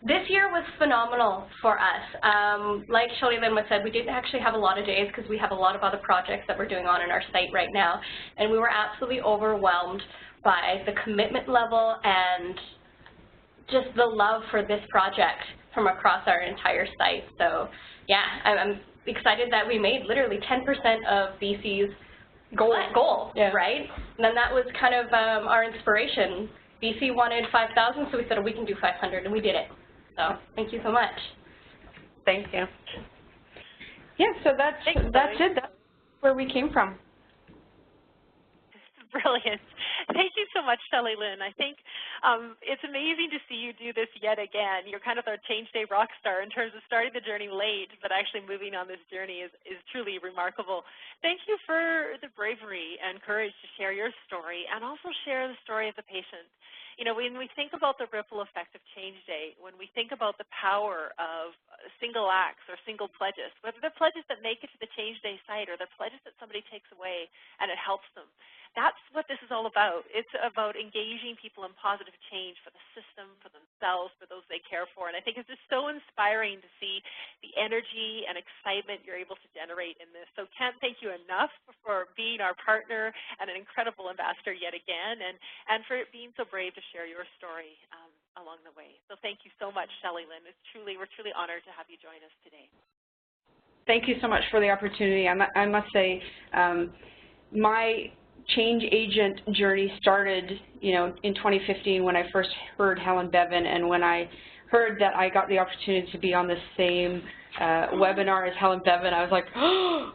this year was phenomenal for us. Like ShelleyLynn said, we didn't actually have a lot of days because we have a lot of other projects that we're doing on our site right now. And we were absolutely overwhelmed by the commitment level and just the love for this project from across our entire site. So yeah, I'm excited that we made literally 10% of BC's goal, yeah. Right? And then that was kind of our inspiration. BC wanted 5,000, so we said, oh, we can do 500, and we did it. So thank you so much. Thank you. Yeah, so that's it. That's where we came from. Brilliant. Thank you so much, ShelleyLynn. I think it's amazing to see you do this yet again. You're kind of our Change Day rock star in terms of starting the journey late, but actually moving on this journey is truly remarkable. Thank you for the bravery and courage to share your story and also share the story of the patient. you know, when we think about the ripple effect of Change Day, when we think about the power of single acts or single pledges, whether they're pledges that make it to the Change Day site or they're pledges that somebody takes away and it helps them, that's what this is all about. It's about engaging people in positive change for the system, for themselves, for those they care for. And I think it's just so inspiring to see the energy and excitement you're able to generate in this. So can't thank you enough for being our partner and an incredible ambassador yet again, and for being so brave to share your story along the way. So thank you so much, ShelleyLynn. We're truly honored to have you join us today. Thank you so much for the opportunity. I must say, my change agent journey started, you know, in 2015 when I first heard Helen Bevan, and when I heard that I got the opportunity to be on the same webinar as Helen Bevan, I was like, oh,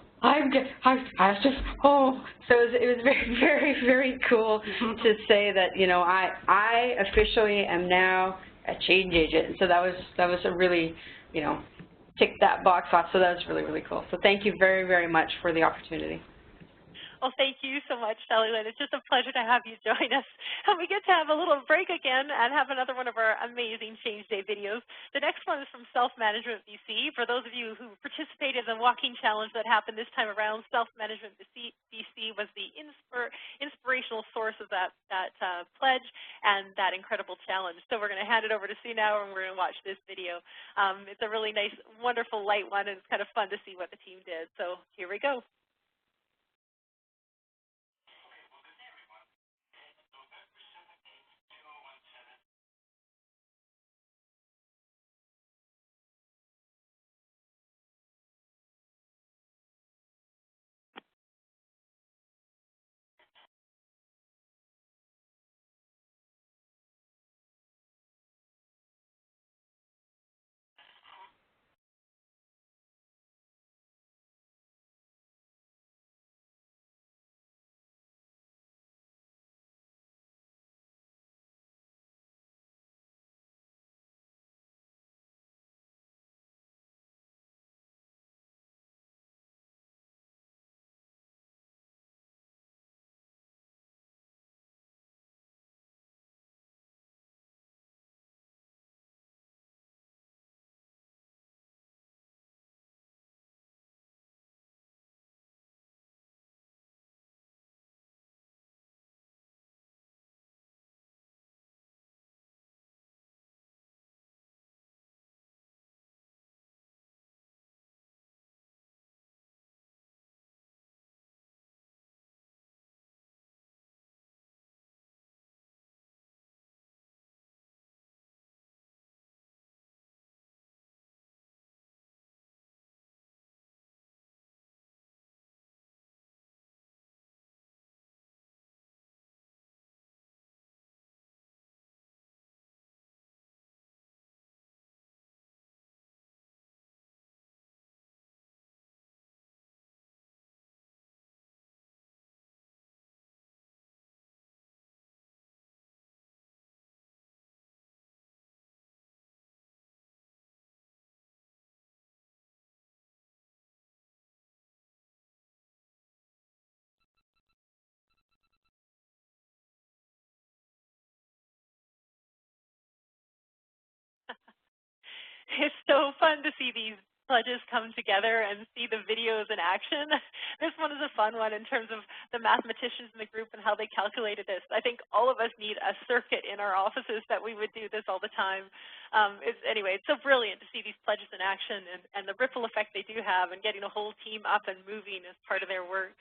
so it was very, very, very cool to say that, you know, I officially am now a change agent. So that was a really, you know, tick that box off. So that was really, really cool. So thank you very, very much for the opportunity. Well, thank you so much, ShelleyLynn. It's just a pleasure to have you join us. And we get to have a little break again and have another one of our amazing Change Day videos. The next one is from Self-Management BC. For those of you who participated in the walking challenge that happened this time around, Self-Management BC was the inspirational source of that pledge and that incredible challenge. So we're going to hand it over to Sue now, and we're going to watch this video. It's a really nice, wonderful, light one, and it's kind of fun to see what the team did. So here we go. It's so fun to see these pledges come together and see the videos in action. This one is a fun one in terms of the mathematicians in the group and how they calculated this. I think all of us need a circuit in our offices that we would do this all the time. Anyway, it's so brilliant to see these pledges in action and the ripple effect they do have and getting a whole team up and moving as part of their work.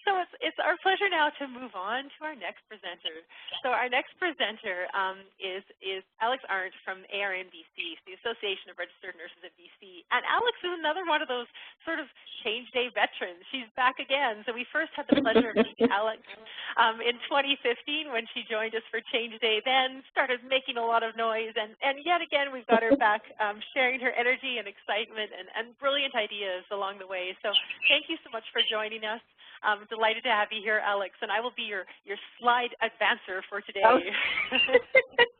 So it's our pleasure now to move on to our next presenter. So our next presenter is Alix Arndt from ARN-BC, the Association of Registered Nurses at BC. And Alix is another one of those sort of Change Day veterans. She's back again. So we first had the pleasure of meeting Alix in 2015 when she joined us for Change Day, then started making a lot of noise. And yet again, we've got her back sharing her energy and excitement and brilliant ideas along the way. So thank you so much for joining us. I'm delighted to have you here, Alix, and I will be your slide advancer for today. Oh.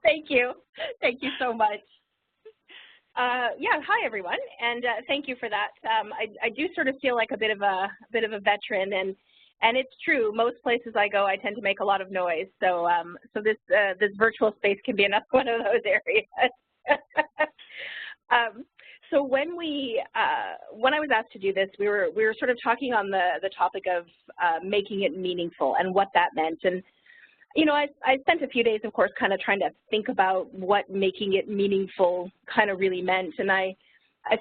Thank you. Thank you so much. Yeah, hi everyone, and thank you for that. I do sort of feel like a bit of a veteran, And it's true, most places I go, I tend to make a lot of noise. So this virtual space can be another one of those areas. So when I was asked to do this, we were sort of talking on the topic of making it meaningful and what that meant. And you know, I spent a few days, of course, kind of trying to think about what making it meaningful kind of really meant. And I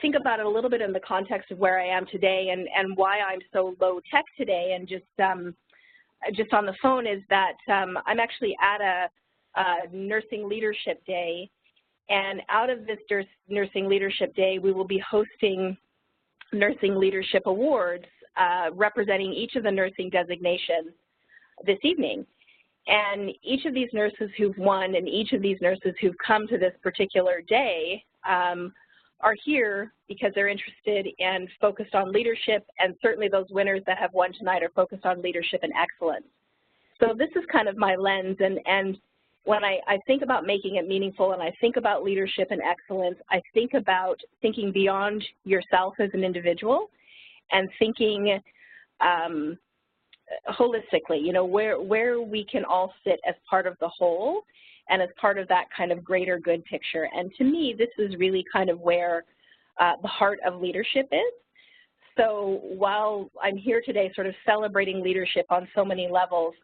think about it a little bit in the context of where I am today and why I'm so low tech today. And just on the phone is that I'm actually at a nursing leadership day. And out of this nursing leadership day, we will be hosting nursing leadership awards representing each of the nursing designations this evening. And each of these nurses who've won and each of these nurses who've come to this particular day are here because they're interested and focused on leadership, and certainly those winners that have won tonight are focused on leadership and excellence. So this is kind of my lens, and when I think about making it meaningful and I think about leadership and excellence, I think about thinking beyond yourself as an individual and thinking holistically, you know, where we can all sit as part of the whole and as part of that kind of greater good picture. And to me, this is really kind of where the heart of leadership is. So while I'm here today sort of celebrating leadership on so many levels,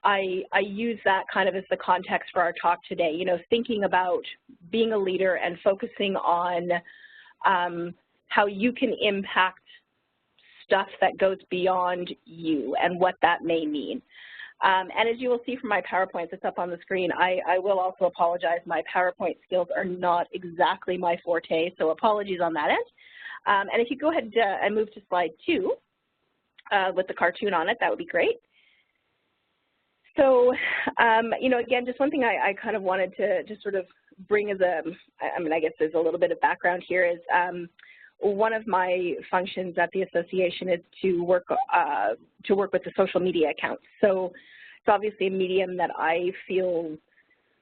I use that kind of as the context for our talk today, you know, thinking about being a leader and focusing on how you can impact stuff that goes beyond you and what that may mean. And as you will see from my PowerPoints, it's up on the screen, I will also apologize. My PowerPoint skills are not exactly my forte, so apologies on that end. And if you go ahead and move to slide 2 with the cartoon on it, that would be great. So, you know, again, just one thing I kind of wanted to just sort of bring as I guess there's a little bit of background here is one of my functions at the association is to work with the social media accounts. So it's obviously a medium that I feel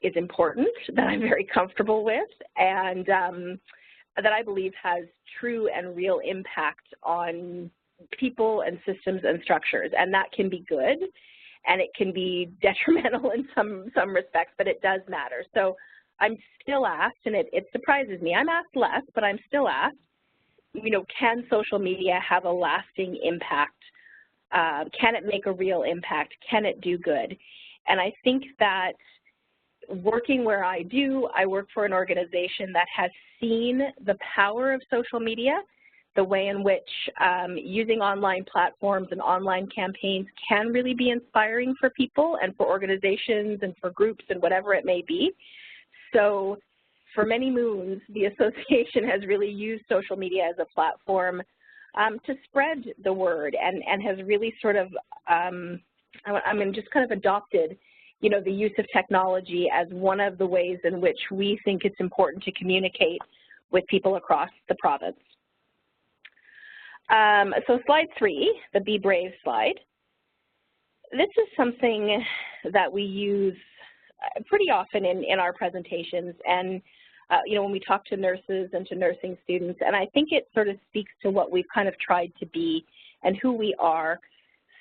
is important, that I'm very comfortable with, and that I believe has true and real impact on people and systems and structures, and that can be good. And it can be detrimental in some respects, but it does matter. So I'm still asked, and it surprises me. I'm asked less, but I'm still asked, you know, can social media have a lasting impact? Can it make a real impact? Can it do good? And I think that working where I do, I work for an organization that has seen the power of social media, the way in which using online platforms and online campaigns can really be inspiring for people and for organizations and for groups and whatever it may be. So for many moons, the association has really used social media as a platform to spread the word and has really sort of, just kind of adopted, you know, the use of technology as one of the ways in which we think it's important to communicate with people across the province. So slide 3, the Be Brave slide. This is something that we use pretty often in our presentations and, you know, when we talk to nurses and to nursing students, and I think it sort of speaks to what we've kind of tried to be and who we are.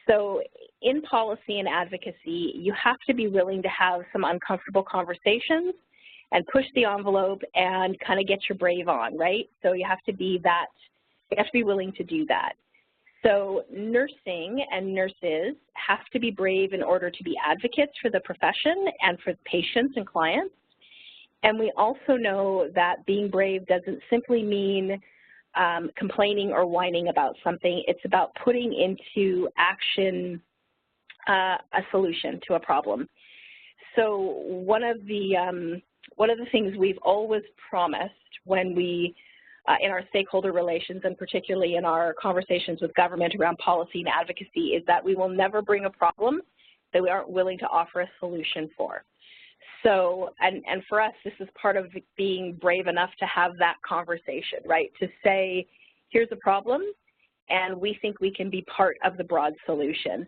So in policy and advocacy, you have to be willing to have some uncomfortable conversations and push the envelope and kind of get your brave on, right? So you have to be that. You have to be willing to do that. So nursing and nurses have to be brave in order to be advocates for the profession and for patients and clients. And we also know that being brave doesn't simply mean complaining or whining about something. It's about putting into action a solution to a problem. So one of the things we've always promised when we in our stakeholder relations and particularly in our conversations with government around policy and advocacy is that we will never bring a problem that we aren't willing to offer a solution for. So, and for us, this is part of being brave enough to have that conversation, right? To say, here's a problem, and we think we can be part of the broad solution.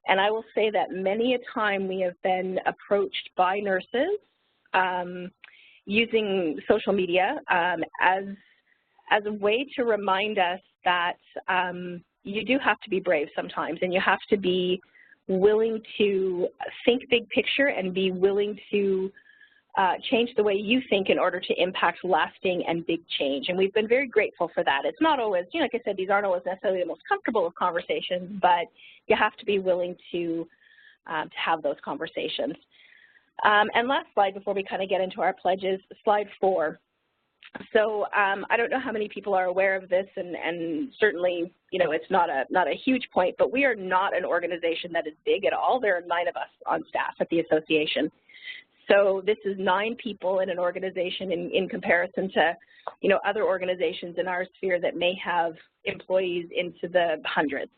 And I will say that many a time we have been approached by nurses using social media as a way to remind us that you do have to be brave sometimes, and you have to be willing to think big picture and be willing to change the way you think in order to impact lasting and big change. And we've been very grateful for that. It's not always, you know, like I said, these aren't always necessarily the most comfortable of conversations, but you have to be willing to have those conversations. And last slide before we kind of get into our pledges, slide 4. So I don't know how many people are aware of this, and certainly, you know, it's not a huge point, but we are not an organization that is big at all. There are 9 of us on staff at the association. So this is 9 people in an organization in comparison to, you know, other organizations in our sphere that may have employees into the hundreds.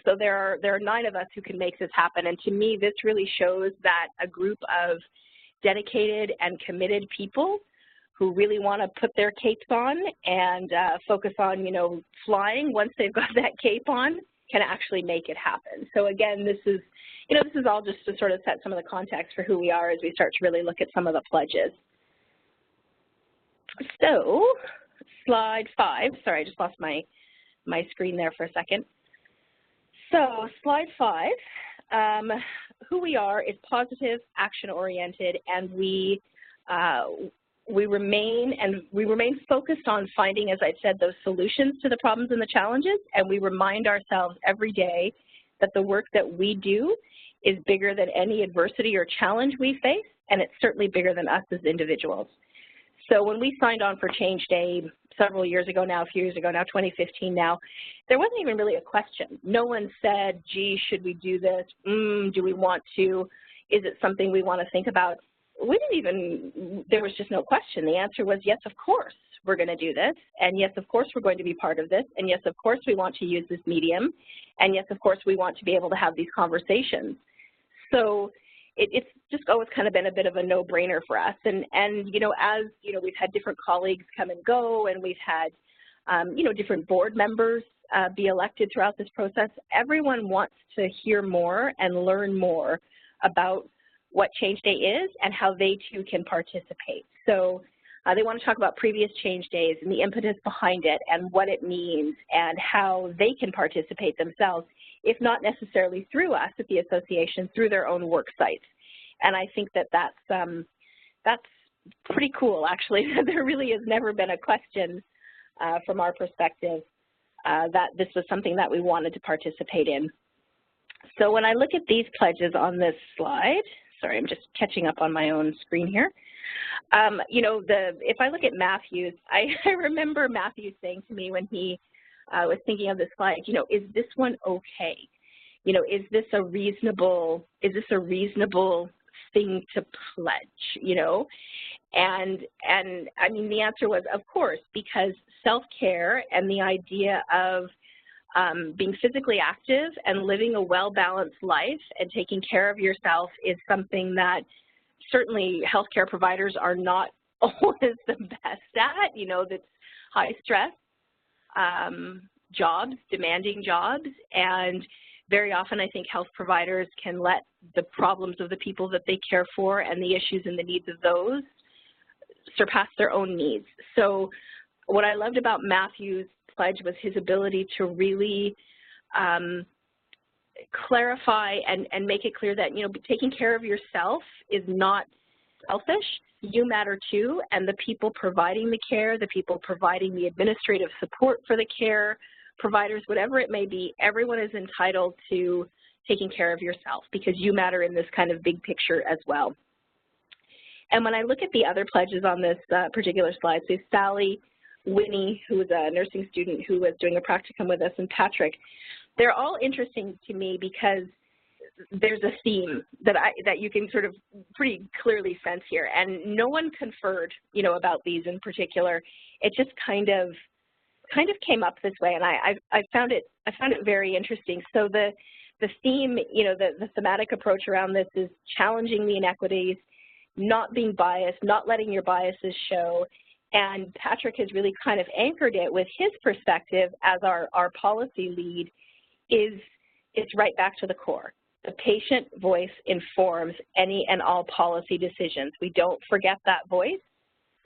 So there are 9 of us who can make this happen. And to me, this really shows that a group of dedicated and committed people who really want to put their capes on and focus on, you know, flying once they've got that cape on can actually make it happen. So again, this is, you know, this is all just to sort of set some of the context for who we are as we start to really look at some of the pledges. So slide 5, sorry, I just lost my screen there for a second. So slide 5, who we are is positive, action-oriented, and we remain focused on finding, as I said, those solutions to the problems and the challenges, and we remind ourselves every day that the work that we do is bigger than any adversity or challenge we face, and it's certainly bigger than us as individuals. So when we signed on for Change Day several years ago now, a few years ago now, 2015 now, there wasn't even really a question. No one said, gee, should we do this? Do we want to? Is it something we want to think about? We didn't even, there was just no question. The answer was, yes, of course, we're going to do this. And yes, of course, we're going to be part of this. And yes, of course, we want to use this medium. And yes, of course, we want to be able to have these conversations. So it's just always kind of been a bit of a no-brainer for us. And you know, as, you know, we've had different colleagues come and go, and we've had, you know, different board members be elected throughout this process, everyone wants to hear more and learn more about what Change Day is and how they too can participate. So they want to talk about previous Change Days and the impetus behind it and what it means and how they can participate themselves, if not necessarily through us at the association, through their own work sites. And I think that that's pretty cool, actually. There really has never been a question from our perspective that this was something that we wanted to participate in. So when I look at these pledges on this slide, sorry, I'm just catching up on my own screen here. You know, if I look at Matthew's, I remember Matthew saying to me when he was thinking of this slide, you know, is this one okay? You know, is this a reasonable thing to pledge, you know? And I mean, the answer was, of course, because self-care and the idea of being physically active and living a well-balanced life and taking care of yourself is something that certainly healthcare providers are not always the best at. You know, that's high stress jobs, demanding jobs, and very often I think health providers can let the problems of the people that they care for and the issues and the needs of those surpass their own needs. So what I loved about Matthew's pledge was his ability to really clarify and make it clear that, you know, taking care of yourself is not selfish. You matter too, and the people providing the care, the people providing the administrative support for the care providers, whatever it may be, everyone is entitled to taking care of yourself because you matter in this kind of big picture as well. And when I look at the other pledges on this particular slide, so Sally, Winnie, who was a nursing student who was doing a practicum with us, and Patrick, they're all interesting to me because there's a theme that you can sort of pretty clearly sense here. And no one conferred, you know, about these in particular. It just kind of came up this way, and I found it very interesting. So the theme, you know, the thematic approach around this is challenging the inequities, not being biased, not letting your biases show. And Patrick has really kind of anchored it with his perspective as our policy lead is it's right back to the core. The patient voice informs any and all policy decisions. We don't forget that voice.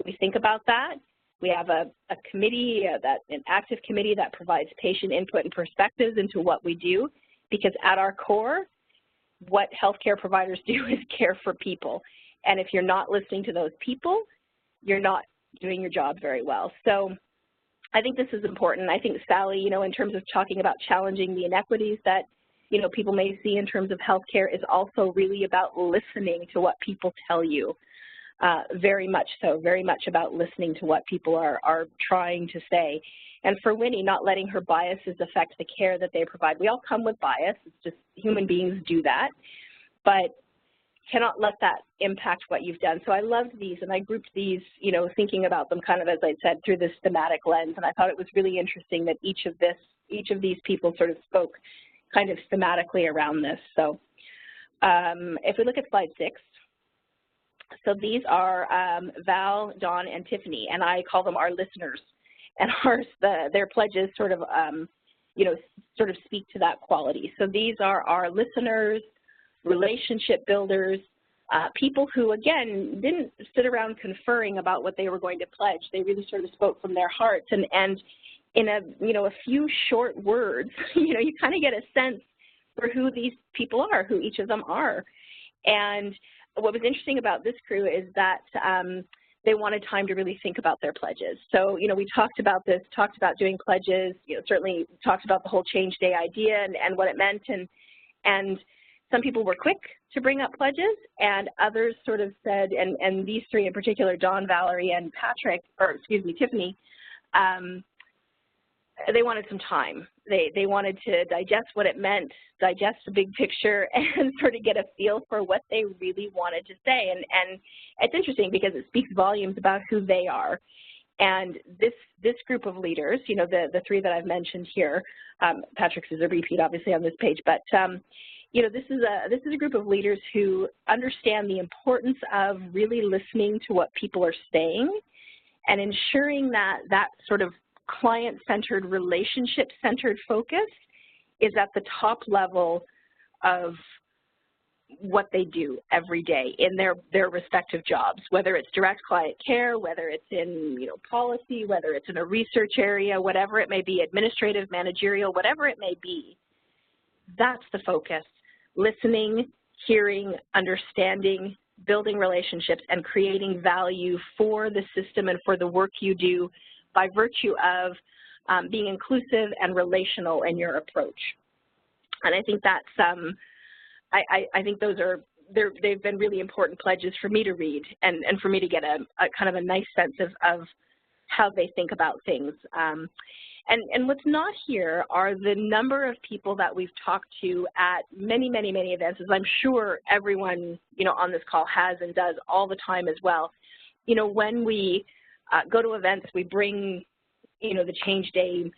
We think about that, We have a committee, an active committee that provides patient input and perspectives into what we do, because at our core, what healthcare providers do is care for people. And if you're not listening to those people, you're not doing your job very well. So I think this is important. I think, Sally, you know, in terms of talking about challenging the inequities that, you know, people may see in terms of healthcare, is also really about listening to what people tell you. Very much so, very much about listening to what people are trying to say. And for Winnie, not letting her biases affect the care that they provide. We all come with bias. It's just human beings do that, but cannot let that impact what you've done. So I loved these, and I grouped these, you know, thinking about them kind of, as I said, through this thematic lens. And I thought it was really interesting that each of these people sort of spoke kind of thematically around this. So if we look at slide 6, so these are Val, Dawn, and Tiffany, and I call them our listeners. And their pledges sort of, you know, sort of speak to that quality. So these are our listeners, relationship builders, people who, again, didn't sit around conferring about what they were going to pledge. They really sort of spoke from their hearts. And in a few short words, you know, you kind of get a sense for who these people are, who each of them are. And what was interesting about this crew is that they wanted time to really think about their pledges. So, you know, we talked about this, talked about doing pledges, you know, certainly talked about the whole change day idea and what it meant. And some people were quick to bring up pledges, and others sort of said, and these three in particular, Dawn, Valerie, and Tiffany, they wanted some time. They wanted to digest what it meant, digest the big picture, and sort of get a feel for what they really wanted to say. And it's interesting because it speaks volumes about who they are. And this group of leaders, you know, the three that I've mentioned here, Patrick's is a repeat obviously on this page, but you know, this is a group of leaders who understand the importance of really listening to what people are saying and ensuring that that sort of client-centered, relationship-centered focus is at the top level of what they do every day in their respective jobs, whether it's direct client care, whether it's in, you know, policy, whether it's in a research area, whatever it may be, administrative, managerial, whatever it may be. That's the focus. Listening, hearing, understanding, building relationships, and creating value for the system and for the work you do by virtue of being inclusive and relational in your approach. And I think that's, I think those are, they've been really important pledges for me to read and for me to get a kind of a nice sense of how they think about things. And what's not here are the number of people that we've talked to at many, many, many events, as I'm sure everyone, you know, on this call has and does all the time as well. You know, when we go to events, we bring, you know, the change day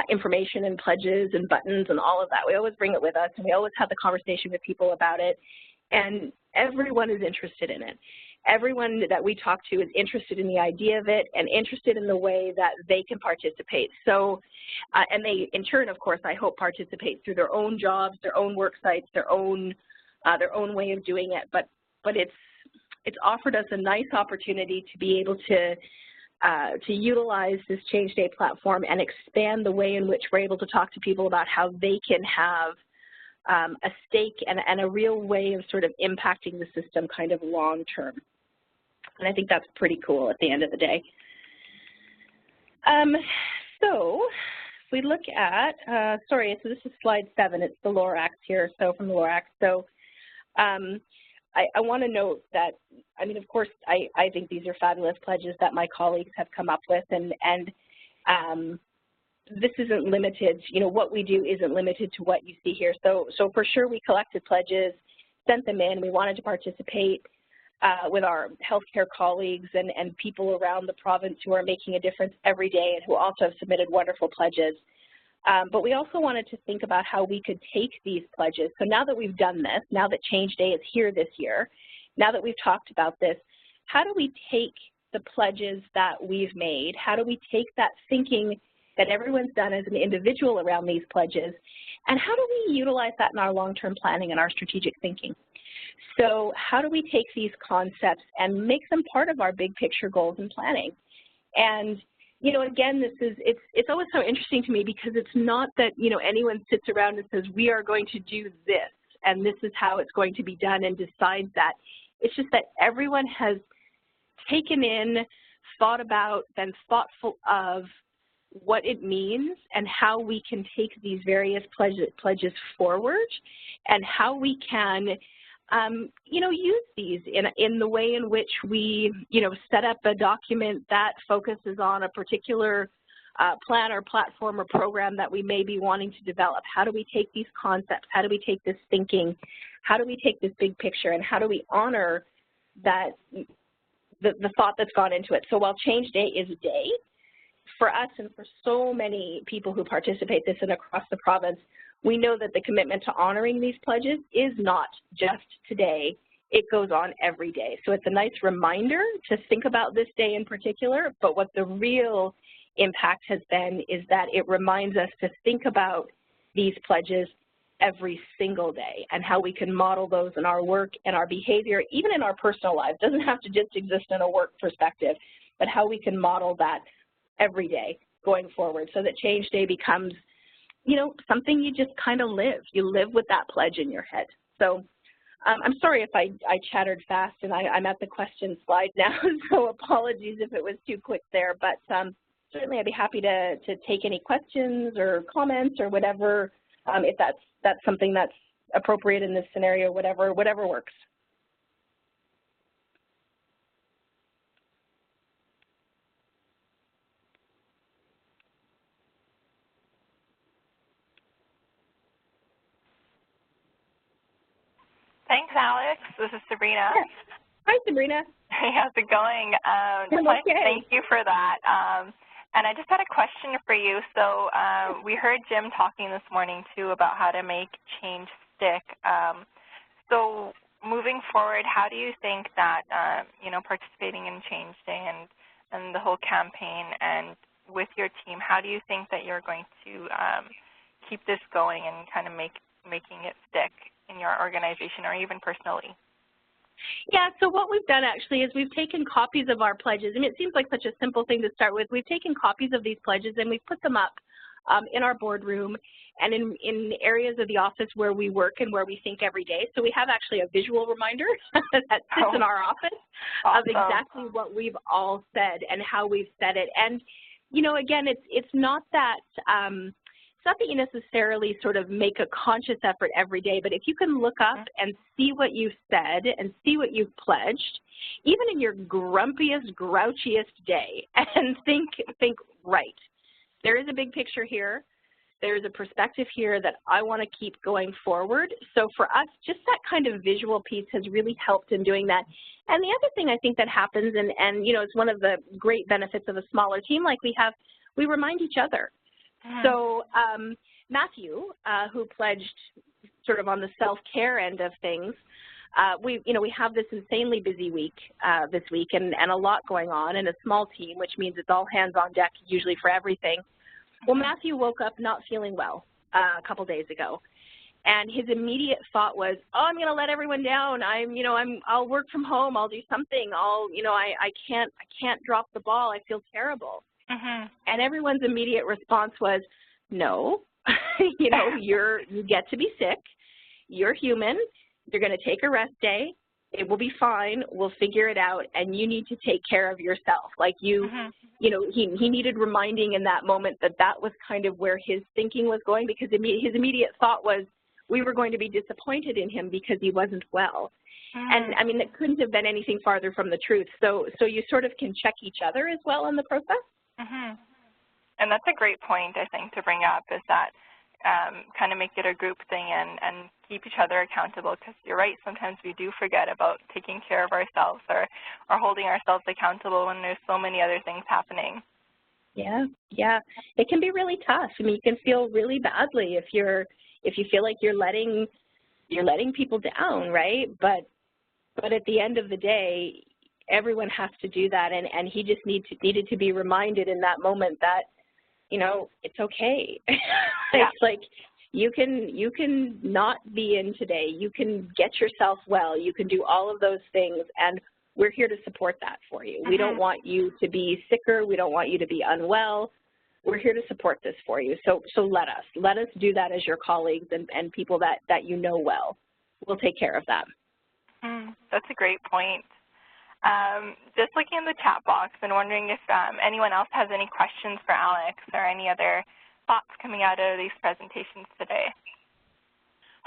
information and pledges and buttons and all of that. We always bring it with us, and we always have the conversation with people about it, and everyone is interested in it. Everyone that we talk to is interested in the idea of it and interested in the way that they can participate. So, and they, in turn, of course, I hope participate through their own jobs, their own work sites, their own way of doing it. But it's offered us a nice opportunity to be able to utilize this Change Day platform and expand the way in which we're able to talk to people about how they can have a stake and a real way of sort of impacting the system kind of long term. And I think that's pretty cool at the end of the day. So if we look at, so this is slide 7, it's the LORAX here, so from the LORAX. So I want to note that, I mean, of course, I think these are fabulous pledges that my colleagues have come up with, and this isn't limited, you know, what we do isn't limited to what you see here. So for sure we collected pledges, sent them in, we wanted to participate with our healthcare colleagues and people around the province who are making a difference every day and who also have submitted wonderful pledges. But we also wanted to think about how we could take these pledges. So now that we've done this, now that Change Day is here this year, now that we've talked about this, how do we take the pledges that we've made, how do we take that thinking that everyone's done as an individual around these pledges, and how do we utilize that in our long-term planning and our strategic thinking? So how do we take these concepts and make them part of our big picture goals and planning? And, you know, again, it's always so interesting to me because it's not that, you know, anyone sits around and says, we are going to do this and this is how it's going to be done and decides that. It's just that everyone has taken in, thought about, been thoughtful of what it means and how we can take these various pledges forward and how we can, you know, use these in the way in which we, you know, set up a document that focuses on a particular plan or platform or program that we may be wanting to develop. How do we take these concepts? How do we take this thinking? How do we take this big picture? And how do we honor that, the thought that's gone into it? So while Change Day is a day, for us and for so many people who participate this and across the province, we know that the commitment to honoring these pledges is not just today, it goes on every day. So it's a nice reminder to think about this day in particular, but what the real impact has been is that it reminds us to think about these pledges every single day and how we can model those in our work and our behavior, even in our personal lives. It doesn't have to just exist in a work perspective, but how we can model that every day going forward so that Change Day becomes, you know, something you just kind of live. You live with that pledge in your head. So I'm sorry if I chattered fast and I'm at the question slide now, so apologies if it was too quick there, but certainly I'd be happy to take any questions or comments or whatever, if that's something that's appropriate in this scenario, whatever works. Thanks, Alix. This is Sabrina. Yes. Hi, Sabrina. Hey, how's it going? Okay. Thank you for that. And I just had a question for you. So we heard Jim talking this morning, too, about how to make change stick. So moving forward, how do you think that, you know, participating in Change Day and the whole campaign and with your team, how do you think that you're going to keep this going and kind of making it stick in your organization or even personally? Yeah, so what we've done actually is we've taken copies of our pledges. I mean, it seems like such a simple thing to start with. We've taken copies of these pledges and we've put them up in our boardroom and in areas of the office where we work and where we think every day. So we have actually a visual reminder that sits in our office of exactly what we've all said and how we've said it. And, you know, again, it's not that it's not that you necessarily sort of make a conscious effort every day, but if you can look up and see what you've said and see what you've pledged, even in your grumpiest, grouchiest day, and think right, there is a big picture here. There's a perspective here that I want to keep going forward. So for us, just that kind of visual piece has really helped in doing that. And the other thing I think that happens, and you know, it's one of the great benefits of a smaller team like we have, we remind each other. So Matthew, who pledged sort of on the self-care end of things, we have this insanely busy week this week and a lot going on and a small team, which means it's all hands on deck usually for everything. Well, Matthew woke up not feeling well a couple days ago, and his immediate thought was, oh, I'm going to let everyone down. I'll work from home. I'll do something. I can't drop the ball. I feel terrible. And everyone's immediate response was, no, you know, you get to be sick. You're human. You're going to take a rest day. It will be fine. We'll figure it out. And you need to take care of yourself. Like you know, he needed reminding in that moment that was kind of where his thinking was going, because his immediate thought was we were going to be disappointed in him because he wasn't well. And I mean, that couldn't have been anything farther from the truth. So you sort of can check each other as well in the process. And that's a great point, I think, to bring up, is that kind of make it a group thing and keep each other accountable, because you're right, sometimes we do forget about taking care of ourselves or holding ourselves accountable when there's so many other things happening. Yeah, it can be really tough. I mean, you can feel really badly if you feel like you're letting people down, right? But at the end of the day, everyone has to do that, and he just needed to be reminded in that moment that, you know, it's okay. It's like you can not be in today. You can get yourself well. You can do all of those things, and we're here to support that for you. We don't want you to be sicker. We don't want you to be unwell. We're here to support this for you. So let us do that as your colleagues and people that you know well. We'll take care of that. That's a great point. Just looking in the chat box and wondering if anyone else has any questions for Alix or any other thoughts coming out of these presentations today.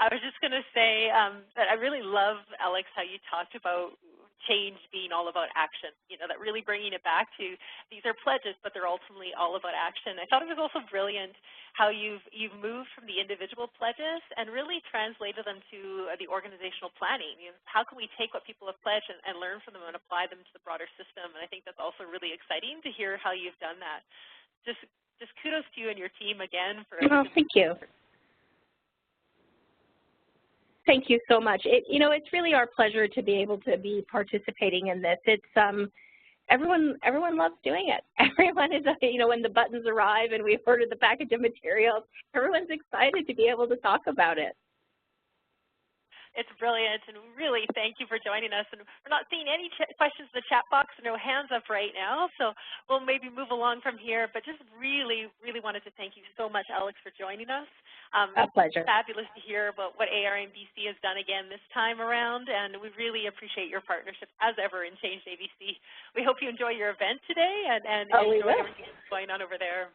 I was just going to say that I really love, Alix, how you talked about change being all about action, that really bringing it back to these are pledges, but they're ultimately all about action. I thought it was also brilliant how you've moved from the individual pledges and really translated them to the organizational planning. How can we take what people have pledged and learn from them and apply them to the broader system? And I think that's also really exciting to hear how you've done that. Just kudos to you and your team again for. Oh, thank you. Thank you so much. It's really our pleasure to be able to be participating in this. It's everyone loves doing it. Everyone is, when the buttons arrive and we've ordered the package of materials, everyone's excited to be able to talk about it. It's brilliant, and really thank you for joining us. And we're not seeing any questions in the chat box, no hands up right now, so we'll maybe move along from here. But just really, really wanted to thank you so much, Alix, for joining us. A pleasure. Fabulous to hear about what ARNBC has done again this time around, and we really appreciate your partnership as ever in Change ABC. We hope you enjoy your event today and enjoy everything that's going on over there.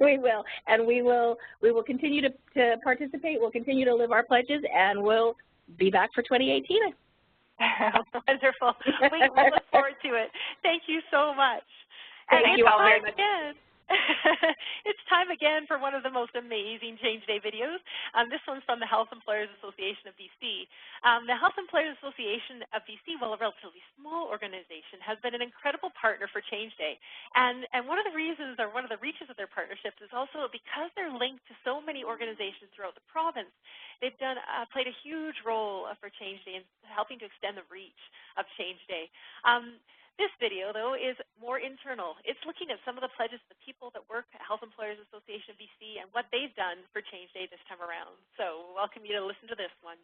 We will, and we will continue to participate. We'll continue to live our pledges, and we'll be back for 2018. Wonderful. We look forward to it. Thank you so much. Thank you all very much. It's time again for one of the most amazing Change Day videos. This one's from the Health Employers Association of BC. The Health Employers Association of BC, while a relatively small organization, has been an incredible partner for Change Day. And one of the reasons, or one of the reaches of their partnerships, is also because they're linked to so many organizations throughout the province. They've played a huge role for Change Day in helping to extend the reach of Change Day. This video, though, is more internal. It's looking at some of the pledges of the people that work at Health Employers Association of BC and what they've done for Change Day this time around. So welcome you to listen to this one.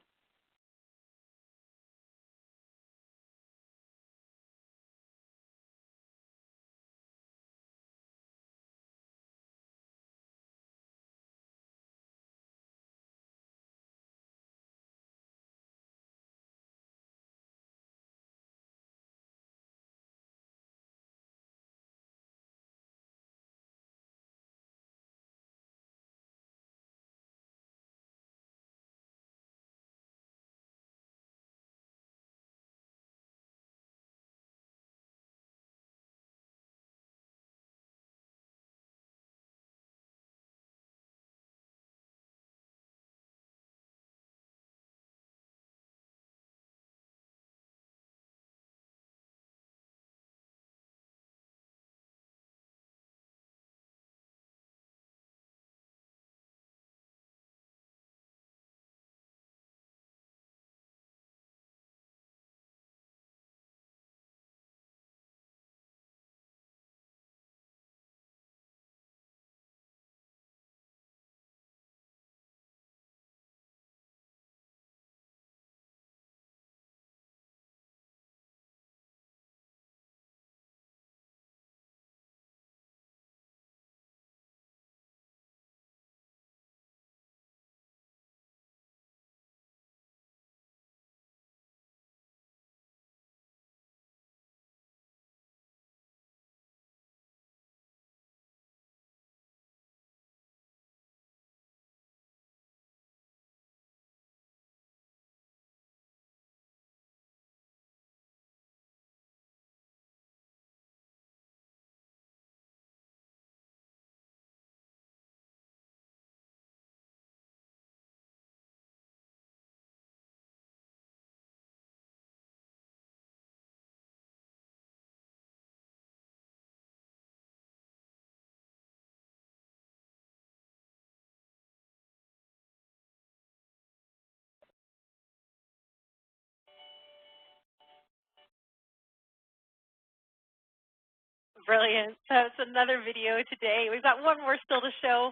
Brilliant. So it's another video today. We've got one more still to show.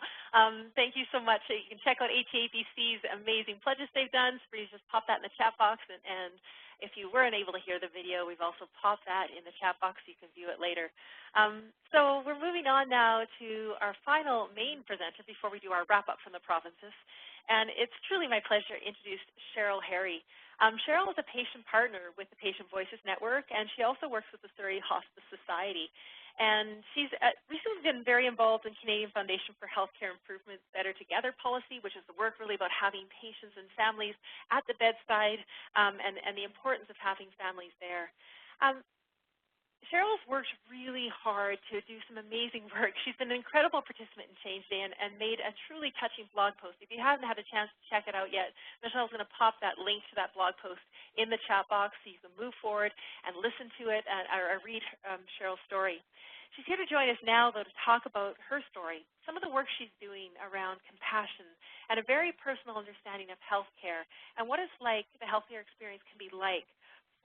Thank you so much. You can check out HABC's amazing pledges they've done. So please just pop that in the chat box and If you weren't able to hear the video, we've also popped that in the chat box so you can view it later. So we're moving on now to our final main presenter before we do our wrap-up from the provinces. And it's truly my pleasure to introduce Sheryl. Sheryl is a patient partner with the Patient Voices Network, and she also works with the Surrey Hospice Society. And she's recently been very involved in Canadian Foundation for Healthcare Improvement Better Together policy, which is the work really about having patients and families at the bedside and the importance of having families there. Sheryl's worked really hard to do some amazing work. She's been an incredible participant in Change Day and made a truly touching blog post. If you haven't had a chance to check it out yet, Michelle's going to pop that link to that blog post in the chat box so you can move forward and listen to it or read Sheryl's story. She's here to join us now, though, to talk about her story, some of the work she's doing around compassion, and a very personal understanding of healthcare and what it's like, the healthcare experience can be like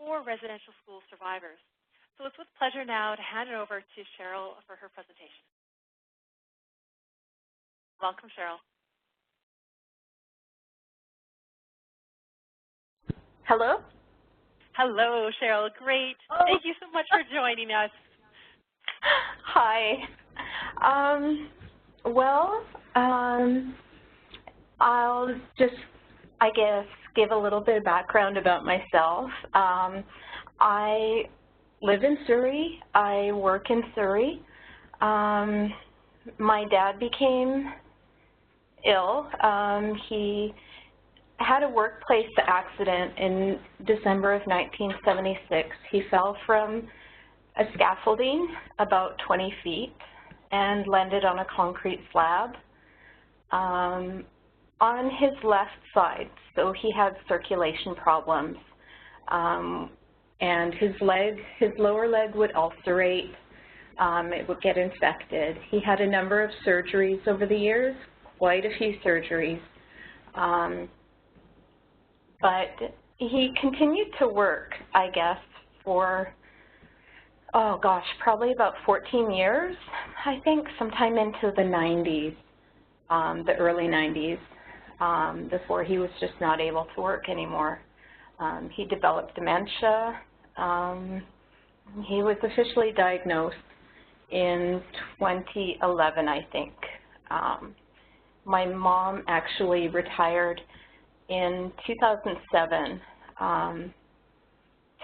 for residential school survivors. So it's with pleasure now to hand it over to Sheryl for her presentation. Welcome, Sheryl. Hello? Hello, Sheryl. Great. Oh. Thank you so much for joining us. Hi. I'll just, I guess, give a little bit of background about myself. I live in Surrey. I work in Surrey. My dad became ill. He had a workplace accident in December of 1976. He fell from a scaffolding about 20 feet and landed on a concrete slab on his left side. So he had circulation problems. And his lower leg would ulcerate, it would get infected. He had a number of surgeries over the years, quite a few surgeries. But he continued to work, I guess, for, oh gosh, probably about 14 years, I think, sometime into the 90s, the early 90s, before he was just not able to work anymore. He developed dementia. He was officially diagnosed in 2011, I think. My mom actually retired in 2007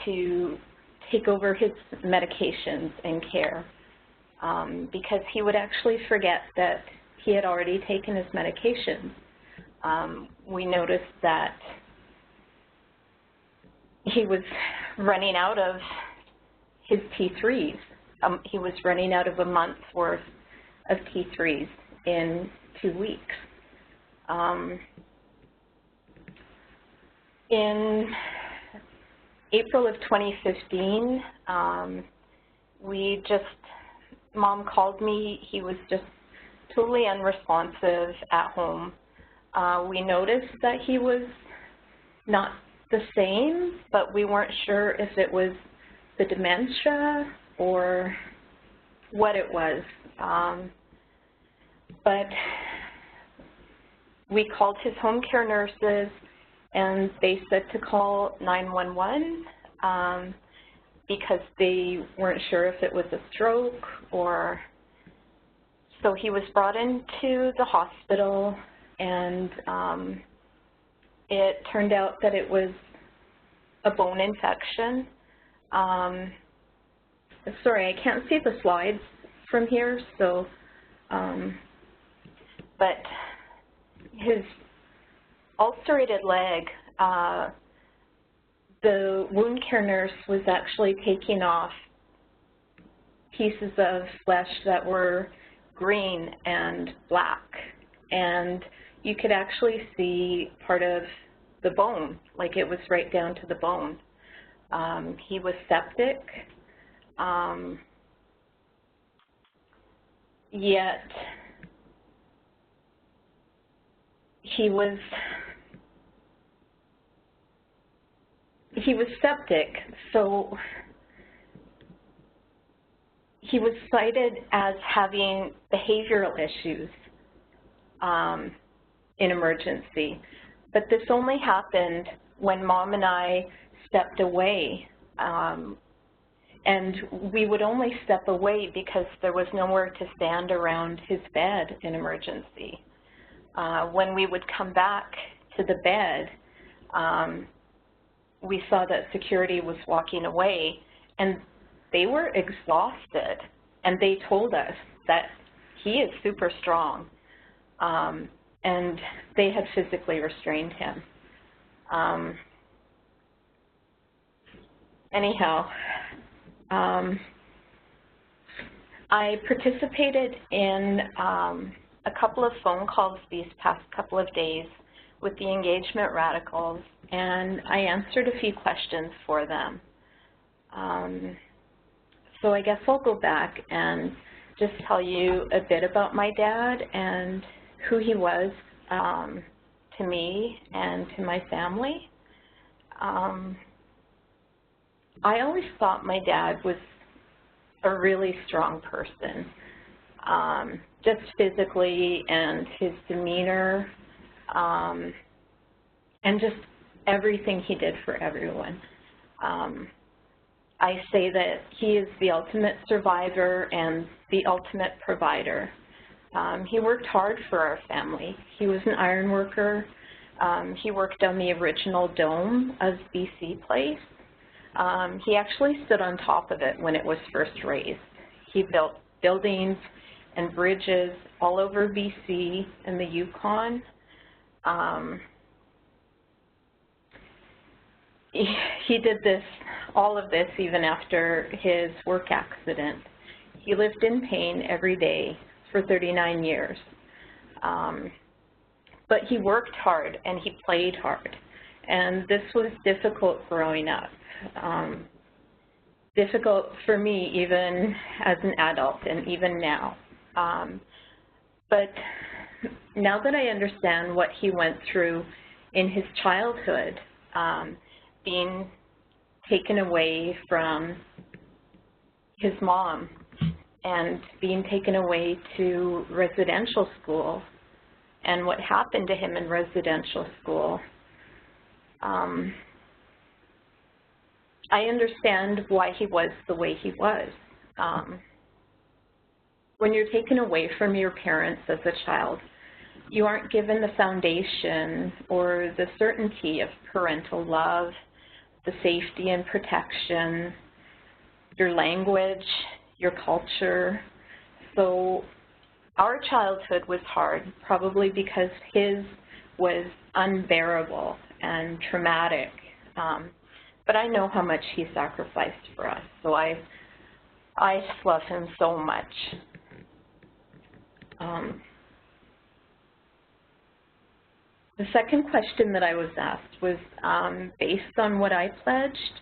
to take over his medications and care because he would actually forget that he had already taken his medications. We noticed that he was running out of his T3s. He was running out of a month's worth of T3s in 2 weeks. In April of 2015, Mom called me. He was just totally unresponsive at home. We noticed that he was not the same, but we weren't sure if it was the dementia or what it was. But we called his home care nurses and they said to call 911 because they weren't sure if it was a stroke or... So he was brought into the hospital and it turned out that it was a bone infection. Sorry, I can't see the slides from here, so, but his ulcerated leg, the wound care nurse was actually taking off pieces of flesh that were green and black, and you could actually see part of the bone, like it was right down to the bone. He was septic, yet he was septic, so he was cited as having behavioral issues in emergency. But this only happened when Mom and I stepped away. And we would only step away because there was nowhere to stand around his bed in emergency. When we would come back to the bed, we saw that security was walking away, and they were exhausted, and they told us that he is super strong, and they had physically restrained him. Anyhow, I participated in a couple of phone calls these past couple of days with the Engagement Radicals, and I answered a few questions for them. So I guess I'll go back and just tell you a bit about my dad and who he was to me and to my family. I always thought my dad was a really strong person, just physically, and his demeanor, and just everything he did for everyone. I say that he is the ultimate survivor and the ultimate provider. He worked hard for our family. He was an iron worker. He worked on the original dome of BC Place. He actually stood on top of it when it was first raised. He built buildings and bridges all over BC and the Yukon. He did all of this even after his work accident. He lived in pain every day for 39 years. But he worked hard and he played hard. And this was difficult growing up. Difficult for me even as an adult and even now. But now that I understand what he went through in his childhood, being taken away from his mom and being taken away to residential school and what happened to him in residential school, I understand why he was the way he was. When you're taken away from your parents as a child, you aren't given the foundation or the certainty of parental love, the safety and protection, your language, your culture. So our childhood was hard, probably because his was unbearable and traumatic. But I know how much he sacrificed for us, so I just love him so much. The second question that I was asked was based on what I pledged,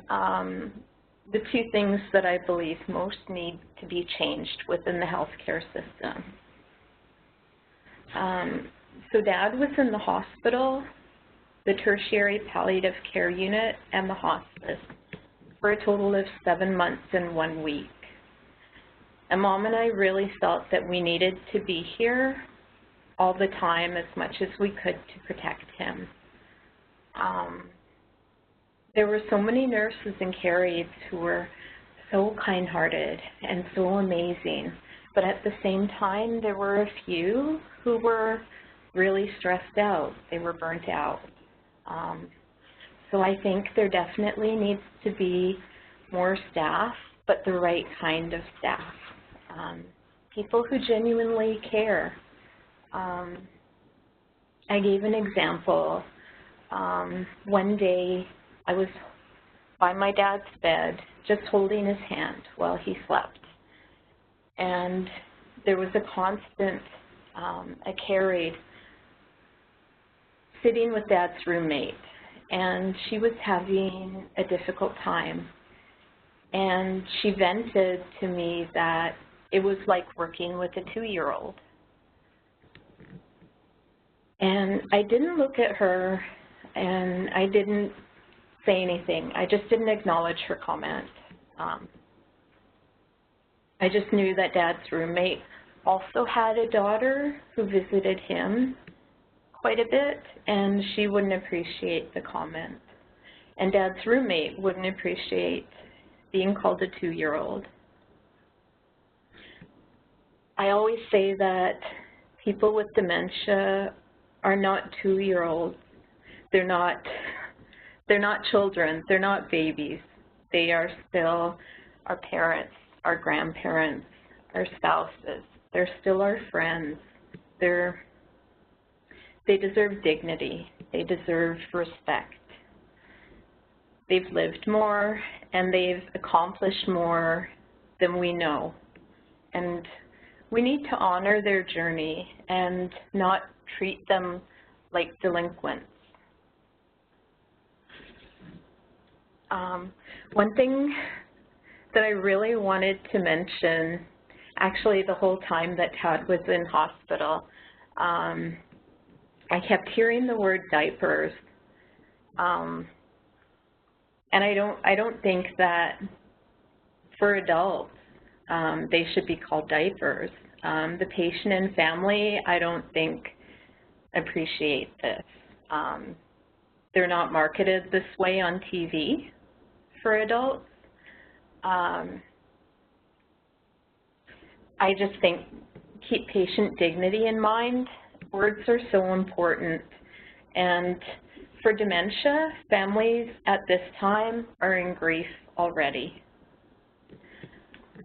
the two things that I believe most need to be changed within the healthcare system. So Dad was in the hospital, the tertiary palliative care unit, and the hospice for a total of 7 months and 1 week. And Mom and I really felt that we needed to be here all the time as much as we could to protect him. There were so many nurses and Kerrys who were so kind-hearted and so amazing, but at the same time there were a few who were really stressed out. They were burnt out. So I think there definitely needs to be more staff, but the right kind of staff. People who genuinely care. I gave an example. One day I was by my dad's bed just holding his hand while he slept. And there was a constant, a Kerry sitting with Dad's roommate, and she was having a difficult time. And she vented to me that it was like working with a 2-year-old. And I didn't look at her, and I didn't say anything. I just didn't acknowledge her comment. I just knew that Dad's roommate also had a daughter who visited him quite a bit, and she wouldn't appreciate the comment. And Dad's roommate wouldn't appreciate being called a 2-year-old. I always say that people with dementia are not 2-year-olds. They're not children. They're not babies. They are still our parents, our grandparents, our spouses. They're still our friends. They deserve dignity. They deserve respect. They've lived more and they've accomplished more than we know. And we need to honor their journey and not treat them like delinquents. One thing that I really wanted to mention, actually the whole time that Dad was in hospital, I kept hearing the word diapers. And I don't think that for adults they should be called diapers. The patient and family, I don't think, appreciate this. They're not marketed this way on TV for adults. I just think keep patient dignity in mind. Words are so important. And for dementia, families at this time are in grief already.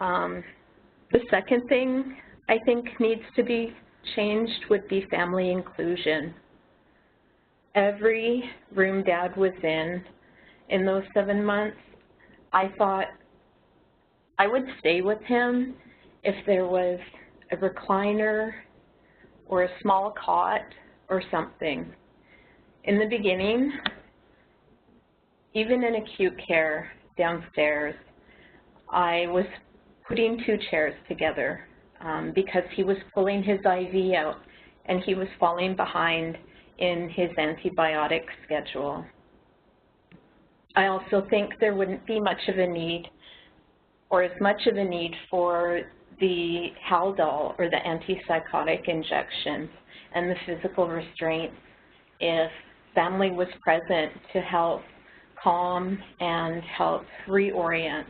The second thing I think needs to be changed would be family inclusion. Every room Dad was in those 7 months, I thought I would stay with him if there was a recliner or a small cot or something. In the beginning, even in acute care downstairs, I was putting 2 chairs together because he was pulling his IV out and he was falling behind in his antibiotic schedule. I also think there wouldn't be much of a need or as much of a need for the Haldol or the antipsychotic injection and the physical restraints if family was present to help calm and help reorient.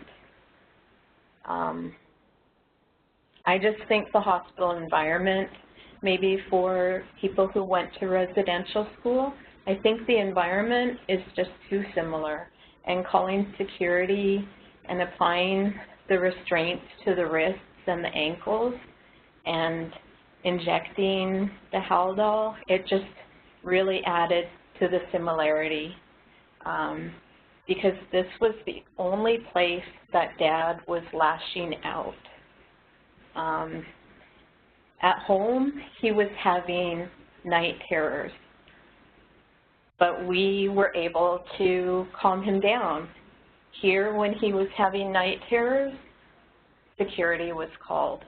I just think the hospital environment, maybe for people who went to residential school, I think the environment is just too similar, and calling security and applying the restraints to the wrists and the ankles and injecting the Haldol, it just really added to the similarity because this was the only place that Dad was lashing out. At home, he was having night terrors, but we were able to calm him down. Here, when he was having night terrors, security was called.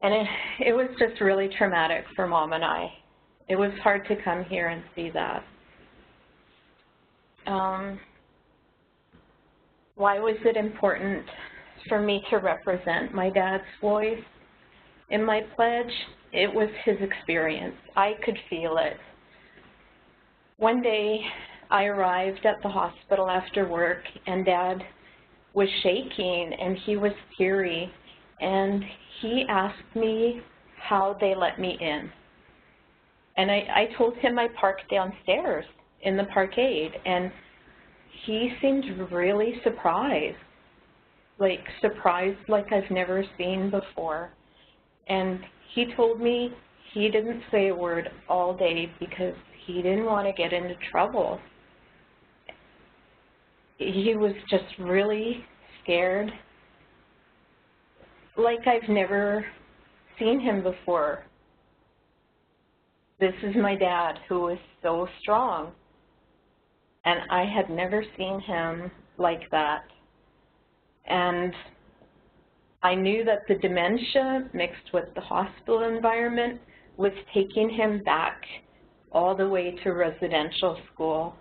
And it was just really traumatic for Mom and I. It was hard to come here and see that. Why was it important for me to represent my dad's voice in my pledge? It was his experience. I could feel it. One day, I arrived at the hospital after work, and Dad was shaking, and he was teary, and he asked me how they let me in. And I told him I parked downstairs in the parkade, and he seemed really surprised like I've never seen before. And he told me he didn't say a word all day because he didn't want to get into trouble. He was just really scared, like I've never seen him before. This is my dad, who is so strong, and I had never seen him like that. And I knew that the dementia mixed with the hospital environment was taking him back all the way to residential school.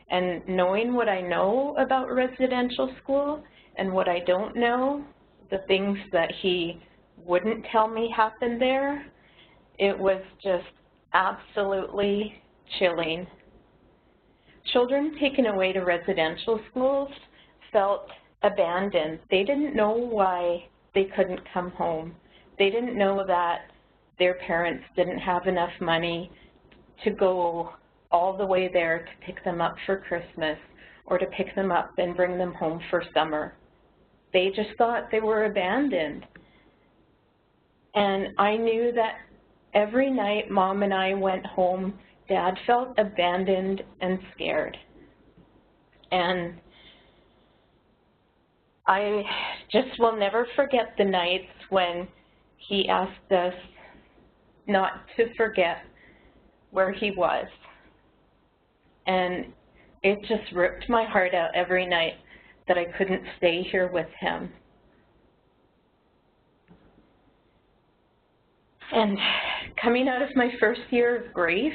And knowing what I know about residential school and what I don't know, the things that he wouldn't tell me happened there, it was just absolutely chilling. children taken away to residential schools felt abandoned. They didn't know why they couldn't come home. They didn't know that their parents didn't have enough money to go all the way there to pick them up for Christmas or to pick them up and bring them home for summer. They just thought they were abandoned. And I knew that every night Mom and I went home, Dad felt abandoned and scared. And I just will never forget the nights when he asked us not to forget where he was. And it just ripped my heart out every night that I couldn't stay here with him. And coming out of my first year of grief,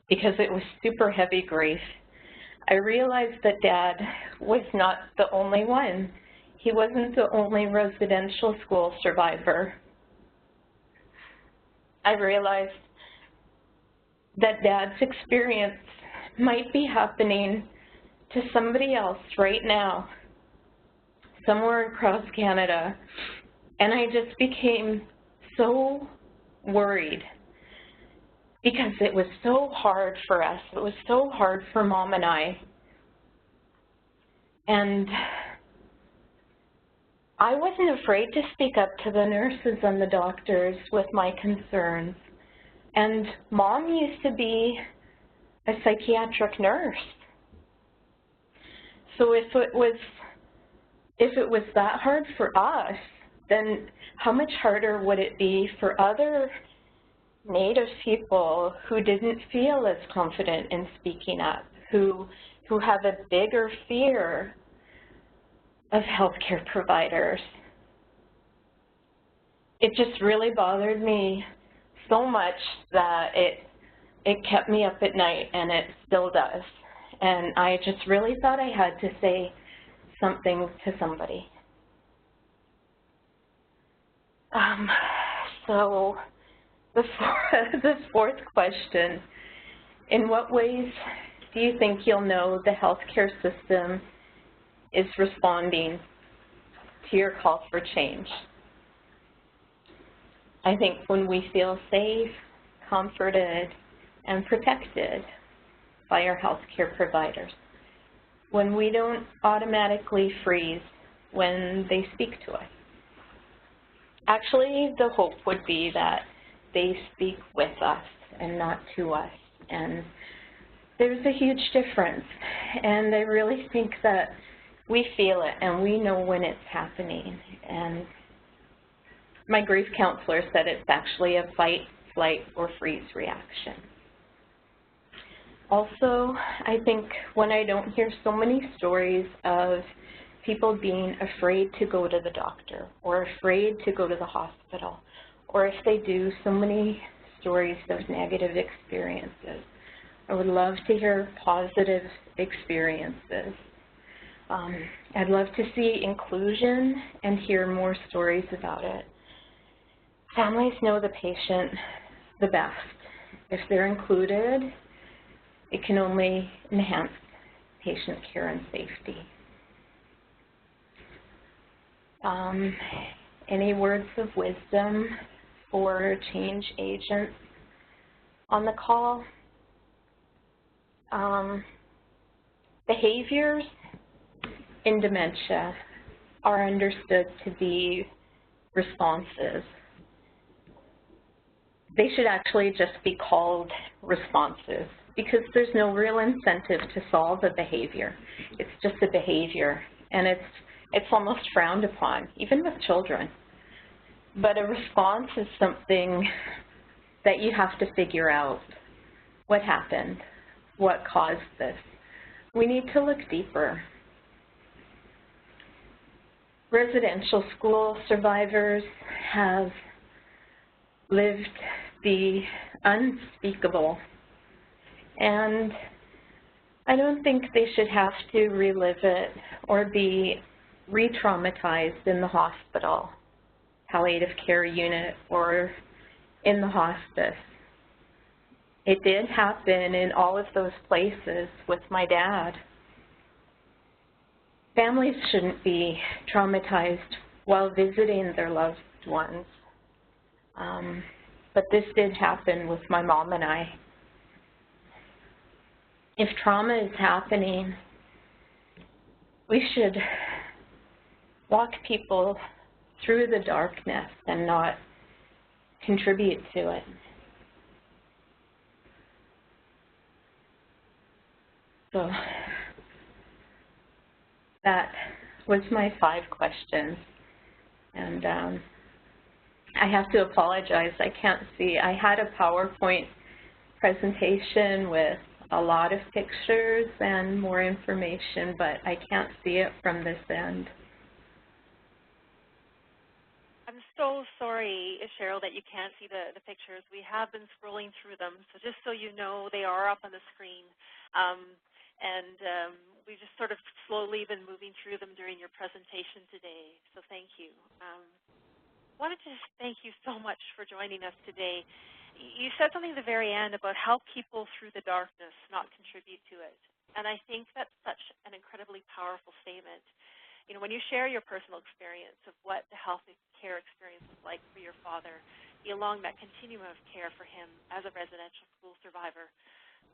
because it was super heavy grief, I realized that Dad was not the only one. He wasn't the only residential school survivor. I realized that Dad's experience might be happening to somebody else right now, somewhere across Canada. And I just became so worried because it was so hard for us. It was so hard for Mom and I. And I wasn't afraid to speak up to the nurses and the doctors with my concerns. And Mom used to be a psychiatric nurse. So if it was that hard for us, then how much harder would it be for other Native people who didn't feel as confident in speaking up, who have a bigger fear of healthcare providers? It just really bothered me so much that it kept me up at night, and it still does. And I just really thought I had to say something to somebody. So the fourth question, in what ways do you think you'll know the healthcare system is responding to your call for change? I think when we feel safe, comforted, and protected by our healthcare providers, when we don't automatically freeze when they speak to us. Actually, the hope would be that they speak with us and not to us. And there's a huge difference. And I really think that we feel it and we know when it's happening. And my grief counselor said it's actually a fight, flight, or freeze reaction. Also, I think when I don't hear so many stories of people being afraid to go to the doctor or afraid to go to the hospital, or if they do, so many stories of negative experiences. I would love to hear positive experiences. I'd love to see inclusion and hear more stories about it. Families know the patient the best. If they're included, it can only enhance patient care and safety. Any words of wisdom for change agents on the call? Behaviors in dementia are understood to be responses. They should actually just be called responses because there's no real incentive to solve a behavior. It's just a behavior, and it's almost frowned upon, even with children. But a response is something that you have to figure out. What happened? What caused this? We need to look deeper. Residential school survivors have lived the unspeakable, and I don't think they should have to relive it or be re-traumatized in the hospital, palliative care unit, or in the hospice. it did happen in all of those places with my dad. Families shouldn't be traumatized while visiting their loved ones. But this did happen with my mom and I. If trauma is happening, we should walk people through the darkness and not contribute to it. So that was my 5 questions. And I have to apologize, I can't see. I had a PowerPoint presentation with a lot of pictures and more information, but I can't see it from this end. I'm so sorry, Sheryl, that you can't see the pictures. We have been scrolling through them, so just so you know, they are up on the screen. We just sort of slowly been moving through them during your presentation today, so thank you. Wanted to just thank you so much for joining us today. You said something at the very end about help people through the darkness, not contribute to it. And I think that's such an incredibly powerful statement. You know, when you share your personal experience of what the health care experience was like for your father, along that continuum of care for him as a residential school survivor,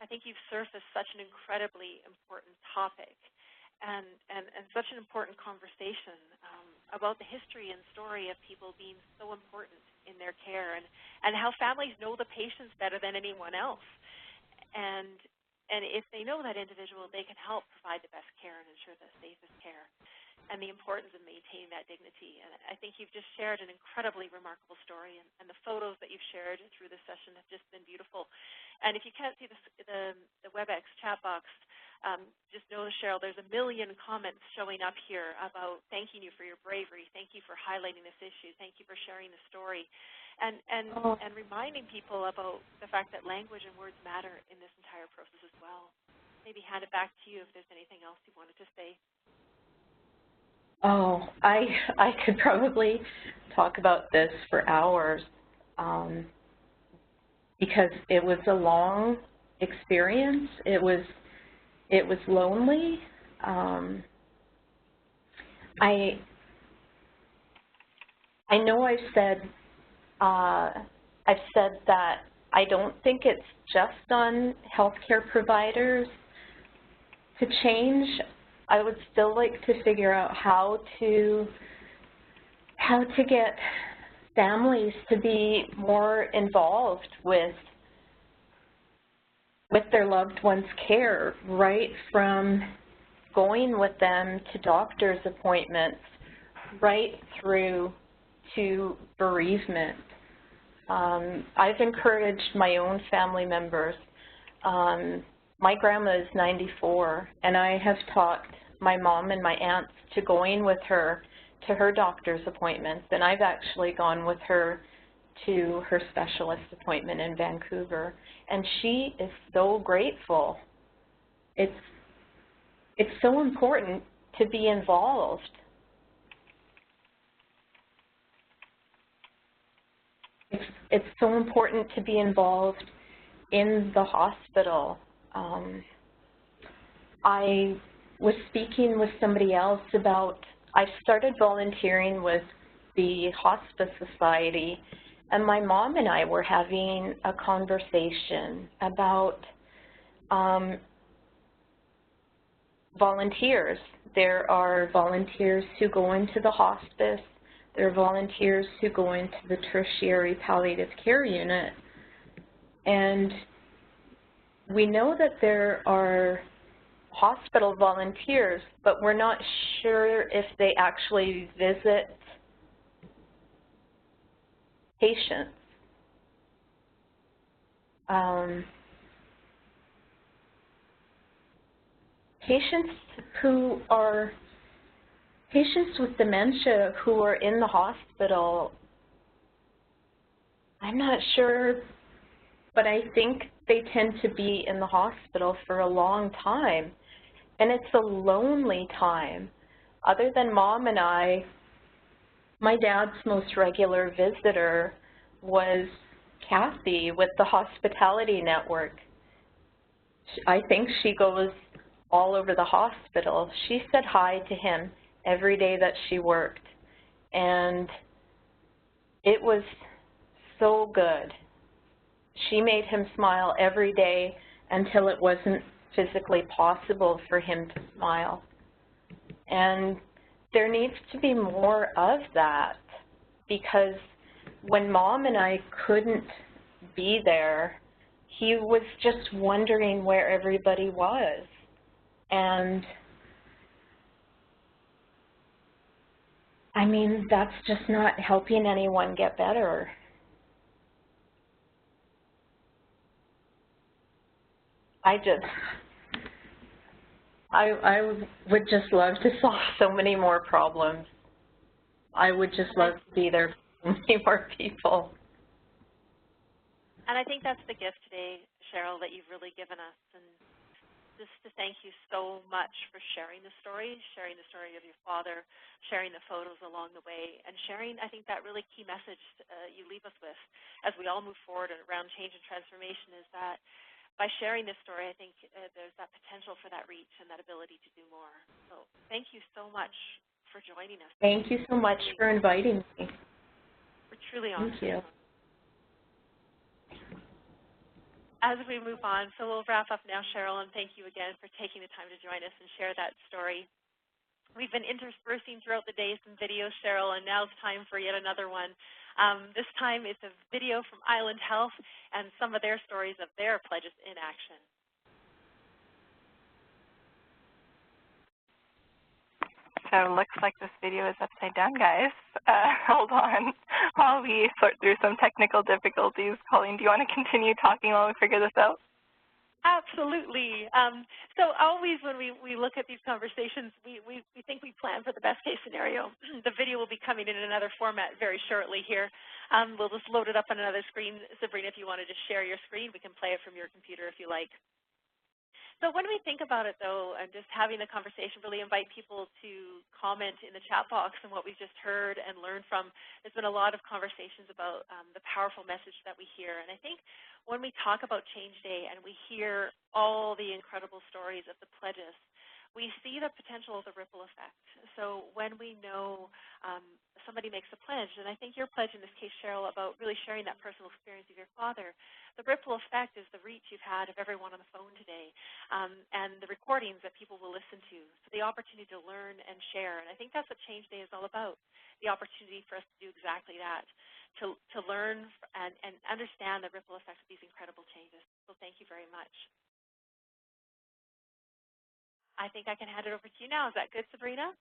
I think you've surfaced such an incredibly important topic and such an important conversation about the history and story of people being so important in their care and how families know the patients better than anyone else. And if they know that individual, they can help provide the best care and ensure the safest care, and the importance of maintaining that dignity. And I think you've just shared an incredibly remarkable story, and the photos that you've shared through this session have just been beautiful. And if you can't see the WebEx chat box, just know, Sheryl, there's a million comments showing up here about thanking you for your bravery, thank you for highlighting this issue, thank you for sharing the story, and reminding people about the fact that language and words matter in this entire process as well. Maybe hand it back to you if there's anything else you wanted to say. Oh, I could probably talk about this for hours because it was a long experience. It was lonely. I know I've said that I don't think it's just on healthcare providers to change. I would still like to figure out how to get families to be more involved with their loved ones' care, right from going with them to doctor's appointments, right through to bereavement. I've encouraged my own family members. My grandma is 94, and I have taught my mom and my aunts to going with her to her doctor's appointments, and I've actually gone with her to her specialist appointment in Vancouver, and she is so grateful. It's so important to be involved. It's so important to be involved in the hospital. I was speaking with somebody else about, I started volunteering with the Hospice Society, and my mom and I were having a conversation about volunteers. There are volunteers who go into the hospice. There are volunteers who go into the tertiary palliative care unit. And we know that there are hospital volunteers, but we're not sure if they actually visit patients. Patients with dementia who are in the hospital, I'm not sure, but I think they tend to be in the hospital for a long time, and it's a lonely time. Other than Mom and I, my dad's most regular visitor was Kathy with the hospitality network. I think she goes all over the hospital. She said hi to him every day that she worked, and it was so good. She made him smile every day until it wasn't physically possible for him to smile. And there needs to be more of that, because when Mom and I couldn't be there, he was just wondering where everybody was. And I mean, that's just not helping anyone get better. I would just love to solve so many more problems. I would just love to be there for so many more people. And I think that's the gift today, Sheryl, that you've really given us. And just to thank you so much for sharing the story of your father, sharing the photos along the way, and sharing, I think, that really key message you leave us with as we all move forward around change and transformation is that by sharing this story, I think there's that potential for that reach and that ability to do more. So thank you so much for joining us. Thank you so much for inviting me. We're truly honored. Thank you. As we move on, so we'll wrap up now, Sheryl, and thank you again for taking the time to join us and share that story. We've been interspersing throughout the day some videos, Sheryl, and now it's time for yet another one. This time it's a video from Island Health and some of their stories of their pledges in action. So it looks like this video is upside down, guys. Hold on while we sort through some technical difficulties. Colleen, do you want to continue talking while we figure this out? Absolutely. So always when we look at these conversations, we think we plan for the best case scenario. The video will be coming in another format very shortly here. We'll just load it up on another screen. Sabrina, if you wanted to share your screen, we can play it from your computer if you like. So when we think about it, though, and just having the conversation, really invite people to comment in the chat box on what we've just heard and learned from. There's been a lot of conversations about the powerful message that we hear. And I think when we talk about Change Day and we hear all the incredible stories of the pledges, we see the potential of the ripple effect. So when we know somebody makes a pledge, and I think your pledge in this case, Sheryl, about really sharing that personal experience of your father, the ripple effect is the reach you've had of everyone on the phone today and the recordings that people will listen to. So the opportunity to learn and share, and I think that's what Change Day is all about, the opportunity for us to do exactly that, to learn and understand the ripple effects of these incredible changes. So thank you very much. I think I can hand it over to you now. Is that good, Sabrina?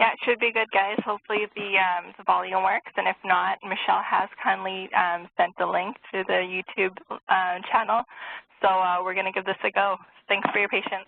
Yeah, it should be good, guys. Hopefully the volume works, and if not, Michelle has kindly sent the link to the YouTube channel, so we're going to give this a go. Thanks for your patience.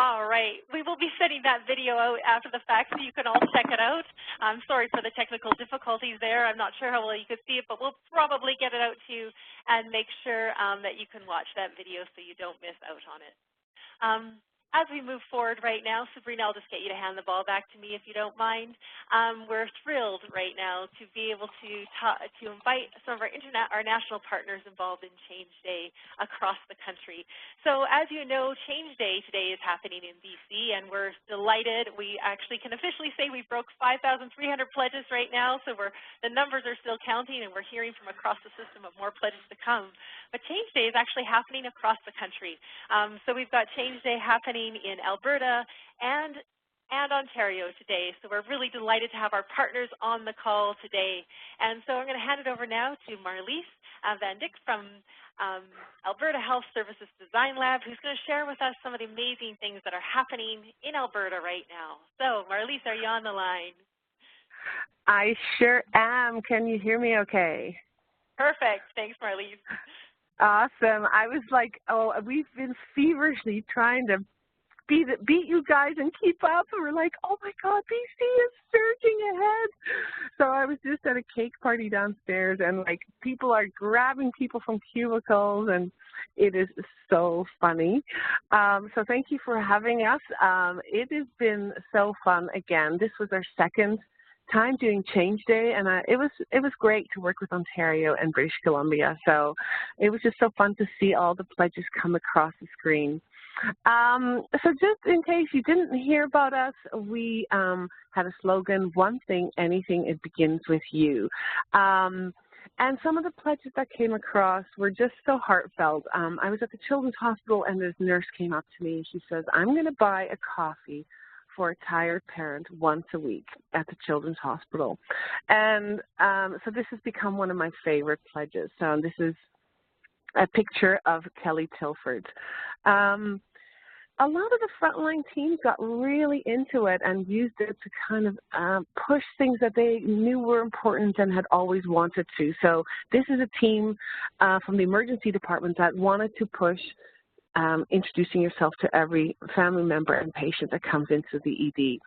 All right. We will be sending that video out after the fact so you can all check it out. I'm sorry for the technical difficulties there. I'm not sure how well you could see it, but we'll probably get it out to you and make sure that you can watch that video so you don't miss out on it. As we move forward right now, Sabrina, I'll just get you to hand the ball back to me if you don't mind. We're thrilled right now to be able to invite some of our national partners involved in Change Day across the country. So as you know, Change Day today is happening in BC, and we're delighted. We actually can officially say we broke 5,300 pledges right now, so the numbers are still counting, and we're hearing from across the system of more pledges to come. But Change Day is actually happening across the country. So we've got Change Day happening in Alberta and Ontario today. So we're really delighted to have our partners on the call today. And so I'm going to hand it over now to Marlis Van Dijk from Alberta Health Services Design Lab, who's going to share with us some of the amazing things that are happening in Alberta right now. So Marlis, are you on the line? I sure am. Can you hear me okay? Perfect. Thanks, Marlis. Awesome. I was like, oh, we've been feverishly trying to beat you guys and keep up. And we're like, oh my God, BC is surging ahead. So I was just at a cake party downstairs, and like people are grabbing people from cubicles, and it is so funny. So thank you for having us. It has been so fun again. This was our second time doing Change Day, and it was great to work with Ontario and British Columbia. So it was just so fun to see all the pledges come across the screen. So just in case you didn't hear about us, we had a slogan, one thing, anything, it begins with you. And some of the pledges that came across were just so heartfelt. I was at the Children's Hospital, and this nurse came up to me and she says, I'm going to buy a coffee for a tired parent once a week at the Children's Hospital. And so this has become one of my favorite pledges. So this is a picture of Kelly Tilford. A lot of the frontline teams got really into it and used it to kind of push things that they knew were important and had always wanted to. So this is a team from the emergency department that wanted to push introducing yourself to every family member and patient that comes into the ED.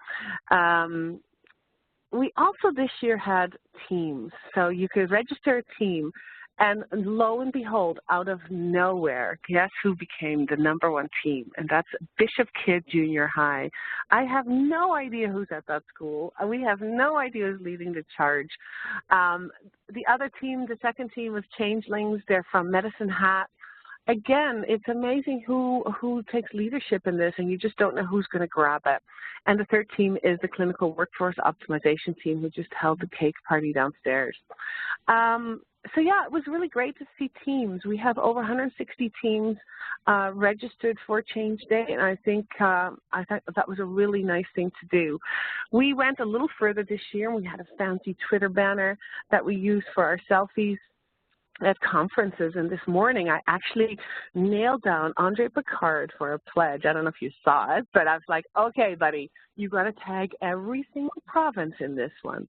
We also this year had teams. So you could register a team, and lo and behold, out of nowhere, guess who became the #1 team? And that's Bishop Kidd Junior High. I have no idea who's at that school. We have no idea who's leading the charge. The other team, the second team, was Changelings. They're from Medicine Hat. Again, it's amazing who takes leadership in this, and you just don't know who's going to grab it. And the third team is the Clinical Workforce Optimization team, who just held the cake party downstairs. So yeah, it was really great to see teams. We have over 160 teams registered for Change Day, and I think that was a really nice thing to do. We went a little further this year, and we had a fancy Twitter banner that we used for our selfies at conferences, and this morning I actually nailed down Andre Picard for a pledge. I don't know if you saw it, but I was like, okay, buddy, you got to tag every single province in this one.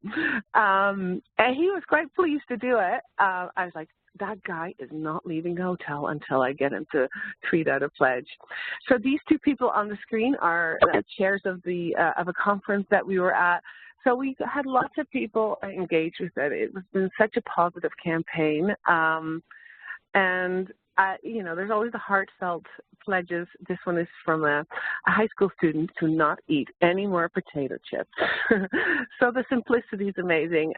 And he was quite pleased to do it. I was like, that guy is not leaving the hotel until I get him to tweet out a pledge. So these two people on the screen are chairs of a conference that we were at. So we had lots of people engaged with it. It has been such a positive campaign. You know, there's always the heartfelt pledges. This one is from a high school student to not eat any more potato chips. So the simplicity is amazing.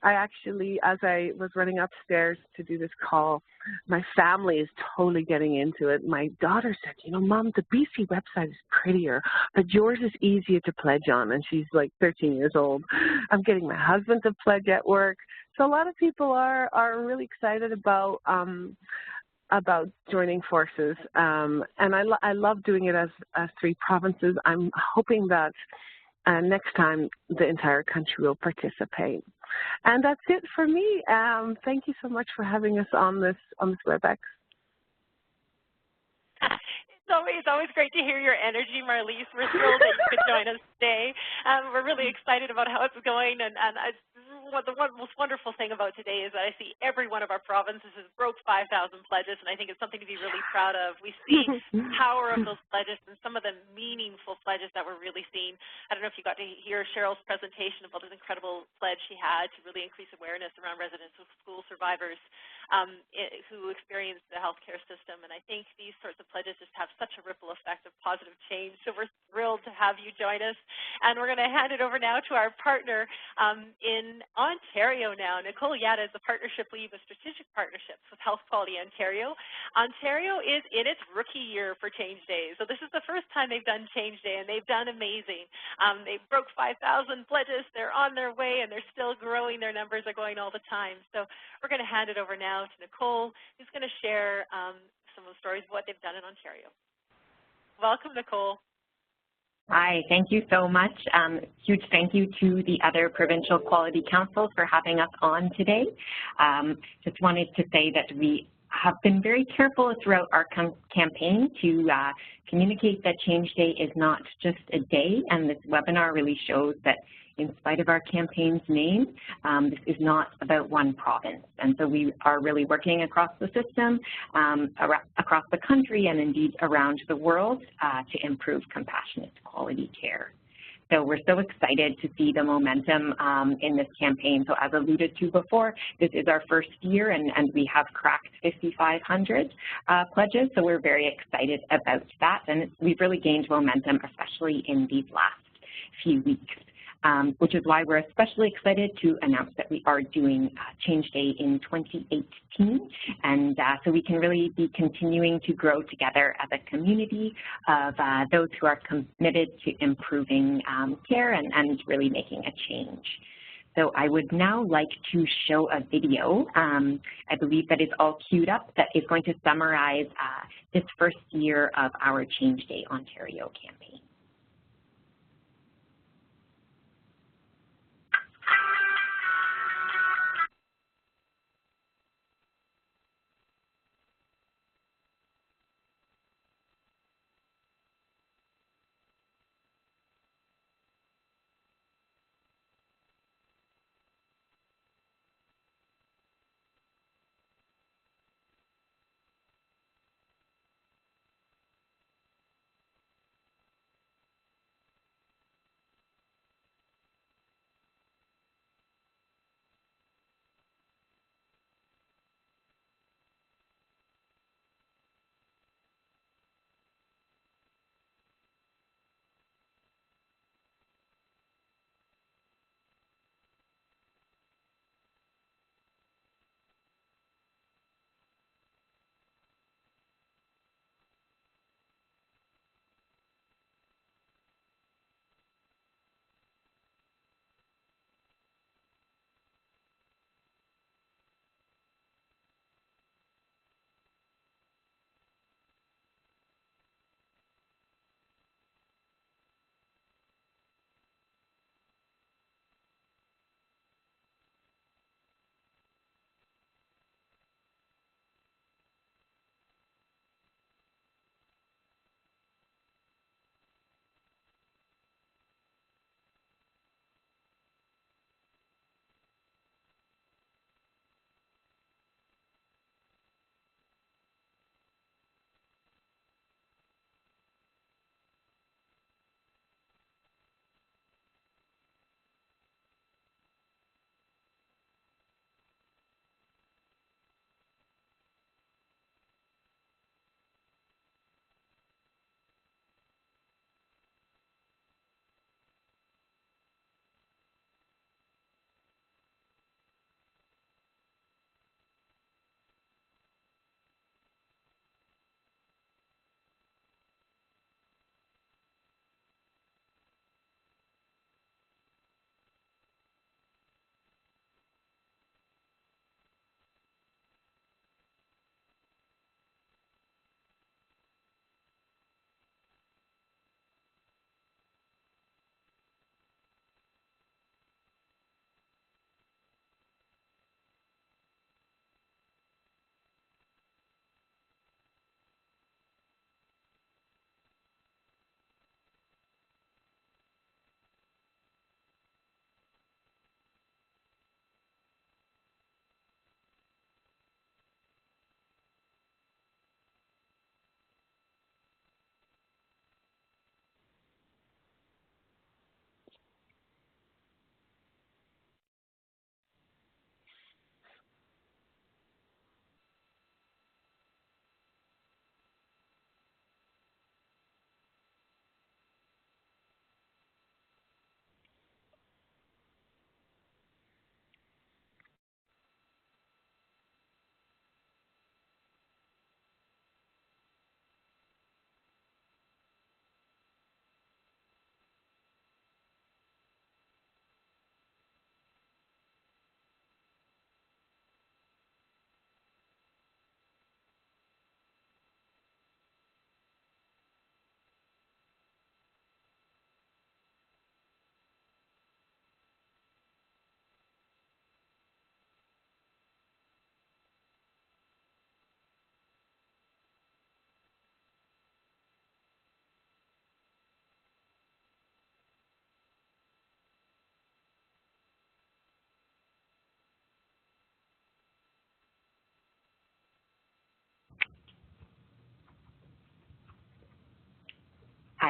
I actually, as I was running upstairs to do this call, my family is totally getting into it. My daughter said, you know, Mom, the BC website is prettier, but yours is easier to pledge on, and she's like 13 years old. I'm getting my husband to pledge at work. So a lot of people are really excited about joining forces, and I love doing it as 3 provinces. I'm hoping that next time the entire country will participate. And that's it for me. Thank you so much for having us on this WebEx. It's always great to hear your energy, Marlis. We're thrilled that you could join us today. We're really excited about how it's going, and the most wonderful thing about today is that I see every one of our provinces has broke 5,000 pledges, and I think it's something to be really proud of. We see the power of those pledges and some of the meaningful pledges that we're really seeing. I don't know if you got to hear Sheryl's presentation about this incredible pledge she had to really increase awareness around residential school survivors who experienced the healthcare system, and I think these sorts of pledges just have such a ripple effect of positive change. So we're thrilled to have you join us, and we're going to hand it over now to our partner in Ontario now. Nicole Yatta is the partnership lead with strategic partnerships with Health Quality Ontario. Ontario is in its rookie year for Change Day, so this is the first time they've done Change Day, and they've done amazing. They broke 5,000 pledges. They're on their way, and they're still growing. Their numbers are going all the time. So we're going to hand it over now to Nicole, who's going to share some of the stories of what they've done in Ontario. Welcome, Nicole. Hi, thank you so much. Huge thank you to the other provincial quality councils for having us on today. Just wanted to say that we have been very careful throughout our campaign to communicate that Change Day is not just a day, and this webinar really shows that in spite of our campaign's name, this is not about one province. And so we are really working across the system, across the country, and indeed around the world to improve compassionate quality care. So we're so excited to see the momentum in this campaign. So as alluded to before, this is our first year, and we have cracked 5,500 pledges. So we're very excited about that. And we've really gained momentum, especially in these last few weeks. Which is why we're especially excited to announce that we are doing Change Day in 2018. And so we can really be continuing to grow together as a community of those who are committed to improving care and really making a change. So I would now like to show a video, I believe that is all queued up, that is going to summarize this first year of our Change Day Ontario campaign.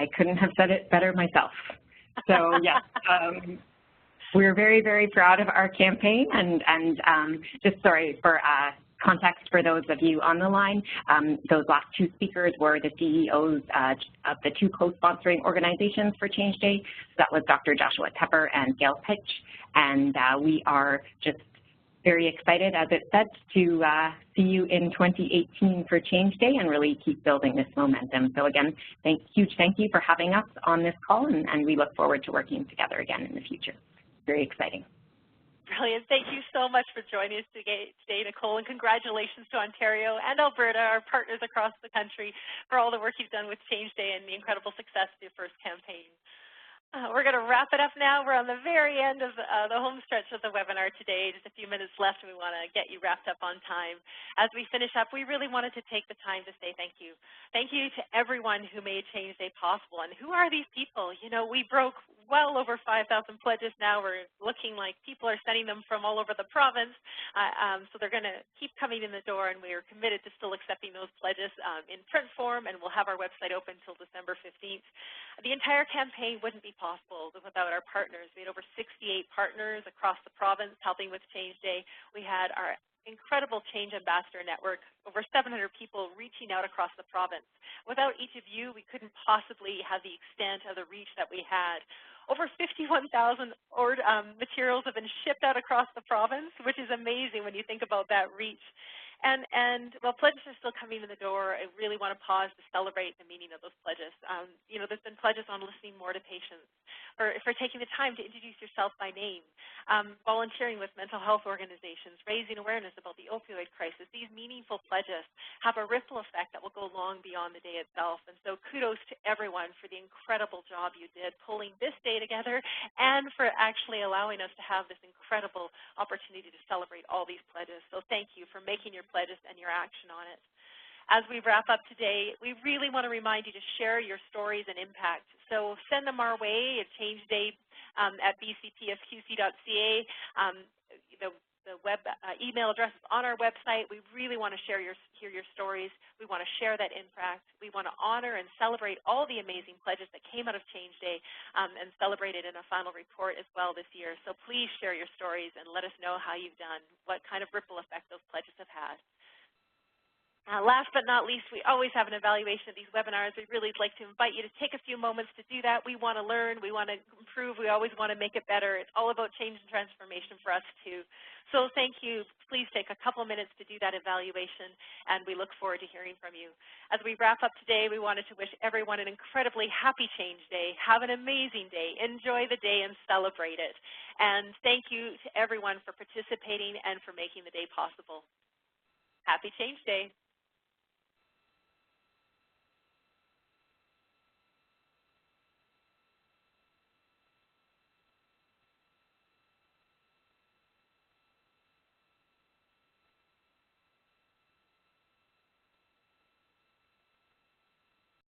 I couldn't have said it better myself. So yes, we're very, very proud of our campaign, and just sorry for context for those of you on the line, those last two speakers were the CEOs of the two co-sponsoring organizations for Change Day. So that was Dr. Joshua Tepper and Gail Pitch, and we are just very excited, as it said, to see you in 2018 for Change Day and really keep building this momentum. So again, huge thank you for having us on this call, and we look forward to working together again in the future. Very exciting. Brilliant. Thank you so much for joining us today, Nicole, and congratulations to Ontario and Alberta, our partners across the country, for all the work you've done with Change Day and the incredible success of your first campaign. We're going to wrap it up now. We're on the very end of the home stretch of the webinar today. Just a few minutes left, and we want to get you wrapped up on time. As we finish up, we really wanted to take the time to say thank you. Thank you to everyone who made Change Day possible. And who are these people? You know, we broke well over 5,000 pledges now. We're looking like people are sending them from all over the province. So they're going to keep coming in the door, and we are committed to still accepting those pledges in print form, and we'll have our website open until December 15th. The entire campaign wouldn't be possible without our partners. We had over 68 partners across the province helping with Change Day. We had our incredible Change Ambassador Network, over 700 people reaching out across the province. Without each of you, we couldn't possibly have the extent of the reach that we had. Over 51,000 materials have been shipped out across the province, which is amazing when you think about that reach. And while pledges are still coming in the door, I really want to pause to celebrate the meaning of those pledges. You know, there's been pledges on listening more to patients, for taking the time to introduce yourself by name, volunteering with mental health organizations, raising awareness about the opioid crisis. These meaningful pledges have a ripple effect that will go long beyond the day itself. And so kudos to everyone for the incredible job you did pulling this day together and for actually allowing us to have this incredible opportunity to celebrate all these pledges. So thank you for making your pledges and your action on it. As we wrap up today, we really want to remind you to share your stories and impact. So send them our way at Change Day at bcpfqc.ca. The web email address is on our website. We really want to hear your stories. We want to share that impact. We want to honor and celebrate all the amazing pledges that came out of Change Day and celebrate it in a final report as well this year. So please share your stories and let us know how you've done, what kind of ripple effect those pledges have had. Last but not least, we always have an evaluation of these webinars. We'd really like to invite you to take a few moments to do that. We want to learn. We want to improve. We always want to make it better. It's all about change and transformation for us, too. So thank you. Please take a couple minutes to do that evaluation, and we look forward to hearing from you. As we wrap up today, we wanted to wish everyone an incredibly happy Change Day. Have an amazing day. Enjoy the day and celebrate it. And thank you to everyone for participating and for making the day possible. Happy Change Day.